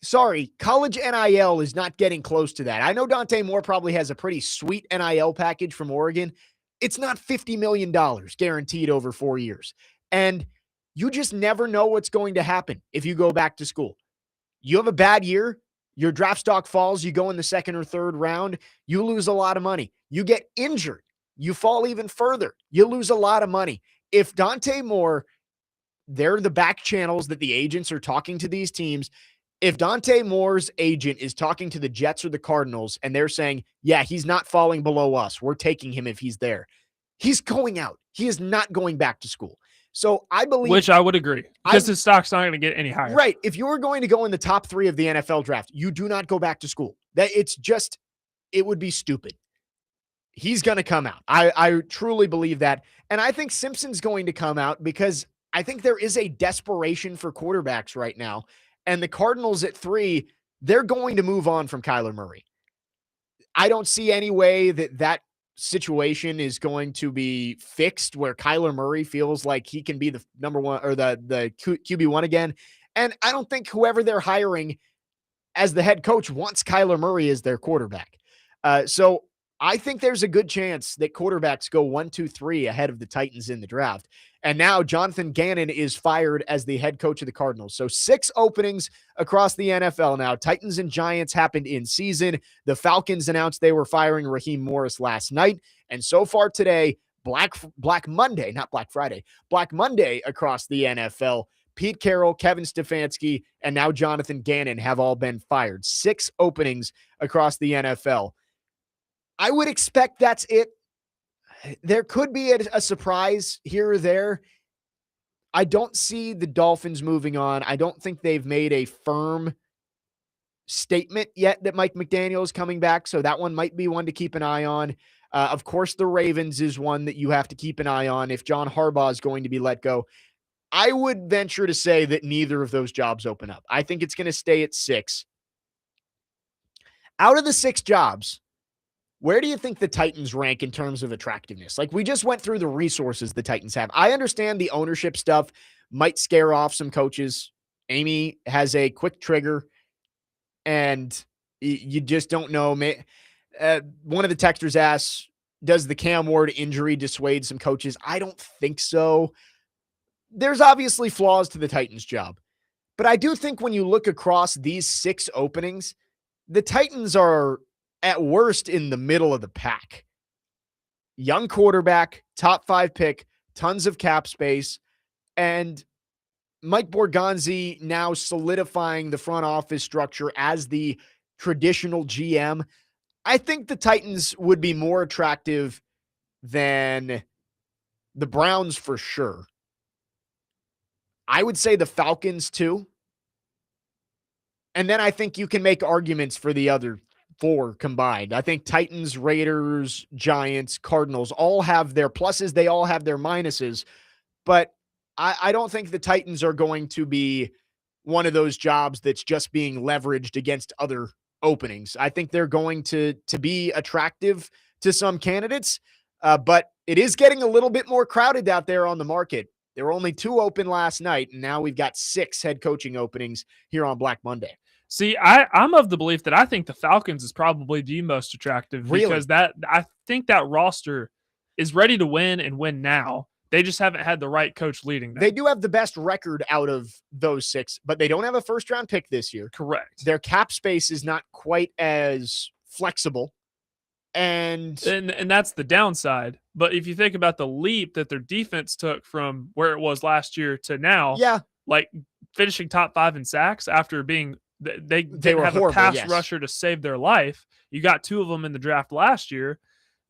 Sorry, college NIL is not getting close to that. I know Dante Moore probably has a pretty sweet NIL package from Oregon. It's not $50 million guaranteed over 4 years. And you just never know what's going to happen if you go back to school. You have a bad year, your draft stock falls, you go in the 2nd or 3rd round, you lose a lot of money. You get injured, you fall even further, you lose a lot of money. If Dante Moore, they're the back channels that the agents are talking to these teams, If Dante Moore's agent is talking to the Jets or the Cardinals and they're saying, yeah, he's not falling below us, we're taking him if he's there, he's going out. He is not going back to school. So I believe, which I would agree, because his stock's not going to get any higher. Right. If you're going to go in the top 3 of the NFL draft, you do not go back to school. It would be stupid. He's going to come out. I truly believe that. And I think Simpson's going to come out because I think there is a desperation for quarterbacks right now. And the Cardinals at 3, they're going to move on from Kyler Murray. I don't see any way that situation is going to be fixed where Kyler Murray feels like he can be the number 1 or the QB1 again. And I don't think whoever they're hiring as the head coach wants Kyler Murray as their quarterback. So I think there's a good chance that quarterbacks go 1, 2, 3 ahead of the Titans in the draft. And now Jonathan Gannon is fired as the head coach of the Cardinals. So 6 openings across the NFL now. Titans and Giants happened in season. The Falcons announced they were firing Raheem Morris last night. And so far today, Black Monday, not Black Friday, Black Monday across the NFL. Pete Carroll, Kevin Stefanski, and now Jonathan Gannon have all been fired. 6 openings across the NFL. I would expect that's it. There could be a surprise here or there. I don't see the Dolphins moving on. I don't think they've made a firm statement yet that Mike McDaniel is coming back, so that one might be one to keep an eye on. Of course, the Ravens is one that you have to keep an eye on if John Harbaugh is going to be let go. I would venture to say that neither of those jobs open up. I think it's going to stay at 6. Out of the 6 jobs, where do you think the Titans rank in terms of attractiveness? Like, we just went through the resources the Titans have. I understand the ownership stuff might scare off some coaches. Amy has a quick trigger, and you just don't know. One of the texters asks, does the Cam Ward injury dissuade some coaches? I don't think so. There's obviously flaws to the Titans job, but I do think when you look across these 6 openings, the Titans are at worst in the middle of the pack. Young quarterback, top 5 pick, tons of cap space, and Mike Borgonzi now solidifying the front office structure as the traditional GM. I think the Titans would be more attractive than the Browns for sure. I would say the Falcons too. And then I think you can make arguments for the other 4 combined. I think Titans, Raiders, Giants, Cardinals all have their pluses. They all have their minuses. But I don't think the Titans are going to be one of those jobs that's just being leveraged against other openings. I think they're going to be attractive to some candidates, but it is getting a little bit more crowded out there on the market. There were only 2 open last night, and now we've got 6 head coaching openings here on Black Monday. See, I'm of the belief that I think the Falcons is probably the most attractive because I think that roster is ready to win and win now. They just haven't had the right coach leading them. They do have the best record out of those 6, but they don't have a first-round pick this year. Correct. Their cap space is not quite as flexible. And that's the downside. But if you think about the leap that their defense took from where it was last year to now, like finishing top 5 in sacks after being they didn't have horrible, a pass rusher to save their life. You got 2 of them in the draft last year.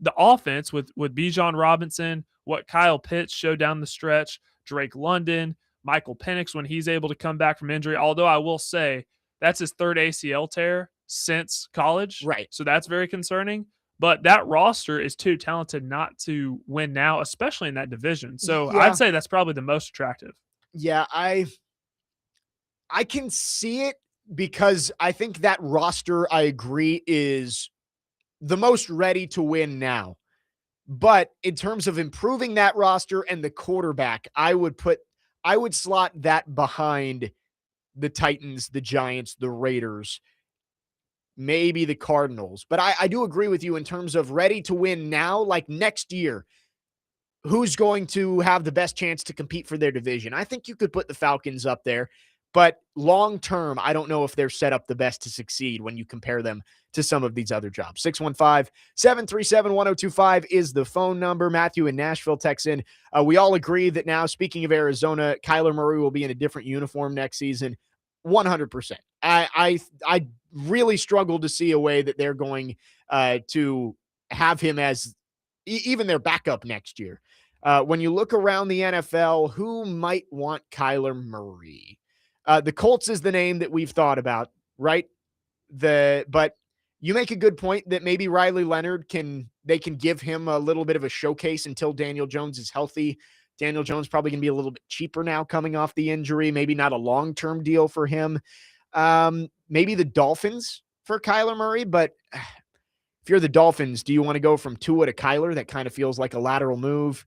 The offense with Bijan Robinson, what Kyle Pitts showed down the stretch, Drake London, Michael Penix when he's able to come back from injury. Although I will say that's his 3rd ACL tear since college. Right. So that's very concerning. But that roster is too talented not to win now, especially in that division. So I'd say that's probably the most attractive. Yeah, I can see it because I think that roster, I agree, is the most ready to win now. But in terms of improving that roster and the quarterback, I would slot that behind the Titans, the Giants, the Raiders, maybe the Cardinals. But I do agree with you in terms of ready to win now, like next year. Who's going to have the best chance to compete for their division? I think you could put the Falcons up there, but long term, I don't know if they're set up the best to succeed when you compare them to some of these other jobs. 615-737-1025 is the phone number. Matthew in Nashville texts in. We all agree that now, speaking of Arizona, Kyler Murray will be in a different uniform next season. 100%. I really struggle to see a way that they're going to have him as even their backup next year. When you look around the NFL, who might want Kyler Murray? The Colts is the name that we've thought about, right? But you make a good point that maybe Riley Leonard can give him a little bit of a showcase until Daniel Jones is healthy. Daniel Jones probably going to be a little bit cheaper now coming off the injury, maybe not a long-term deal for him. Maybe the Dolphins for Kyler Murray, but if you're the Dolphins, do you want to go from Tua to Kyler? That kind of feels like a lateral move.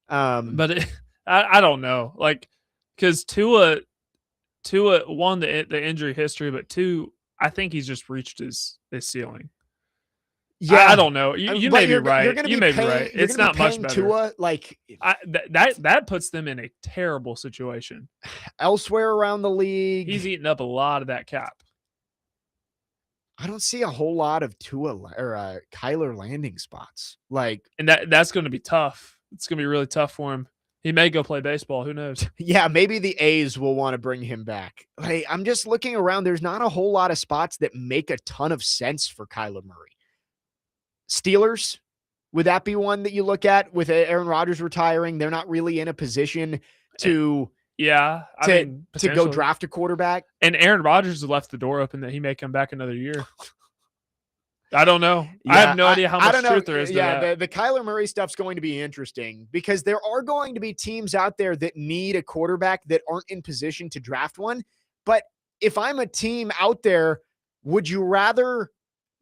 But I don't know, like, because Tua one, the injury history, but two, I think he's just reached his ceiling. Yeah, I don't know. You may be right. You may be right. It's not much better. Tua, like that puts them in a terrible situation elsewhere around the league. He's eating up a lot of that cap. I don't see a whole lot of Tua or Kyler landing spots. Like, and that's going to be tough. It's going to be really tough for him. He may go play baseball. Who knows? Yeah, maybe the A's will want to bring him back. Like, I'm just looking around. There's not a whole lot of spots that make a ton of sense for Kyler Murray. Steelers, would that be one that you look at with Aaron Rodgers retiring? They're not really in a position to to go draft a quarterback. And Aaron Rodgers has left the door open that he may come back another year. I don't know. Yeah, I have no idea how much truth there is to that. The Kyler Murray stuff's going to be interesting because there are going to be teams out there that need a quarterback that aren't in position to draft one. But if I'm a team out there, would you rather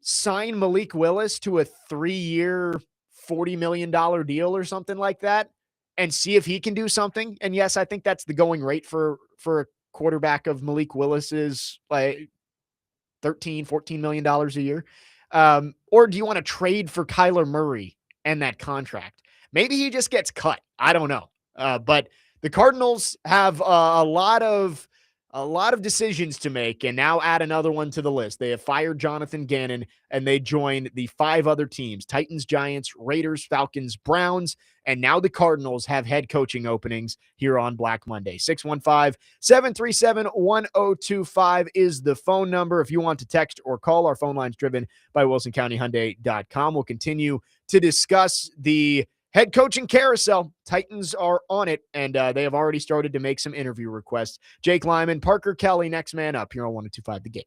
sign Malik Willis to a 3-year, $40 million deal or something like that and see if he can do something? And yes, I think that's the going rate for a quarterback of Malik Willis's, like $13-14 million a year. Or do you want to trade for Kyler Murray and that contract? Maybe he just gets cut. I don't know. But the Cardinals have a lot of decisions to make, and now add another one to the list. They have fired Jonathan Gannon, and they joined the 5 other teams: Titans, Giants, Raiders, Falcons, Browns, and now the Cardinals have head coaching openings here on Black Monday. 615-737-1025 is the phone number. If you want to text or call, our phone line's driven by WilsonCountyHyundai.com. We'll continue to discuss the head coaching carousel. Titans are on it, and they have already started to make some interview requests. Jake Lyman, Parker Kelly, next man up here on 102.5 The Game.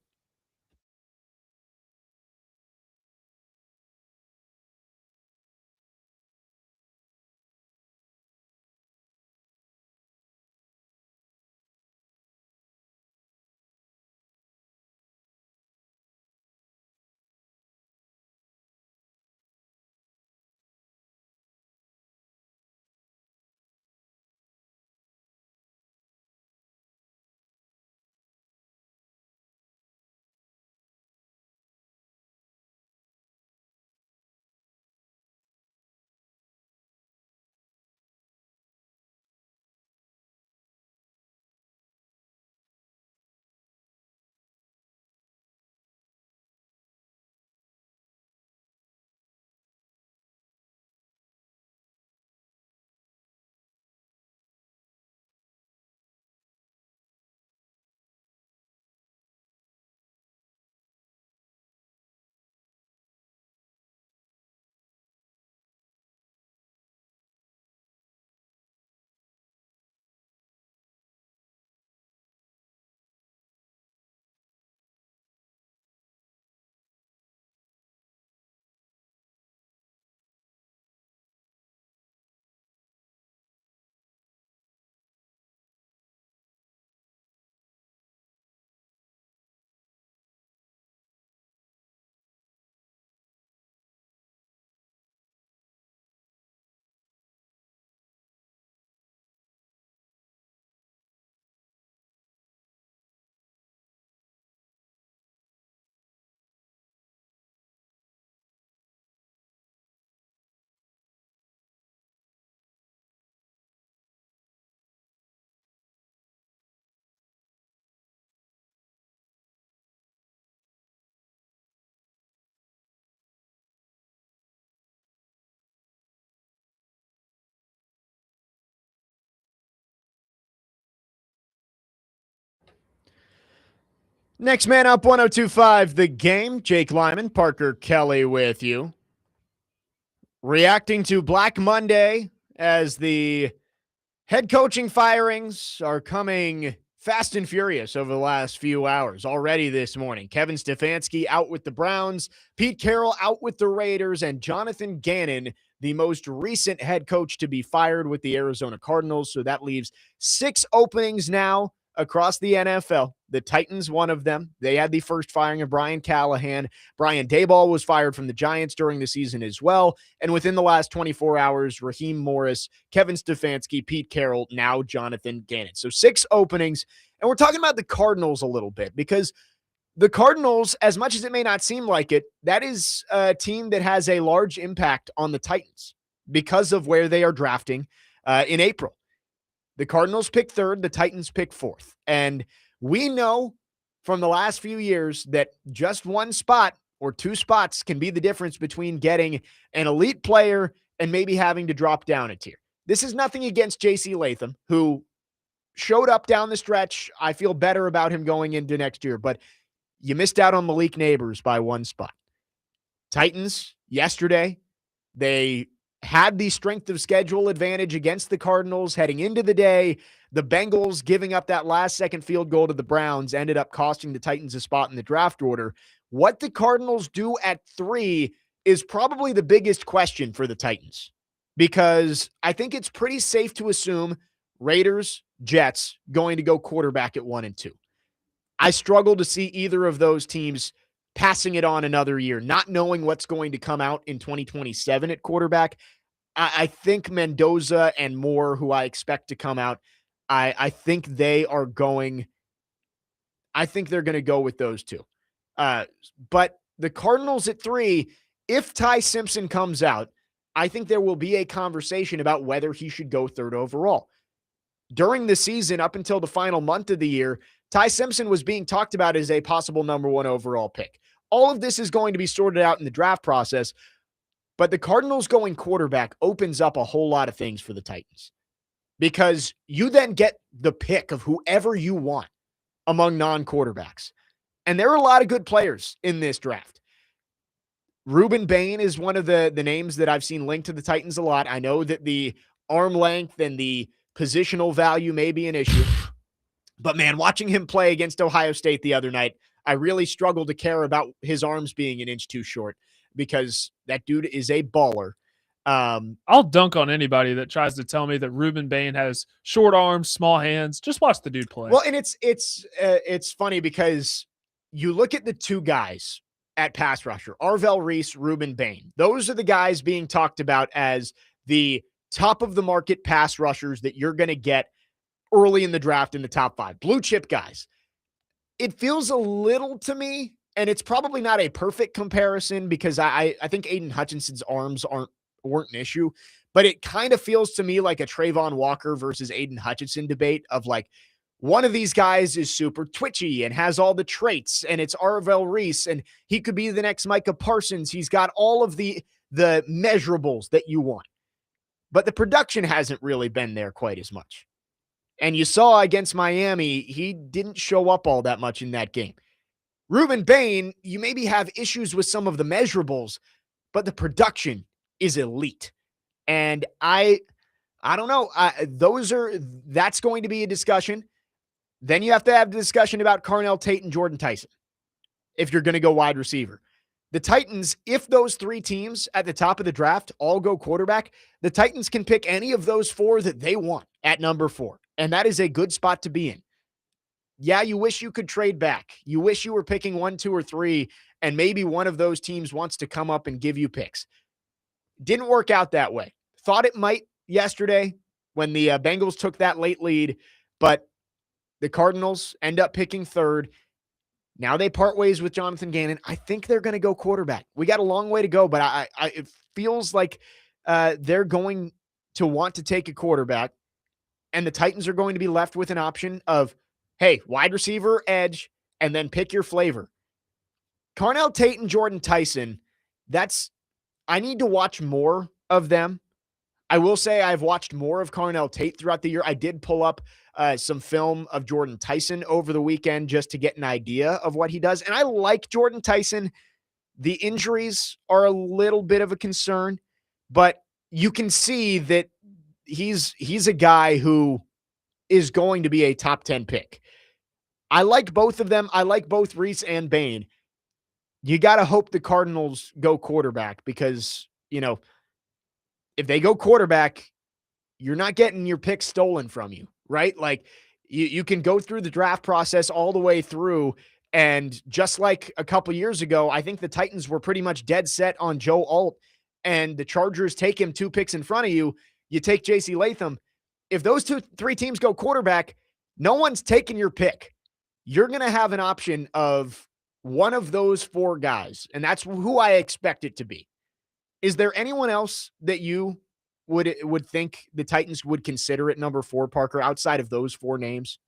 Next man up, 1025 The Game. Jake Lyman, Parker Kelly with you. Reacting to Black Monday as the head coaching firings are coming fast and furious over the last few hours. Already this morning, Kevin Stefanski out with the Browns, Pete Carroll out with the Raiders, and Jonathan Gannon, the most recent head coach to be fired with the Arizona Cardinals. So that leaves 6 openings now across the NFL. The Titans, one of them. They had the first firing of Brian Callahan. Brian Daboll was fired from the Giants during the season as well. And within the last 24 hours, Raheem Morris, Kevin Stefanski, Pete Carroll, now Jonathan Gannon. So 6 openings. And we're talking about the Cardinals a little bit because the Cardinals, as much as it may not seem like it, that is a team that has a large impact on the Titans because of where they are drafting in April. The Cardinals pick 3rd, the Titans pick 4th. And we know from the last few years that just one spot or 2 spots can be the difference between getting an elite player and maybe having to drop down a tier. This is nothing against J.C. Latham, who showed up down the stretch. I feel better about him going into next year, but you missed out on Malik Neighbors by 1 spot. Titans, yesterday, they had the strength of schedule advantage against the Cardinals heading into the day. The Bengals giving up that last-second field goal to the Browns ended up costing the Titans a spot in the draft order. What the Cardinals do at 3 is probably the biggest question for the Titans, because I think it's pretty safe to assume Raiders, Jets going to go quarterback at 1 and 2. I struggle to see either of those teams passing it on another year, not knowing what's going to come out in 2027 at quarterback. I think Mendoza and Moore, who I expect to come out, I think they're going to go with those 2. But the Cardinals at 3, if Ty Simpson comes out, I think there will be a conversation about whether he should go 3rd overall. During the season, up until the final month of the year, Ty Simpson was being talked about as a possible number 1 overall pick. All of this is going to be sorted out in the draft process, but the Cardinals going quarterback opens up a whole lot of things for the Titans, because you then get the pick of whoever you want among non-quarterbacks. And there are a lot of good players in this draft. Reuben Bain is one of the names that I've seen linked to the Titans a lot. I know that the arm length and the positional value may be an issue, but man, watching him play against Ohio State the other night, I really struggled to care about his arms being an inch too short, because that dude is a baller. I'll dunk on anybody that tries to tell me that Reuben Bain has short arms, small hands. Just watch the dude play. Well, and it's funny because you look at the 2 guys at pass rusher, Arvell Reese, Reuben Bain. Those are the guys being talked about as the top of the market pass rushers that you're going to get early in the draft in the top 5. Blue chip guys. It feels a little to me, and it's probably not a perfect comparison because I think Aiden Hutchinson's arms weren't an issue, but it kind of feels to me like a Trayvon Walker versus Aiden Hutchinson debate of like, one of these guys is super twitchy and has all the traits, and it's Arvell Reese, and he could be the next Micah Parsons. He's got all of the measurables that you want, but the production hasn't really been there quite as much. And you saw against Miami, he didn't show up all that much in that game. Reuben Bain, you maybe have issues with some of the measurables, but the production is elite. And I don't know. That's going to be a discussion. Then you have to have the discussion about Carnell Tate and Jordan Tyson if you're going to go wide receiver. The Titans, if those 3 teams at the top of the draft all go quarterback, the Titans can pick any of those 4 that they want at number 4. And that is a good spot to be in. Yeah, you wish you could trade back. You wish you were picking 1, 2, or 3, and maybe one of those teams wants to come up and give you picks. Didn't work out that way. Thought it might yesterday when the Bengals took that late lead, but the Cardinals end up picking 3rd. Now they part ways with Jonathan Gannon. I think they're going to go quarterback. We got a long way to go, but it feels like they're going to want to take a quarterback, and the Titans are going to be left with an option of, hey, wide receiver, edge, and then pick your flavor. Carnell Tate and Jordan Tyson, I need to watch more of them. I will say I've watched more of Carnell Tate throughout the year. I did pull up some film of Jordan Tyson over the weekend just to get an idea of what he does. And I like Jordan Tyson. The injuries are a little bit of a concern, but you can see that he's a guy who is going to be a top 10 pick. I like both of them. I like both Reese and Bain. You got to hope the Cardinals go quarterback because, if they go quarterback, you're not getting your pick stolen from you, right? Like you can go through the draft process all the way through. And just like a couple years ago, I think the Titans were pretty much dead set on Joe Alt, and the Chargers take him 2 picks in front of you. You take JC Latham. If those 3 teams go quarterback, no one's taking your pick. You're going to have an option of one of those 4 guys, and that's who I expect it to be. Is there anyone else that you would think the Titans would consider at number 4, Parker, outside of those 4 names?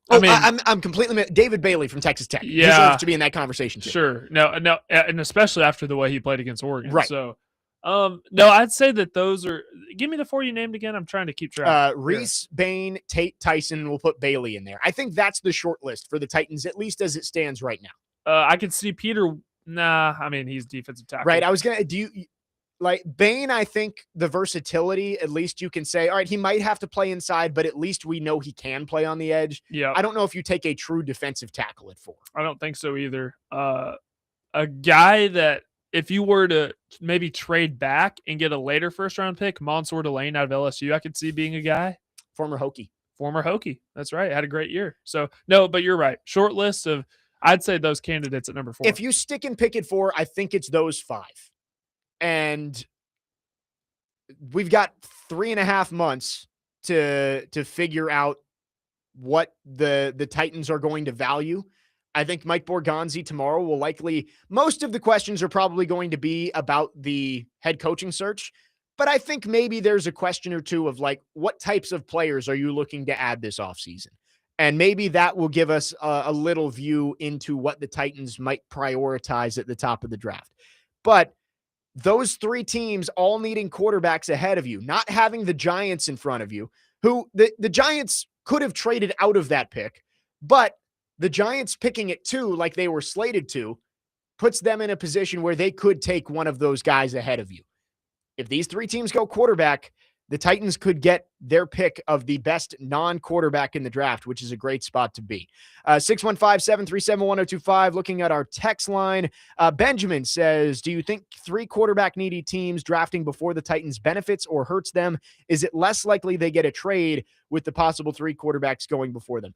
I'm completely David Bailey from Texas Tech. Yeah, deserves to be in that conversation too. Sure. No, and especially after the way he played against Oregon. Right. So, no, I'd say that those are. Give me the 4 you named again. I'm trying to keep track. Reese, Bain, Tate, Tyson, and we'll put Bailey in there. I think that's the short list for the Titans, at least as it stands right now. I could see Peter. Nah, I mean he's defensive tackle. Right. I was gonna. Do you like Bain? I think the versatility. At least you can say, all right, he might have to play inside, but at least we know he can play on the edge. Yeah. I don't know if you take a true defensive tackle at 4. I don't think so either. A guy that if you were to maybe trade back and get a later first round pick, Mansour Delane out of LSU, I could see being a guy. Former Hokie. That's right. Had a great year. So no, but you're right. Short list of, I'd say those candidates at number 4. If you stick and pick at 4, I think it's those 5. And we've got 3.5 months to figure out what the Titans are going to value. I think Mike Borgonzi tomorrow will likely, most of the questions are probably going to be about the head coaching search, but I think maybe there's a question or two of like, what types of players are you looking to add this offseason? And maybe that will give us a little view into what the Titans might prioritize at the top of the draft. But those 3 teams all needing quarterbacks ahead of you, not having the Giants in front of you, who the Giants could have traded out of that pick, but the Giants picking at 2 like they were slated to puts them in a position where they could take one of those guys ahead of you. If these 3 teams go quarterback, the Titans could get their pick of the best non-quarterback in the draft, which is a great spot to be. 615-737-1025, looking at our text line. Benjamin says, do you think 3 quarterback needy teams drafting before the Titans benefits or hurts them? Is it less likely they get a trade with the possible 3 quarterbacks going before them?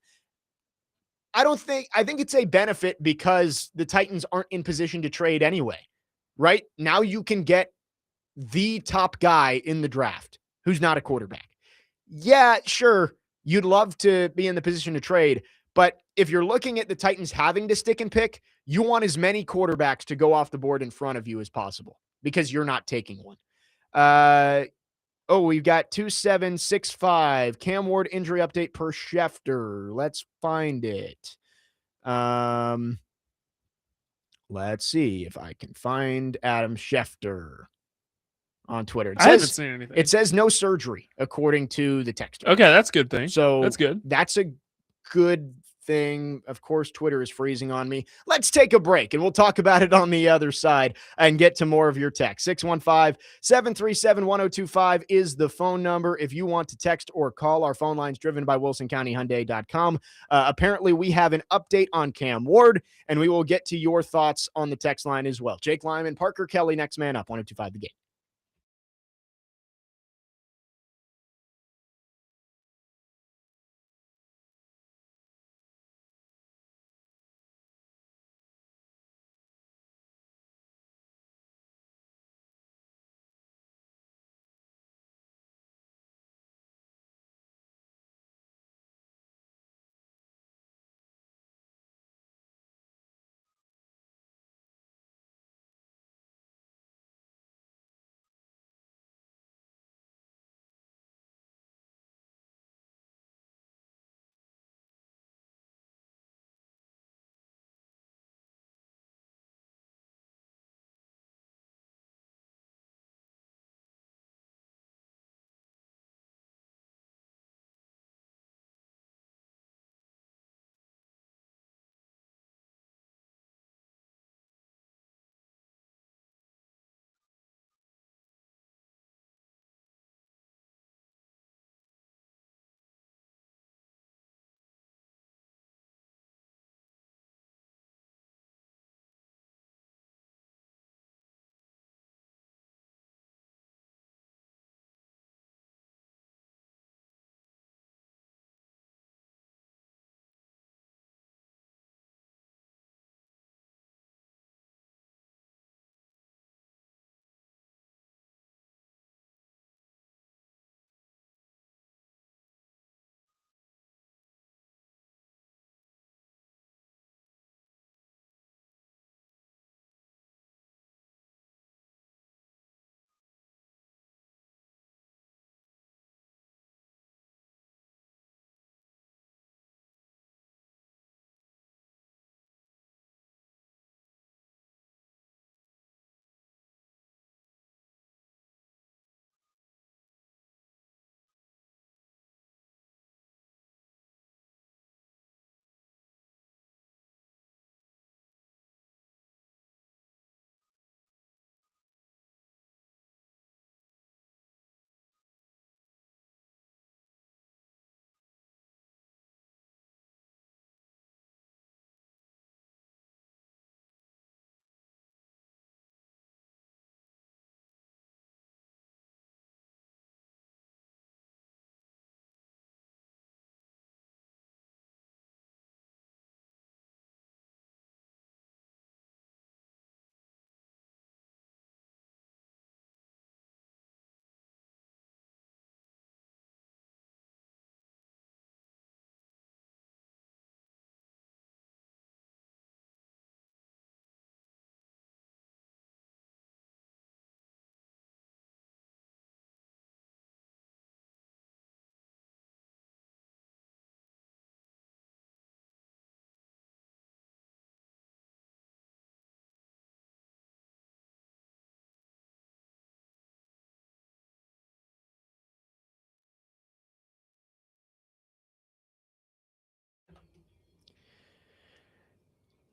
I think it's a benefit because the Titans aren't in position to trade anyway, right? Now you can get the top guy in the draft who's not a quarterback. Yeah, sure, you'd love to be in the position to trade, but if you're looking at the Titans having to stick and pick, you want as many quarterbacks to go off the board in front of you as possible because you're not taking one. We've got 2765 Cam Ward injury update per Schefter. Let's find it. Let's see if I can find Adam Schefter on Twitter. I haven't seen anything. It says no surgery, according to the text. Okay, that's a good thing. So that's good. That's a good thing. Of course, Twitter is freezing on me. Let's take a break, and we'll talk about it on the other side and get to more of your text. 615-737-1025 is the phone number. If you want to text or call, our phone line's driven by WilsonCountyHyundai.com. Apparently, we have an update on Cam Ward, and we will get to your thoughts on the text line as well. Jake Lyman, Parker Kelly, next man up, 1025 The Game.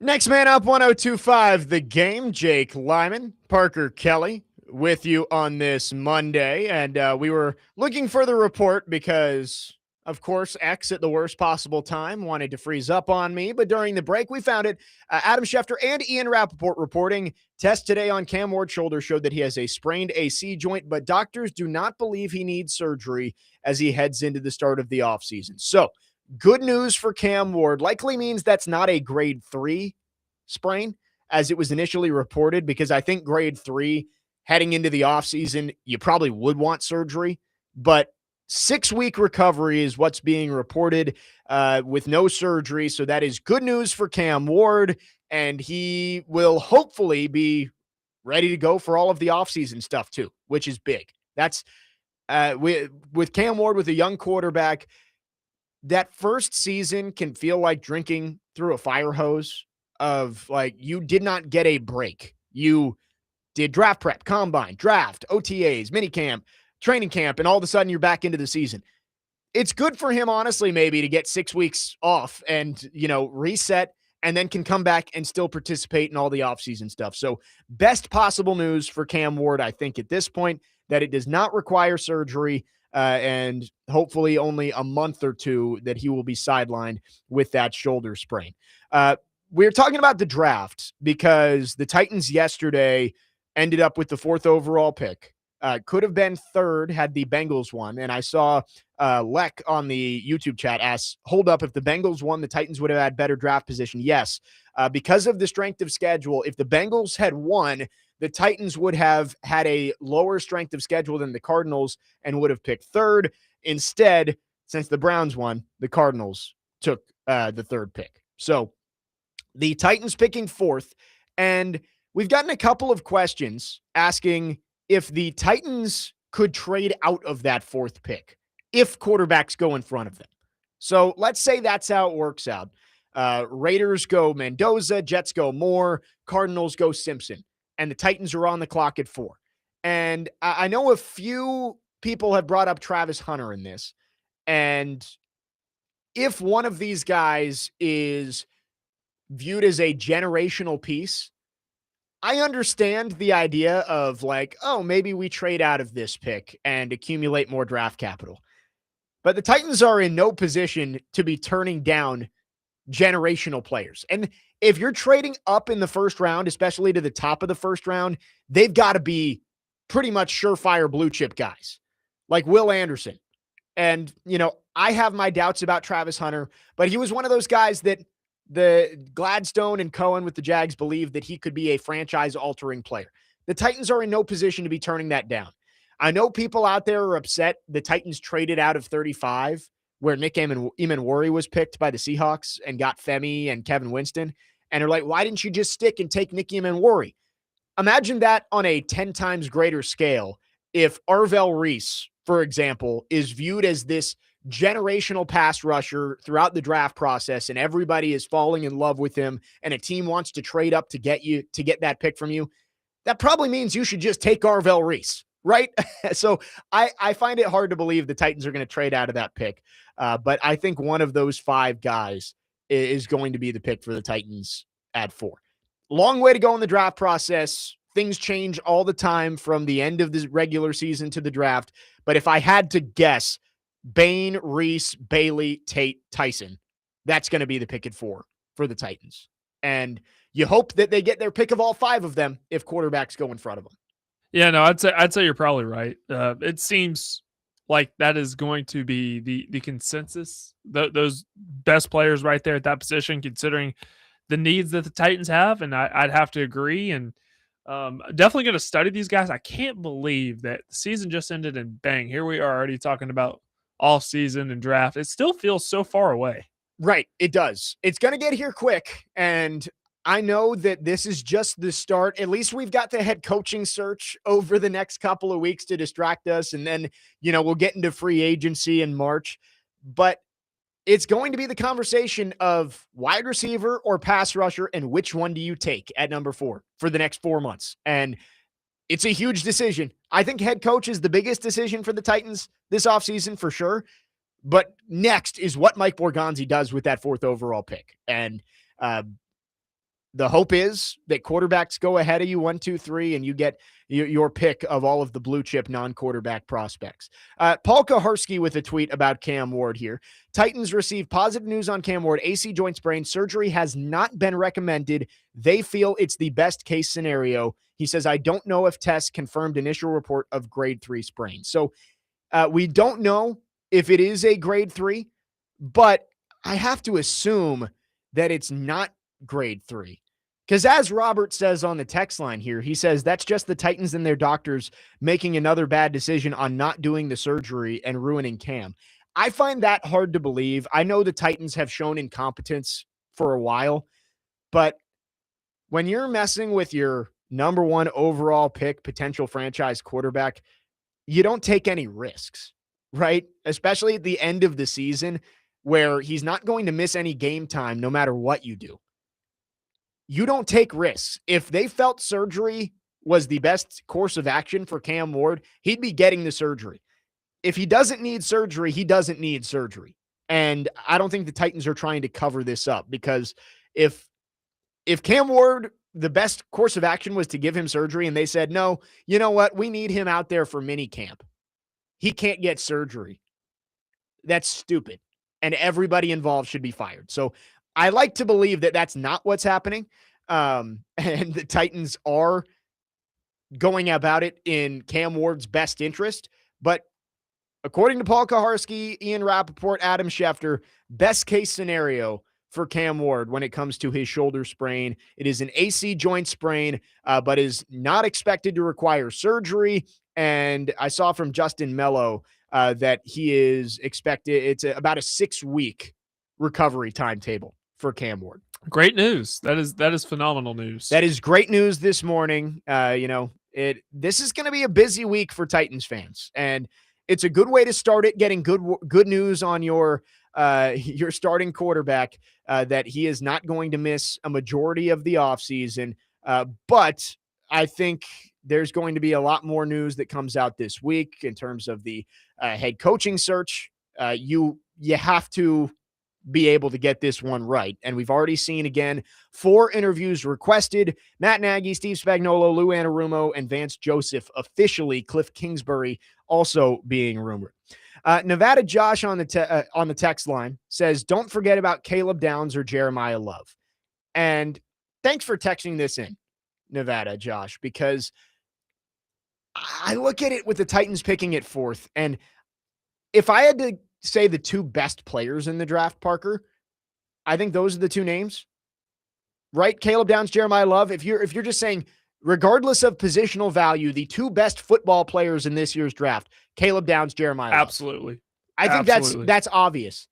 Next man up, 1025 The Game. Jake Lyman, Parker Kelly with you on this Monday. And we were looking for the report because, of course, X at the worst possible time wanted to freeze up on me. But during the break, we found it. Adam Schefter and Ian Rappaport reporting test today on Cam Ward's shoulder showed that he has a sprained AC joint, but doctors do not believe he needs surgery as he heads into the start of the offseason. So, good news for Cam Ward likely means that's not a grade 3 sprain as it was initially reported, because I think grade 3 heading into the offseason, you probably would want surgery, but 6-week recovery is what's being reported with no surgery. So that is good news for Cam Ward, and he will hopefully be ready to go for all of the offseason stuff too, which is big. That's with Cam Ward, with a young quarterback, that first season can feel like drinking through a fire hose of like you did not get a break. You did draft prep, combine, draft, OTAs, minicamp, training camp, and all of a sudden you're back into the season. It's good for him, honestly, maybe to get 6 weeks off and, reset, and then can come back and still participate in all the offseason stuff. So best possible news for Cam Ward, I think, at this point, that it does not require surgery, and hopefully only a month or two that he will be sidelined with that shoulder sprain. We're talking about the draft because the Titans yesterday ended up with the 4th overall pick. Could have been 3rd had the Bengals won. And I saw Leck on the YouTube chat ask, hold up, if the Bengals won, the Titans would have had better draft position. Yes, because of the strength of schedule, if the Bengals had won, the Titans would have had a lower strength of schedule than the Cardinals and would have picked 3rd. Instead, since the Browns won, the Cardinals took the 3rd pick. So the Titans picking 4th. And we've gotten a couple of questions asking if the Titans could trade out of that 4th pick if quarterbacks go in front of them. So let's say that's how it works out. Raiders go Mendoza, Jets go Moore, Cardinals go Simpson, and the Titans are on the clock at 4. And I know a few people have brought up Travis Hunter in this. And if one of these guys is viewed as a generational piece, I understand the idea of like, oh, maybe we trade out of this pick and accumulate more draft capital. But the Titans are in no position to be turning down generational players. And if you're trading up in the 1st round, especially to the top of the 1st round, they've got to be pretty much surefire blue chip guys like Will Anderson. And, I have my doubts about Travis Hunter, but he was one of those guys that the Gladstone and Cohen with the Jags believe that he could be a franchise-altering player. The Titans are in no position to be turning that down. I know people out there are upset the Titans traded out of 35, where Nick Emanwari was picked by the Seahawks and got Femi and Kevin Winston, and are like, why didn't you just stick and take Nick Emanwari? Imagine that on a 10 times greater scale if Arvell Reese, for example, is viewed as this generational pass rusher throughout the draft process, and everybody is falling in love with him, and a team wants to trade up to get that pick from you. That probably means you should just take Arvell Reese, right? So I find it hard to believe the Titans are going to trade out of that pick. But I think one of those 5 guys is going to be the pick for the Titans at 4. Long way to go in the draft process. Things change all the time from the end of the regular season to the draft. But if I had to guess, Bain, Reese, Bailey, Tate, Tyson, that's going to be the pick at 4 for the Titans. And you hope that they get their pick of all 5 of them if quarterbacks go in front of them. Yeah, no, I'd say you're probably right. It seems like that is going to be the consensus. Those best players right there at that position, considering the needs that the Titans have, and I'd have to agree. And definitely going to study these guys. I can't believe that the season just ended and bang, here we are already talking about off season and draft. It still feels so far away. Right. It does. It's going to get here quick. And I know that this is just the start. At least we've got the head coaching search over the next couple of weeks to distract us. And then, we'll get into free agency in March. But it's going to be the conversation of wide receiver or pass rusher, and which one do you take at number 4 for the next 4 months? And it's a huge decision. I think head coach is the biggest decision for the Titans this offseason for sure. But next is what Mike Borgonzi does with that 4th overall pick. And the hope is that quarterbacks go ahead of you 1, 2, 3, and you get your pick of all of the blue chip non-quarterback prospects. Paul Kaharski with a tweet about Cam Ward here. Titans received positive news on Cam Ward. AC joint sprain. Surgery has not been recommended. They feel it's the best case scenario. He says, I don't know if tests confirmed initial report of grade 3 sprain. So we don't know if it is a grade 3, but I have to assume that it's not grade 3. Because as Robert says on the text line here, he says that's just the Titans and their doctors making another bad decision on not doing the surgery and ruining Cam. I find that hard to believe. I know the Titans have shown incompetence for a while, but when you're messing with your number 1 overall pick, potential franchise quarterback, you don't take any risks, right? Especially at the end of the season where he's not going to miss any game time no matter what you do. You don't take risks. If they felt surgery was the best course of action for Cam Ward, he'd be getting the surgery. If he doesn't need surgery, he doesn't need surgery. And I don't think the Titans are trying to cover this up, because if Cam Ward, the best course of action was to give him surgery and they said, no, you know what? We need him out there for mini camp. He can't get surgery. That's stupid. And everybody involved should be fired. So I like to believe that that's not what's happening. And the Titans are going about it in Cam Ward's best interest. But according to Paul Kaharski, Ian Rappaport, Adam Schefter, best case scenario for Cam Ward when it comes to his shoulder sprain, it is an AC joint sprain, but is not expected to require surgery. And I saw from Justin Mello that he is expected, it's about a 6-week recovery timetable for Cam Ward. Great news. That is phenomenal news. That is great news this morning. This is going to be a busy week for Titans fans, and it's a good way to start it, getting good news on your starting quarterback, that he is not going to miss a majority of the offseason. But I think there's going to be a lot more news that comes out this week in terms of the head coaching search. You have to be able to get this one right. And we've already seen, again, 4 interviews requested. Matt Nagy, Steve Spagnuolo, Lou Anarumo, and Vance Joseph officially. Cliff Kingsbury also being rumored. Nevada Josh on the text line says, don't forget about Caleb Downs or Jeremiah Love. And thanks for texting this in, Nevada Josh, because I look at it with the Titans picking at 4th. And if I had to say the 2 best players in the draft, Parker, I think those are the 2 names, right? Caleb Downs, Jeremiah Love. If you're just saying, regardless of positional value, the 2 best football players in this year's draft, Caleb Downs, Jeremiah Love. Absolutely. I think that's obvious.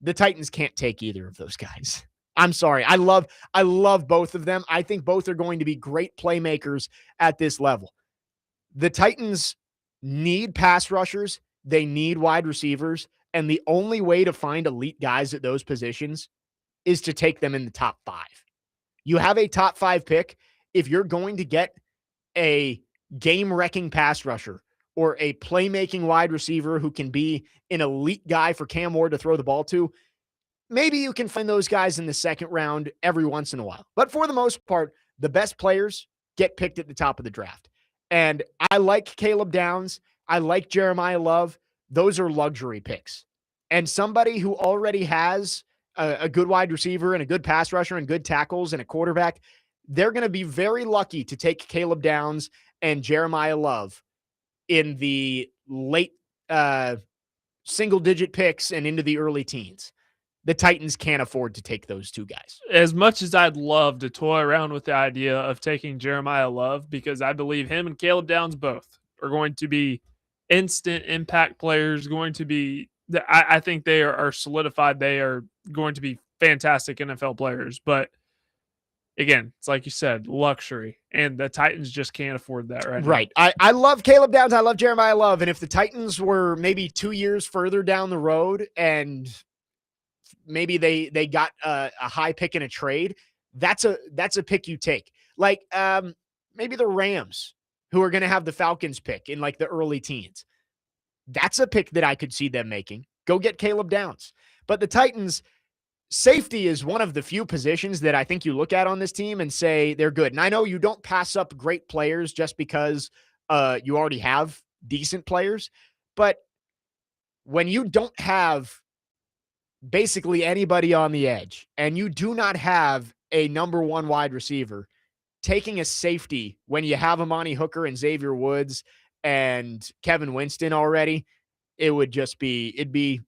The Titans can't take either of those guys. I'm sorry. I love both of them. I think both are going to be great playmakers at this level. The Titans need pass rushers. They need wide receivers. And the only way to find elite guys at those positions is to take them in the top 5. You have a top 5 pick. If you're going to get a game-wrecking pass rusher or a playmaking wide receiver who can be an elite guy for Cam Ward to throw the ball to, maybe you can find those guys in the 2nd round every once in a while. But for the most part, the best players get picked at the top of the draft. And I like Caleb Downs. I like Jeremiah Love. Those are luxury picks. And somebody who already has a good wide receiver and a good pass rusher and good tackles and a quarterback, they're going to be very lucky to take Caleb Downs and Jeremiah Love in the late single-digit picks and into the early teens. The Titans can't afford to take those 2 guys. As much as I'd love to toy around with the idea of taking Jeremiah Love, because I believe him and Caleb Downs both are going to be instant impact players, going to be, I think they are solidified. They are going to be fantastic NFL players. But again, it's like you said, luxury, and the Titans just can't afford that right now. I love Caleb Downs. I love Jeremiah Love. And if the Titans were maybe 2 years further down the road and maybe they got a high pick in a trade, that's a pick you take. Like maybe the Rams, who are going to have the Falcons pick in like the early teens. That's a pick that I could see them making. Go get Caleb Downs. But the Titans, safety is one of the few positions that I think you look at on this team and say they're good. And I know you don't pass up great players just because you already have decent players, but when you don't have basically anybody on the edge and you do not have a number one wide receiver, taking a safety when you have Amani Hooker and Xavier Woods and Kevin Winston already, it would just be, it'd be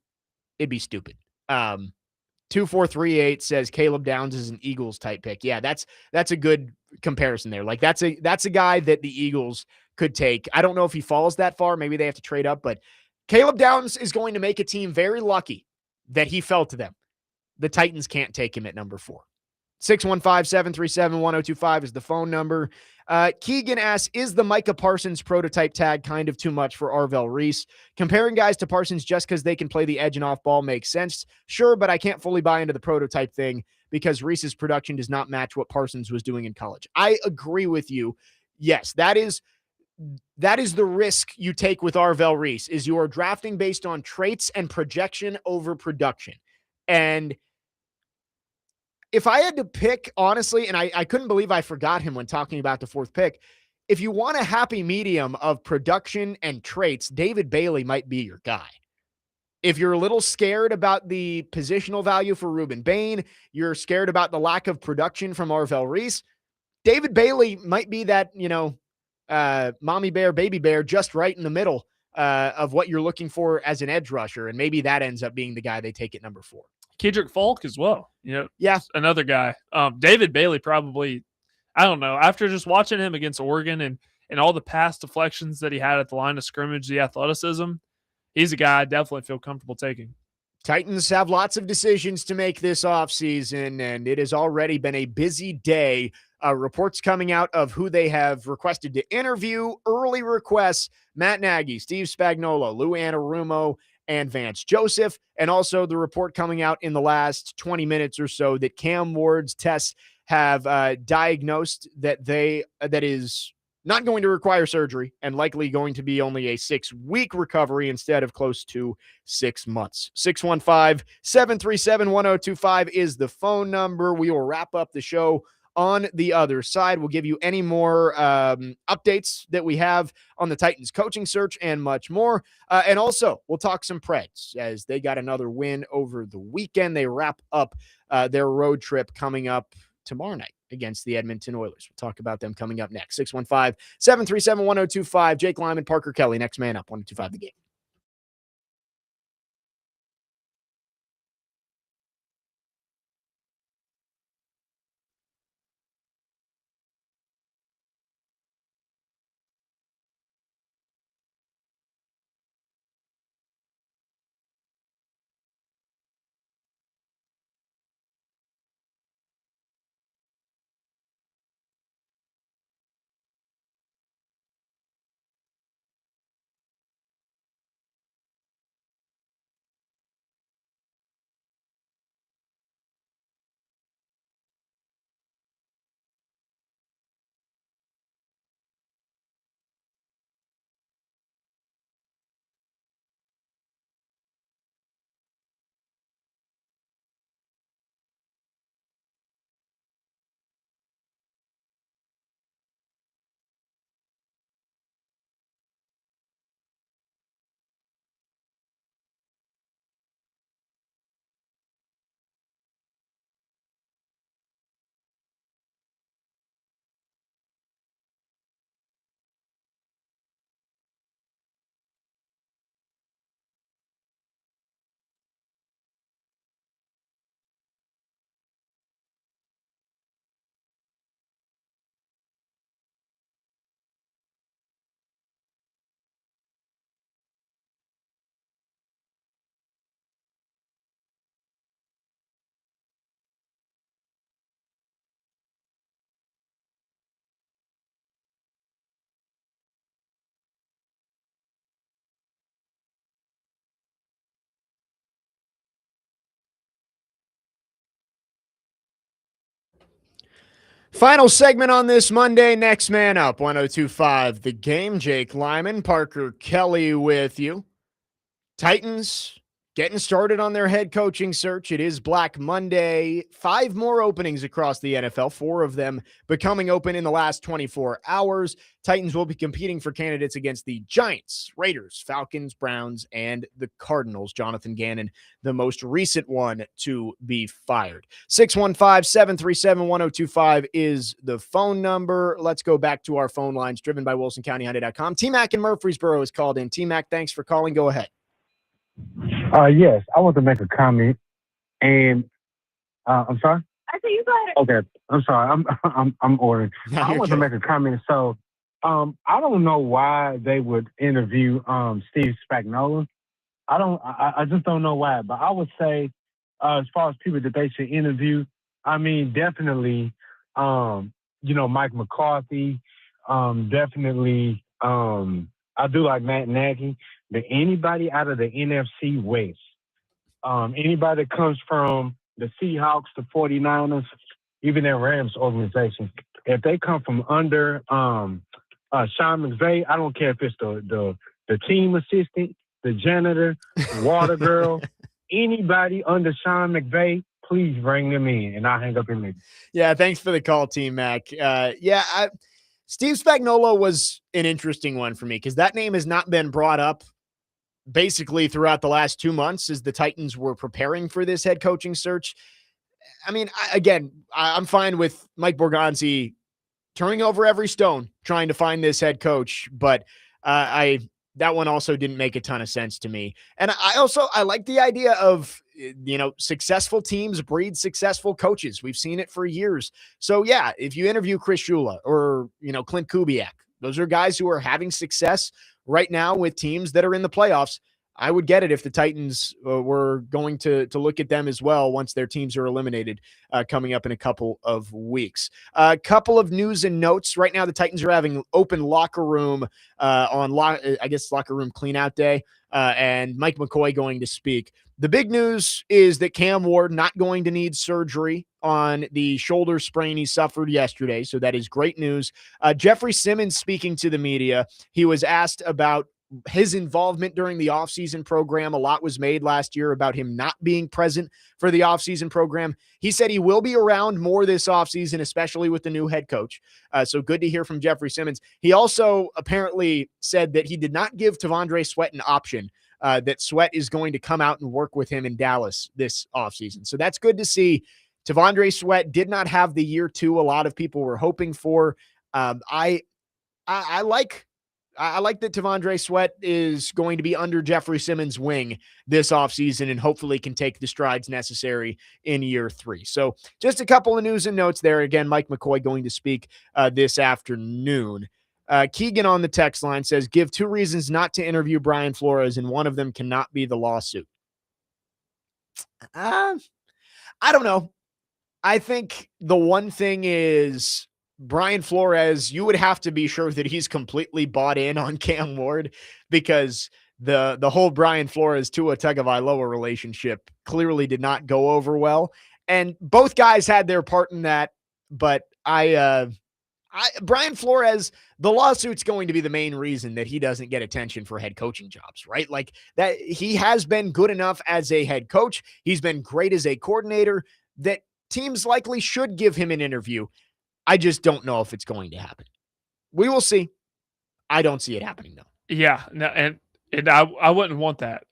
stupid. 2438 says Caleb Downs is an Eagles type pick. Yeah, that's a good comparison there. Like that's a guy that the Eagles could take. I don't know if he falls that far. Maybe they have to trade up, but Caleb Downs is going to make a team very lucky that he fell to them. The Titans can't take him at number 4. 615-737-1025 is the phone number. Keegan asks, is the Micah Parsons prototype tag kind of too much for Arvell Reese? Comparing guys to Parsons just because they can play the edge and off ball makes sense. Sure, but I can't fully buy into the prototype thing because Reese's production does not match what Parsons was doing in college. I agree with you. Yes, that is the risk you take with Arvell Reese, is you are drafting based on traits and projection over production. And if I had to pick, honestly, and I couldn't believe I forgot him when talking about the 4th pick, if you want a happy medium of production and traits, David Bailey might be your guy. If you're a little scared about the positional value for Ruben Bain, you're scared about the lack of production from Arvell Reese, David Bailey might be that, mommy bear, baby bear, just right in the middle of what you're looking for as an edge rusher. And maybe that ends up being the guy they take at number 4. Kedrick Falk as well. Yeah, another guy. David Bailey probably, I don't know, after just watching him against Oregon and all the pass deflections that he had at the line of scrimmage, the athleticism, he's a guy I definitely feel comfortable taking. Titans have lots of decisions to make this offseason, and it has already been a busy day. Reports coming out of who they have requested to interview, early requests, Matt Nagy, Steve Spagnuolo, Lou Anarumo, and Vance Joseph, and also the report coming out in the last 20 minutes or so that Cam Ward's tests have diagnosed that is not going to require surgery and likely going to be only a 6-week recovery instead of close to 6 months. 615-737-1025 is the phone number. We will wrap up the show on the other side. We'll give you any more updates that we have on the Titans coaching search and much more. And also, we'll talk some Preds as they got another win over the weekend. They wrap up their road trip coming up tomorrow night against the Edmonton Oilers. We'll talk about them coming up next. 615-737-1025. Jake Lyman, Parker Kelly, next man up, 1025 The Game. Final segment on this Monday. Next man up, 1025 The Game. Jake Lyman, Parker Kelly with you. Titans getting started on their head coaching search. It is Black Monday. 5 more openings across the NFL, 4 of them becoming open in the last 24 hours. Titans will be competing for candidates against the Giants, Raiders, Falcons, Browns, and the Cardinals. Jonathan Gannon, the most recent one to be fired. 615-737-1025 is the phone number. Let's go back to our phone lines driven by WilsonCountyHyundai.com. T-Mac in Murfreesboro is called in. T-Mac, thanks for calling. Go ahead. Yes, I want to make a comment, and I'm sorry. I said you go ahead. Okay, I'm sorry. I'm ordering. No, I you're want to good. make a comment. So, I don't know why they would interview Steve Spagnuolo. I just don't know why. But I would say, as far as people that they should interview, I mean, definitely, Mike McCarthy. Definitely, I do like Matt Nagy. But anybody out of the NFC West, anybody that comes from the Seahawks, the 49ers, even their Rams organization, if they come from under Sean McVay, I don't care if it's the team assistant, the janitor, the water girl, anybody under Sean McVay, please bring them in, and I'll hang up in there. Yeah, thanks for the call, T-Mac. Steve Spagnuolo was an interesting one for me because that name has not been brought up basically throughout the last 2 months as the Titans were preparing for this head coaching search. I mean, I'm fine with Mike Borgonzi turning over every stone trying to find this head coach, but that one also didn't make a ton of sense to me. And I like the idea of, successful teams breed successful coaches. We've seen it for years. So yeah, if you interview Chris Shula or, Clint Kubiak, those are guys who are having success right now with teams that are in the playoffs. I would get it if the Titans were going to look at them as well once their teams are eliminated coming up in a couple of weeks. A couple of news and notes. Right now, the Titans are having open locker room locker room clean out day, and Mike McCoy going to speak. The big news is that Cam Ward not going to need surgery on the shoulder sprain he suffered yesterday, so that is great news. Jeffrey Simmons speaking to the media, he was asked about his involvement during the offseason program. A lot was made last year about him not being present for the offseason program. He said he will be around more this offseason, especially with the new head coach. So good to hear from Jeffrey Simmons. He also apparently said that he did not give Tavondre Sweat an option, that Sweat is going to come out and work with him in Dallas this offseason. So that's good to see. Tavondre Sweat did not have the year 2 a lot of people were hoping for. I like that Tavondre Sweat is going to be under Jeffrey Simmons' wing this offseason and hopefully can take the strides necessary in year 3. So just a couple of news and notes there. Again, Mike McCoy going to speak this afternoon. Keegan on the text line says, give 2 reasons not to interview Brian Flores, and one of them cannot be the lawsuit. I don't know. I think the one thing is Brian Flores, you would have to be sure that he's completely bought in on Cam Ward, because the whole Brian Flores Tua Tagovailoa relationship clearly did not go over well. And both guys had their part in that, but Brian Flores, the lawsuit's going to be the main reason that he doesn't get attention for head coaching jobs, right? Like that, he has been good enough as a head coach. He's been great as a coordinator that teams likely should give him an interview. I just don't know if it's going to happen. We will see. I don't see it happening though. Yeah, no, and I wouldn't want that.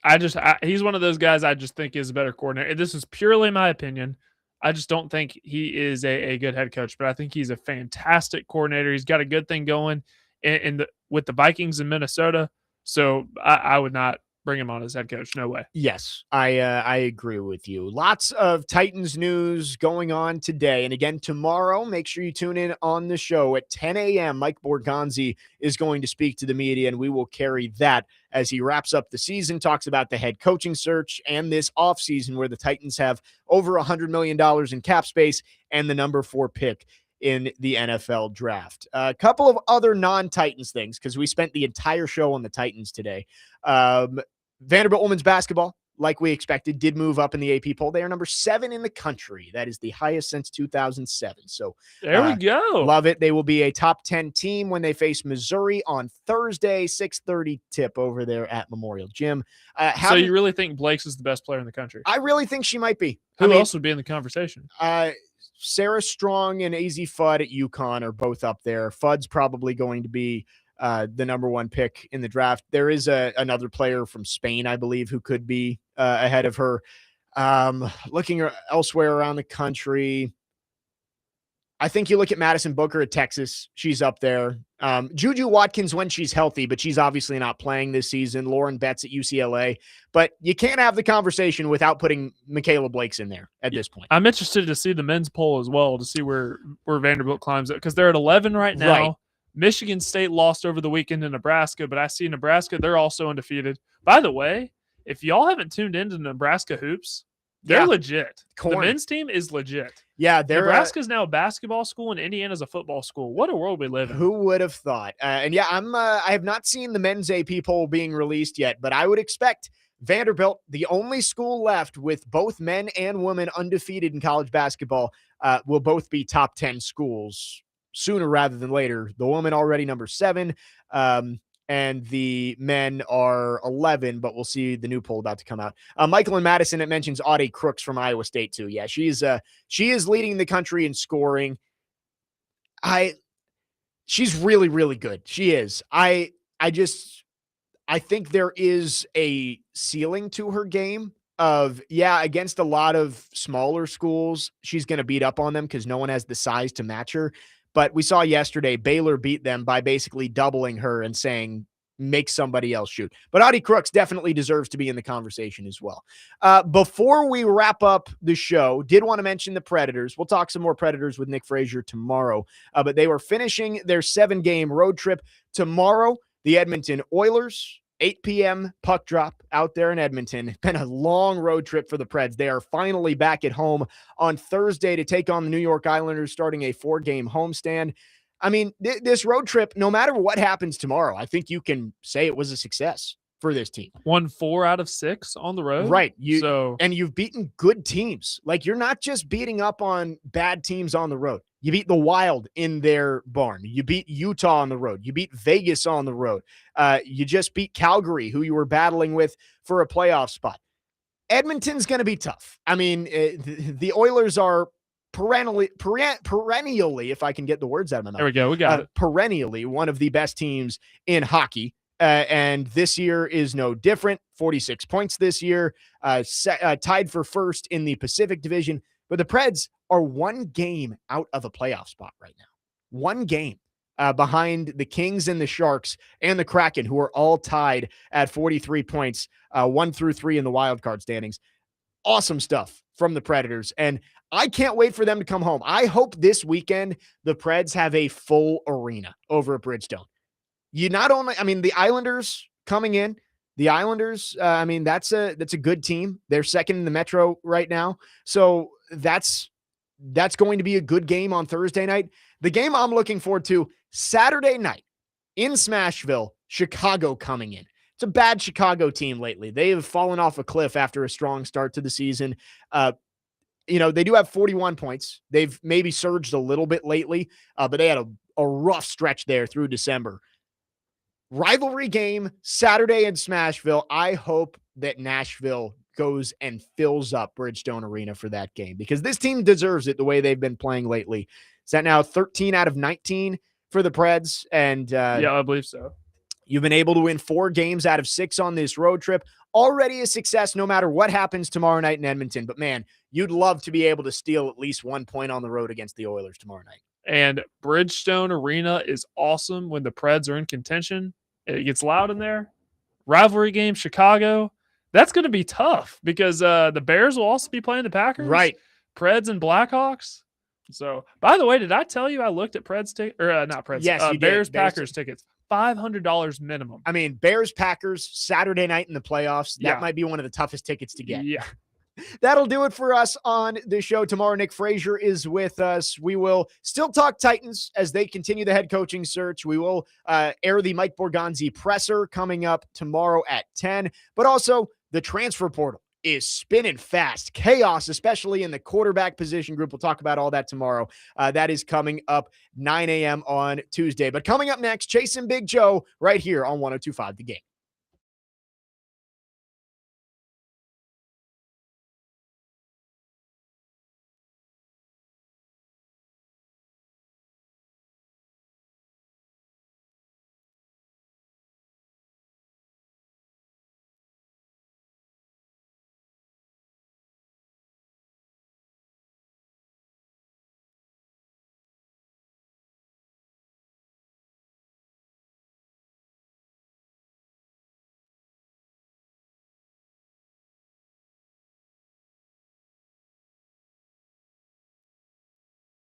He's one of those guys I just think is a better coordinator. This is purely my opinion. I just don't think he is a good head coach, but I think he's a fantastic coordinator. He's got a good thing going with the Vikings in Minnesota. So I would not bring him on as head coach. No way. Yes, I agree with you. Lots of Titans news going on today. And again, tomorrow, make sure you tune in on the show at 10 a.m. Mike Borgonzi is going to speak to the media, and we will carry that as he wraps up the season, talks about the head coaching search and this offseason where the Titans have over $100 million in cap space and the number 4 pick in the NFL draft. A couple of other non-Titans things, because we spent the entire show on the Titans today. Vanderbilt women's basketball like we expected, did move up in the AP poll. They are number 7 in the country. That is the highest since 2007. So There we go. love it. They will be a top 10 team when they face Missouri on Thursday, 6:30 tip over there at Memorial Gym. So you really think Blake's is the best player in the country? I really think she might be. Who else would be in the conversation? Sarah Strong and AZ Fudd at UConn are both up there. Fudd's probably going to be the number 1 pick in the draft. There is another player from Spain, I believe, who could be ahead of her. Looking elsewhere around the country, I think you look at Madison Booker at Texas. She's up there. Juju Watkins when she's healthy, but she's obviously not playing this season. Lauren Betts at UCLA. But you can't have the conversation without putting Michaela Blakes in there at this point. I'm interested to see the men's poll as well, to see where Vanderbilt climbs it, because they're at 11 right now. Right. Michigan State lost over the weekend to Nebraska, but I see Nebraska, they're also undefeated. By the way, if y'all haven't tuned into Nebraska hoops, they're legit. The men's team is legit. Yeah, Nebraska's now a basketball school and Indiana's a football school. What a world we live in. Who would have thought? And yeah, I have not seen the men's AP poll being released yet, but I would expect Vanderbilt, the only school left with both men and women undefeated in college basketball, will both be top 10 schools sooner rather than later. The women already number 7, and the men are 11, but we'll see the new poll about to come out. Michael and Madison, it mentions Audie Crooks from Iowa State too. Yeah, she is leading the country in scoring. She's really, really good. She is. I think there is a ceiling to her game of, against a lot of smaller schools, she's going to beat up on them because no one has the size to match her. But we saw yesterday, Baylor beat them by basically doubling her and saying, make somebody else shoot. But Audie Crooks definitely deserves to be in the conversation as well. Before we wrap up the show, did want to mention the Predators. We'll talk some more Predators with Nick Frazier tomorrow. But they were finishing their 7-game road trip tomorrow. The Edmonton Oilers, 8 p.m. puck drop out there in Edmonton. It's been a long road trip for the Preds. They are finally back at home on Thursday to take on the New York Islanders, starting a 4-game homestand. I mean, this road trip, no matter what happens tomorrow, I think you can say it was a success for this team. Won 4 out of 6 on the road. Right. And you've beaten good teams. Like, you're not just beating up on bad teams on the road. You beat the Wild in their barn. You beat Utah on the road. You beat Vegas on the road. You just beat Calgary, who you were battling with for a playoff spot. Edmonton's going to be tough. I mean, the Oilers are perennially, if I can get the words out of my mouth. There we go. We got it. Perennially one of the best teams in hockey. And this year is no different. 46 points this year, tied for first in the Pacific Division. But the Preds are 1 game out of a playoff spot right now. 1 game behind the Kings and the Sharks and the Kraken, who are all tied at 43 points, 1 through 3 in the wild card standings. Awesome stuff from the Predators. And I can't wait for them to come home. I hope this weekend the Preds have a full arena over at Bridgestone. The Islanders coming in, that's a good team. They're second in the Metro right now. So that's going to be a good game on Thursday night. The game I'm looking forward to, Saturday night in Smashville, Chicago coming in. It's a bad Chicago team lately. They have fallen off a cliff after a strong start to the season. They do have 41 points. They've maybe surged a little bit lately, but they had a rough stretch there through December. Rivalry game Saturday in Smashville. I hope that Nashville goes and fills up Bridgestone Arena for that game, because this team deserves it the way they've been playing lately. Is that now 13 out of 19 for the Preds? And yeah, I believe so. You've been able to win 4 games out of 6 on this road trip. Already a success no matter what happens tomorrow night in Edmonton. But man, you'd love to be able to steal at least 1 point on the road against the Oilers tomorrow night. And Bridgestone Arena is awesome when the Preds are in contention. It gets loud in there. Rivalry game, Chicago. That's going to be tough because the Bears will also be playing the Packers. Right. Preds and Blackhawks. So, by the way, did I tell you I looked at Preds not Preds? Yes, you Bears did. Packers tickets. $500 minimum. I mean, Bears Packers Saturday night in the playoffs. That might be one of the toughest tickets to get. Yeah. That'll do it for us on the show. Tomorrow, Nick Frazier is with us. We will still talk Titans as they continue the head coaching search. We will air the Mike Borgonzi presser coming up tomorrow at 10, but also the transfer portal is spinning fast. Chaos, especially in the quarterback position group. We'll talk about all that tomorrow. That is coming up 9 a.m. on Tuesday. But coming up next, Chasing Big Joe right here on 102.5 The Game.